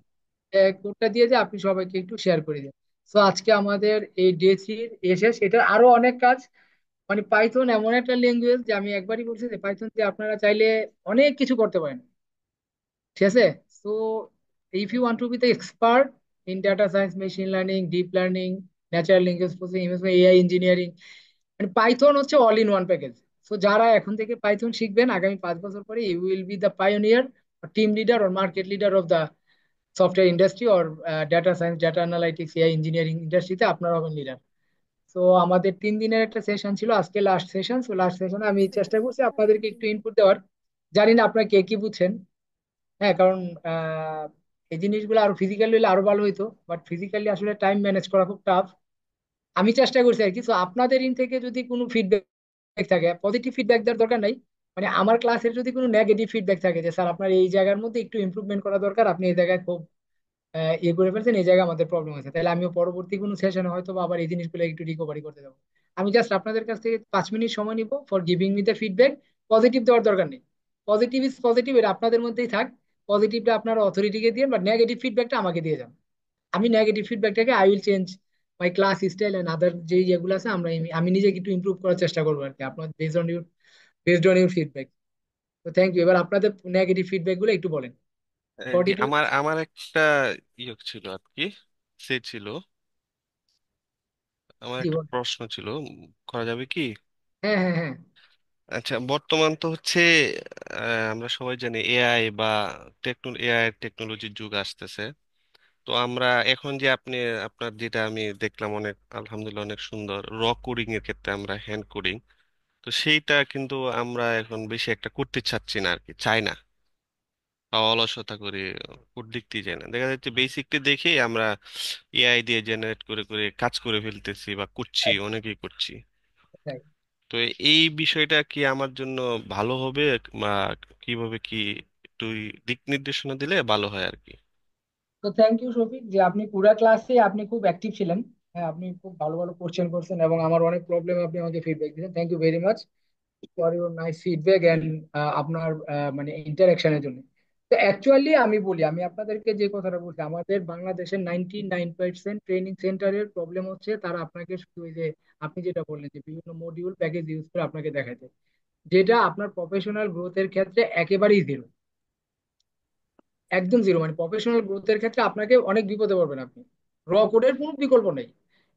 Speaker 2: কোডটা দিয়ে যে আপনি সবাইকে একটু শেয়ার করে দিন। তো আজকে আমাদের এই ডে 3 এসে সেটা আরো অনেক কাজ। মানে পাইথন এমন একটা ল্যাঙ্গুয়েজ যে আমি একবারই বলছি যে পাইথন দিয়ে আপনারা চাইলে অনেক কিছু করতে পারেন, ঠিক আছে? So if you want to be the expert in data science, machine learning, deep learning, natural language processing, AI engineering, মানে পাইথন হচ্ছে all in one package. So যারা এখন থেকে পাইথন শিখবেন আগামী 5 বছর পরে you will be the pioneer, team leader or market leader of the software industry or data science, data analytics, AI engineering ইন্ডাস্ট্রিতে আপনারা হবেন লিডার। তো আমাদের 3 দিনের একটা সেশন ছিল, আজকে লাস্ট সেশন। তো লাস্ট সেশনে আমি চেষ্টা করছি আপনাদেরকে একটু ইনপুট দেওয়ার। জানি না আপনারা কে কি বুঝছেন। হ্যাঁ, কারণ আহ, এই জিনিসগুলো আরো ফিজিক্যালি হলে আরো ভালো হইতো, বাট ফিজিক্যালি আসলে টাইম ম্যানেজ করা খুব টাফ। আমি চেষ্টা করছি আর কি। তো আপনাদের ইন থেকে যদি কোনো ফিডব্যাক থাকে, পজিটিভ ফিডব্যাক দেওয়ার দরকার নাই, মানে আমার ক্লাসের যদি কোনো নেগেটিভ ফিডব্যাক থাকে যে স্যার আপনার এই জায়গার মধ্যে একটু ইমপ্রুভমেন্ট করা দরকার, আপনি এই জায়গায় খুব ইয়ে করে ফেলছেন, এই জায়গায় আমাদের প্রবলেম আছে, তাহলে আমিও পরবর্তী কোনো সেশনে হয়তো বা আবার এই জিনিসগুলো একটু রিকভারি করতে যাবো। আমি জাস্ট আপনাদের কাছ থেকে 5 মিনিট সময় নিব for giving me the feedback. Positive দেওয়ার দরকার নেই, পজিটিভ ইজ পজিটিভ, এটা আপনাদের মধ্যেই থাক। পজিটিভটা আপনারা অথরিটিকে দিয়ে, বাট নেগেটিভ ফিডব্যাকটা আমাকে দিয়ে যান। আমি নেগেটিভ ফিডব্যাকটাকে I will change my class style and other যে যেগুলো আছে আমি নিজেকে একটু ইমপ্রুভ করার চেষ্টা করবো আর কি, আপনার বেসড অন ইউর ফিডব্যাক। তো থ্যাংক ইউ। এবার আপনাদের নেগেটিভ ফিডব্যাক গুলো একটু বলেন।
Speaker 4: জি,
Speaker 2: 42।
Speaker 4: আমার আমার একটা ইয়ে ছিল আর কি, সে ছিল, আমার
Speaker 2: জি
Speaker 4: একটা
Speaker 2: বলেন।
Speaker 4: প্রশ্ন ছিল, করা যাবে কি?
Speaker 2: হ্যাঁ, হ্যাঁ, হ্যাঁ।
Speaker 4: আচ্ছা, বর্তমান তো হচ্ছে আমরা সবাই জানি এআই বা এআই টেকনোলজির যুগ আসতেছে। তো আমরা এখন যে আপনার যেটা আমি দেখলাম, অনেক আলহামদুলিল্লাহ অনেক সুন্দর র কোডিং এর ক্ষেত্রে আমরা হ্যান্ড কোডিং, তো সেইটা কিন্তু আমরা এখন বেশি একটা করতে চাচ্ছি না আর কি, চাই না, বা অলসতা করে কোড লিখতেই চাই না। দেখা যাচ্ছে বেসিকলি দেখে আমরা এআই দিয়ে জেনারেট করে করে কাজ করে ফেলতেছি বা করছি, অনেকেই করছি।
Speaker 2: Right.
Speaker 4: তো এই বিষয়টা কি আমার জন্য ভালো হবে, বা কিভাবে কি একটু দিক নির্দেশনা দিলে ভালো হয় আর কি?
Speaker 2: তো থ্যাংক ইউ শফিক, যে আপনি পুরা ক্লাসে আপনি খুব অ্যাক্টিভ ছিলেন। হ্যাঁ, আপনি খুব ভালো ভালো কোশ্চেন করছেন এবং আমার অনেক প্রবলেম আপনি আমাকে ফিডব্যাক দিয়েছেন। Thank you very much for your nice feedback and আপনার মানে ইন্টারাকশনের জন্য। তো অ্যাকচুয়ালি আমি বলি, আমি আপনাদেরকে যে কথাটা বলছি, আমাদের বাংলাদেশের 99% ট্রেনিং সেন্টারের প্রবলেম হচ্ছে তারা আপনাকে শুধু ওই যে আপনি যেটা বললেন যে বিভিন্ন মডিউল প্যাকেজ ইউজ করে আপনাকে দেখাতে, যেটা আপনার প্রফেশনাল গ্রোথের ক্ষেত্রে একেবারেই জিরো, একদম জিরো। মানে প্রফেশনাল গ্রোথের ক্ষেত্রে আপনাকে অনেক বিপদে পড়বেন আপনি। র কোডের কোনো বিকল্প নেই।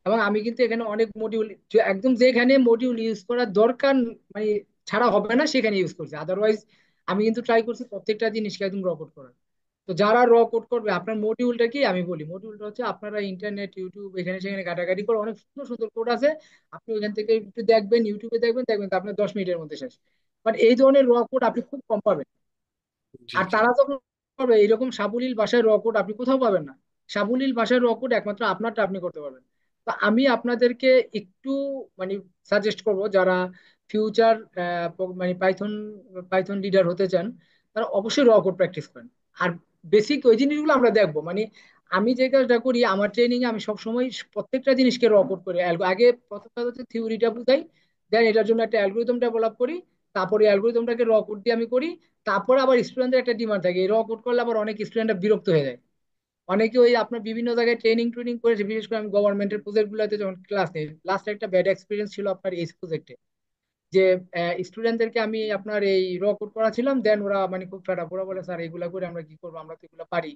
Speaker 2: এবং আমি কিন্তু এখানে অনেক মডিউল, একদম যেখানে মডিউল ইউজ করার দরকার মানে ছাড়া হবে না সেখানে ইউজ করছি, আদারওয়াইজ আমি কিন্তু ট্রাই করছি প্রত্যেকটা জিনিসকে একদম র কোড করার। তো যারা র কোড করবে, আপনার মডিউলটা কি আমি বলি, মডিউলটা হচ্ছে আপনারা ইন্টারনেট, ইউটিউব এখানে সেখানে ঘাটাঘাটি করে অনেক সুন্দর সুন্দর কোড আছে, আপনি ওইখান থেকে একটু দেখবেন, ইউটিউবে দেখবেন, দেখবেন তো আপনার 10 মিনিটের মধ্যে শেষ। বাট এই ধরনের র কোড আপনি খুব কম পাবেন।
Speaker 4: জি,
Speaker 2: আর
Speaker 4: জি।
Speaker 2: তারা যখন করবে এইরকম সাবলীল ভাষায় রকট আপনি কোথাও পাবেন না। সাবলীল ভাষায় রকট একমাত্র আপনারটা আপনি করতে পারবেন। তো আমি আপনাদেরকে একটু মানে সাজেস্ট করব, যারা ফিউচার মানে পাইথন পাইথন লিডার হতে চান, তারা অবশ্যই রকট প্র্যাকটিস করেন। আর বেসিক ওই জিনিসগুলো আমরা দেখবো, মানে আমি যে কাজটা করি আমার ট্রেনিং এ আমি সবসময় প্রত্যেকটা জিনিসকে রকট করি। আগে প্রথম কাজ হচ্ছে থিওরিটা বুঝাই, দেন এটার জন্য একটা অ্যালগোরিদম ডেভেলপ করি, তারপরে অ্যালগোরিদমটাকে রকট দিয়ে আমি করি। তারপরে আবার স্টুডেন্টদের একটা ডিমান্ড থাকে, এই র কোড করলে আবার অনেক স্টুডেন্টরা বিরক্ত হয়ে যায়। অনেকে ওই আপনার বিভিন্ন জায়গায় ট্রেনিং ট্রেনিং করেছে, বিশেষ করে আমি গভর্নমেন্টের প্রজেক্ট গুলোতে যখন ক্লাস নিই, লাস্ট একটা ব্যাড এক্সপিরিয়েন্স ছিল আপনার এই প্রজেক্টে, যে স্টুডেন্টদেরকে আমি আপনার এই র কোড করাছিলাম, দেন ওরা মানে খুব ফেড আপ, ওরা বলে স্যার এগুলা করে আমরা কি করবো, আমরা তো এগুলো পারি।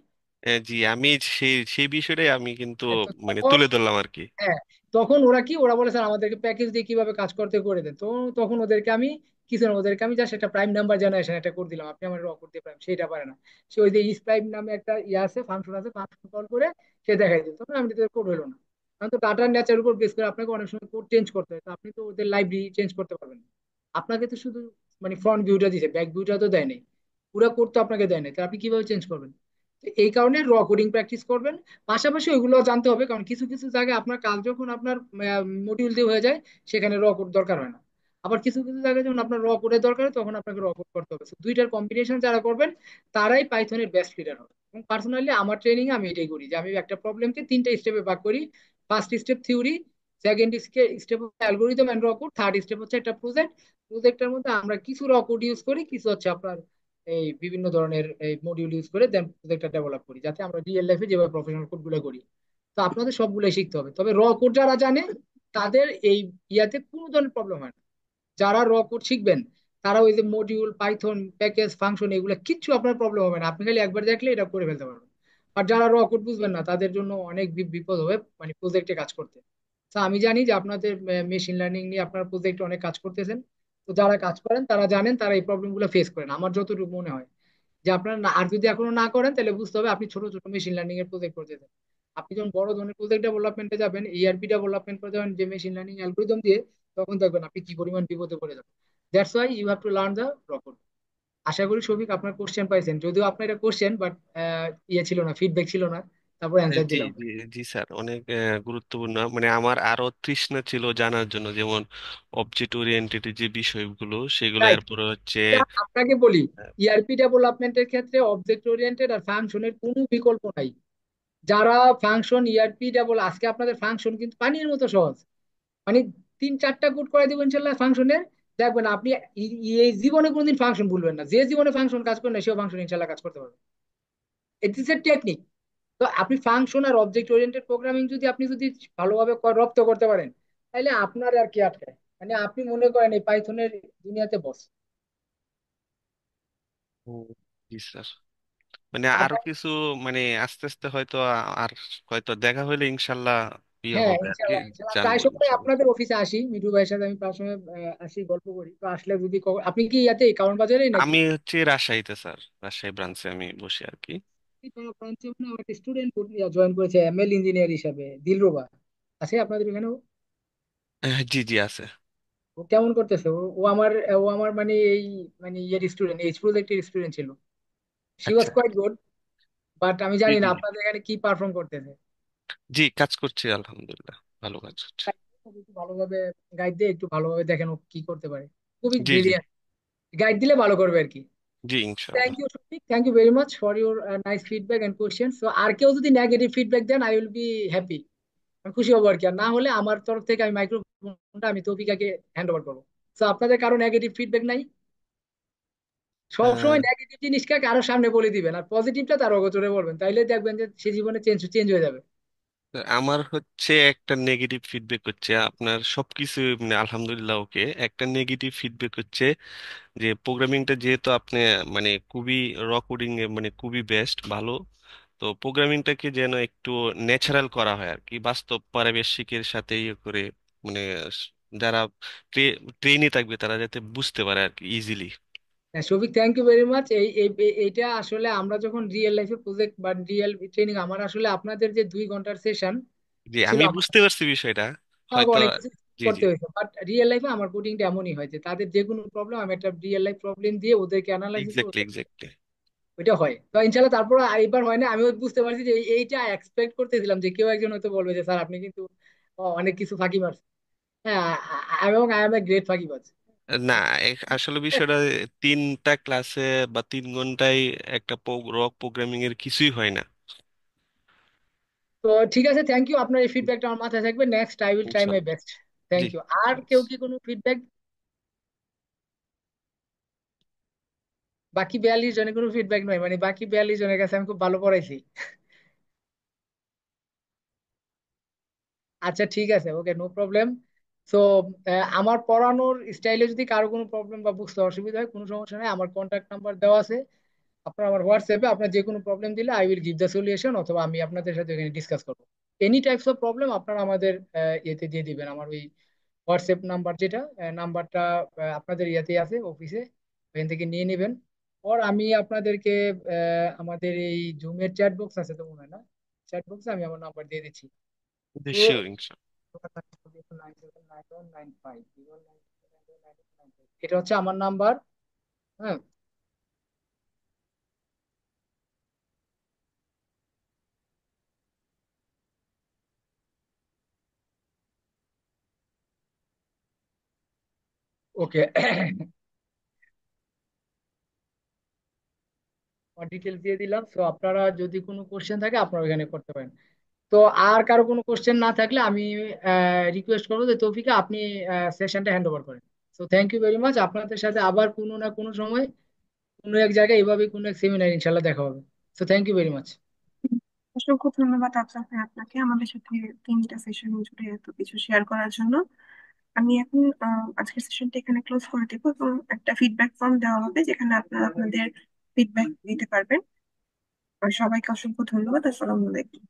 Speaker 4: জি, আমি সেই সেই বিষয়টাই আমি কিন্তু
Speaker 2: তো
Speaker 4: মানে
Speaker 2: তখন
Speaker 4: তুলে ধরলাম আর কি।
Speaker 2: হ্যাঁ, তখন ওরা কি ওরা বলে স্যার আমাদেরকে প্যাকেজ দিয়ে কিভাবে কাজ করতে করে দেন। তো তখন ওদেরকে আমি কিছু না, ওদেরকে আমি জাস্ট একটা প্রাইম নাম্বার জেনারেশন একটা করে দিলাম, আপনি আমার র করতে প্রাইম সেটা পারে না। সে ওই যে ইস প্রাইম নামে একটা ইয়ে আছে, ফাংশন আছে, ফাংশন কল করে সে দেখাই দিল, তখন আমি কোড হইলো না। কারণ তো ডাটার নেচার উপর বেস করে আপনাকে অনেক সময় কোড চেঞ্জ করতে হয়, তো আপনি তো ওদের লাইব্রেরি চেঞ্জ করতে পারবেন না। আপনাকে তো শুধু মানে ফ্রন্ট ভিউটা দিছে, ব্যাক ভিউটা তো দেয় নাই, পুরো কোড তো আপনাকে দেয় নাই, তো আপনি কিভাবে চেঞ্জ করবেন? তো এই কারণে র কোডিং প্র্যাকটিস করবেন। পাশাপাশি ওইগুলো জানতে হবে, কারণ কিছু কিছু জায়গায় আপনার কাজ যখন আপনার মডিউল দিয়ে হয়ে যায় সেখানে র কোড দরকার হয় না। আবার কিছু কিছু জায়গায় যখন আপনার র কোডের দরকার হয় তখন আপনাকে র কোড করতে হবে। So, দুইটার কম্বিনেশন যারা করবেন তারাই পাইথনের বেস্ট লিডার হবে। এবং পার্সোনালি আমার ট্রেনিং আমি এটাই করি যে আমি একটা প্রবলেমকে তিনটা স্টেপে ভাগ করি। First step theory, second step হচ্ছে অ্যালগোরিদম এন্ড র কোড, থার্ড স্টেপ হচ্ছে একটা প্রজেক্ট। প্রজেক্টের মধ্যে আমরা কিছু র কোড ইউজ করি, কিছু হচ্ছে আপনার এই বিভিন্ন ধরনের এই মডিউল ইউজ করে দেন প্রজেক্টটা ডেভেলপ করি, যাতে আমরা রিয়েল লাইফে যেভাবে প্রফেশনাল কোড গুলো করি। তো আপনাদের সবগুলোই শিখতে হবে, তবে র কোড যারা জানে তাদের এই ইয়াতে কোনো ধরনের প্রবলেম হয় না। যারা র কোড শিখবেন তারা ওই যে মডিউল, পাইথন, প্যাকেজ, ফাংশন এগুলো কিচ্ছু আপনার প্রবলেম হবে না, আপনি খালি একবার দেখলে এটা করে ফেলতে পারবেন। আর যারা র কোড বুঝবেন না তাদের জন্য অনেক বিপদ হবে মানে প্রজেক্টে কাজ করতে। তো আমি জানি যে আপনাদের মেশিন লার্নিং নিয়ে আপনার প্রজেক্টে অনেক কাজ করতেছেন। তো যারা কাজ করেন তারা জানেন, তারা এই প্রবলেম গুলো ফেস করেন, আমার যতটুকু মনে হয় যে আপনারা আর যদি এখনো না করেন তাহলে বুঝতে হবে আপনি ছোট ছোট মেশিন লার্নিং এর প্রজেক্ট করতেছেন। আপনি যখন বড় ধরনের প্রজেক্ট ডেভেলপমেন্টে যাবেন, ইআরপি ডেভেলপমেন্ট করে যাবেন যে মেশিন লার্নিং অ্যালগোরিদম দিয়ে, তখন দেখবেন আপনি কি পরিমাণ বিপদে পড়ে যাবেন। That's why you have to learn the rocket. আশা করি শফিক আপনার কোশ্চেন পাইছেন, যদিও আপনার এটা কোশ্চেন বাট ইয়ে ছিল না, ফিডব্যাক ছিল না, তারপর অ্যান্সার
Speaker 4: জি
Speaker 2: দিলাম।
Speaker 4: জি জি স্যার, অনেক গুরুত্বপূর্ণ। মানে আমার আরো তৃষ্ণা ছিল জানার জন্য, যেমন অবজেক্ট ওরিয়েন্টেড যে বিষয়গুলো সেগুলো,
Speaker 2: রাইট,
Speaker 4: এরপরে হচ্ছে
Speaker 2: এটা আপনাকে বলি, ইআরপি ডেভেলপমেন্টের ক্ষেত্রে অবজেক্ট ওরিয়েন্টেড আর ফাংশনের কোনো বিকল্প নাই। যারা ফাংশন ইআরপি ডেভেলপ, আজকে আপনাদের ফাংশন কিন্তু পানির মতো সহজ, মানে তিন চারটা কোড করে দিবেন ইনশাল্লাহ ফাংশনের, দেখবেন আপনি এই জীবনে কোনোদিন ফাংশন ভুলবেন না, যে জীবনে ফাংশন কাজ করেন না সেও ফাংশন ইনশাল্লাহ কাজ করতে পারবে। It's a technique. তো আপনি ফাংশন আর অবজেক্ট ওরিয়েন্টেড প্রোগ্রামিং যদি আপনি যদি ভালোভাবে রপ্ত করতে পারেন, তাহলে আপনার আর কি আটকায়, মানে আপনি মনে করেন এই পাইথনের দুনিয়াতে বস।
Speaker 4: হুম, জি স্যার। মানে আরো
Speaker 2: আর
Speaker 4: কিছু, মানে আস্তে আস্তে হয়তো আর হয়তো দেখা হলে ইনশাল্লাহ ইয়ে
Speaker 2: হ্যাঁ
Speaker 4: হবে আর কি,
Speaker 2: ইনশাল্লাহ ইনশাল্লাহ প্রায়
Speaker 4: জানবো
Speaker 2: সময়
Speaker 4: ইনশাল্লাহ।
Speaker 2: আপনাদের অফিসে আসি, মিঠু ভাইয়ের সাথে আমি প্রায় সময় আসি, গল্প করি। তো আসলে যদি আপনি কি ইয়াতে কারণ বাজারে নাকি?
Speaker 4: আমি হচ্ছে রাজশাহীতে স্যার, রাজশাহী ব্রাঞ্চে আমি বসি আর কি।
Speaker 2: ব্রাঞ্চে মানে আমার স্টুডেন্ট জয়েন করেছে এমএল ইঞ্জিনিয়ার হিসাবে, দিলরুবা আছে আপনাদের এখানেও।
Speaker 4: জি জি আছে।
Speaker 2: ও কেমন করতেছে? ও আমার মানে এই মানে ইয়ের স্টুডেন্ট, এই প্রজেক্টের স্টুডেন্ট ছিল। শি ওয়াজ
Speaker 4: আচ্ছা।
Speaker 2: কোয়াইট গুড, বাট আমি
Speaker 4: জি
Speaker 2: জানি না
Speaker 4: জি
Speaker 2: আপনাদের এখানে কি পারফর্ম করতেছে।
Speaker 4: জি, কাজ করছি আলহামদুলিল্লাহ, ভালো কাজ হচ্ছে।
Speaker 2: একটু ভালোভাবে গাইড দিয়ে একটু ভালোভাবে দেখেন ও কি করতে পারে, খুবই
Speaker 4: জি জি
Speaker 2: ব্রিলিয়ান্ট, গাইড দিলে ভালো করবে আর কি।
Speaker 4: জি,
Speaker 2: থ্যাংক
Speaker 4: ইনশাল্লাহ।
Speaker 2: You Shafiq, thank you very much for your nice feedback and question. So আর কেউ যদি negative feedback then I will be happy, আমি খুশি হবো আর কি। আর না হলে আমার তরফ থেকে আমি মাইক্রোফোনটা আমি তৌফিকাকে হ্যান্ড ওভার করবো। তো আপনাদের কারো নেগেটিভ ফিডব্যাক নাই?
Speaker 4: আহ,
Speaker 2: সবসময় নেগেটিভ জিনিসকে কারো সামনে বলে দিবেন আর পজিটিভটা তার অগোচরে বলবেন, তাইলে দেখবেন যে সে জীবনে চেঞ্জ চেঞ্জ হয়ে যাবে।
Speaker 4: আমার হচ্ছে একটা নেগেটিভ ফিডব্যাক হচ্ছে আপনার সবকিছু, মানে আলহামদুলিল্লাহ ওকে, একটা নেগেটিভ ফিডব্যাক হচ্ছে যে প্রোগ্রামিংটা যেহেতু আপনি মানে খুবই র কোডিং এ মানে খুবই বেস্ট ভালো, তো প্রোগ্রামিংটাকে যেন একটু ন্যাচারাল করা হয় আর কি, বাস্তব পারিবেশিকের সাথে ইয়ে করে, মানে যারা ট্রেনে থাকবে তারা যাতে বুঝতে পারে আর কি ইজিলি।
Speaker 2: হ্যাঁ Shafiq, thank you very much. এইটা আসলে আমরা যখন রিয়েল লাইফে প্রজেক্ট বা রিয়েল ট্রেনিং, আমার আসলে আপনাদের যে 2 ঘন্টার সেশন
Speaker 4: জি,
Speaker 2: ছিল
Speaker 4: আমি
Speaker 2: আমার
Speaker 4: বুঝতে পারছি বিষয়টা
Speaker 2: আমাকে
Speaker 4: হয়তো।
Speaker 2: অনেক কিছু
Speaker 4: জি জি,
Speaker 2: করতে হয়েছে, বাট রিয়েল লাইফে আমার কোডিংটা এমনই হয় যে তাদের যে কোনো প্রবলেম আমি একটা রিয়েল লাইফ প্রবলেম দিয়ে ওদেরকে অ্যানালাইসিস করে
Speaker 4: এক্স্যাক্টলি এক্স্যাক্টলি।
Speaker 2: ওইটা হয়। তো ইনশাল্লাহ তারপর আরেকবার হয় না, আমিও বুঝতে পারছি যে এইটা এক্সপেক্ট করতেছিলাম যে কেউ একজন হয়তো বলবে যে স্যার আপনি কিন্তু অনেক কিছু ফাঁকি মারছেন। হ্যাঁ, এবং আই এম এ গ্রেট ফাঁকিবাজ।
Speaker 4: না, আসলে বিষয়টা 3টা ক্লাসে বা 3 ঘন্টায় একটা রক প্রোগ্রামিং এর কিছুই হয় না।
Speaker 2: তো ঠিক আছে, থ্যাংক ইউ, আপনার এই ফিডব্যাকটা আমার মাথায় থাকবে, next I will try my
Speaker 4: ইনশাল্লাহ।
Speaker 2: বেস্ট।
Speaker 4: জি।
Speaker 2: Thank you. আর কেউ কি কোনো ফিডব্যাক? বাকি 42 জনের কোনো ফিডব্যাক নয়, মানে বাকি 42 জনের কাছে আমি খুব ভালো পড়াইছি। আচ্ছা ঠিক আছে, ওকে, নো প্রবলেম। সো আমার পড়ানোর স্টাইলে যদি কারো কোনো প্রবলেম বা বুঝতে অসুবিধা হয় কোনো সমস্যা নেই, আমার কন্ট্যাক্ট নাম্বার দেওয়া আছে, আপনার আমার হোয়াটসঅ্যাপে আপনার যে কোনো প্রবলেম দিলে I will give the solution, অথবা আমি আপনাদের সাথে এখানে ডিসকাস করবো। এনি টাইপস অফ প্রবলেম আপনারা আমাদের ইয়েতে দিয়ে দিবেন। আমার ওই হোয়াটসঅ্যাপ নাম্বার, যেটা নাম্বারটা আপনাদের ইয়াতে আছে অফিসে, ওখান থেকে নিয়ে নেবেন। ওর আমি আপনাদেরকে আমাদের এই জুমের চ্যাট বক্স আছে তো মনে হয় না, চ্যাট বক্সে আমি আমার নাম্বার দিয়ে দিচ্ছি। তো
Speaker 4: শিওর ইনশাল্লাহ।
Speaker 2: এটা হচ্ছে আমার নাম্বার। হ্যাঁ, ওকে। আমার ডিটেলস দিয়ে দিলাম। তো আপনারা যদি কোনো কোশ্চেন থাকে আপনারা এখানে করতে পারেন। তো আর কারো কোনো কোশ্চেন না থাকলে আমি রিকোয়েস্ট করবো যে তৌফিকা আপনি সেশনটা হ্যান্ড ওভার করেন। তো থ্যাংক ইউ ভেরি মাচ। আপনাদের সাথে আবার কোনো না কোনো সময় কোনো এক জায়গায় এভাবে কোনো এক সেমিনার ইনশাল্লাহ দেখা হবে। তো থ্যাংক ইউ ভেরি মাচ।
Speaker 1: অসংখ্য ধন্যবাদ আফজাল ভাই আপনাকে আমাদের সাথে 3টা সেশন জুড়ে এত কিছু শেয়ার করার জন্য। আমি এখন আজকের সেশনটা এখানে ক্লোজ করে দেবো এবং একটা ফিডব্যাক ফর্ম দেওয়া হবে যেখানে আপনারা আপনাদের ফিডব্যাক দিতে পারবেন। আর সবাইকে অসংখ্য ধন্যবাদ। আসসালামু আলাইকুম।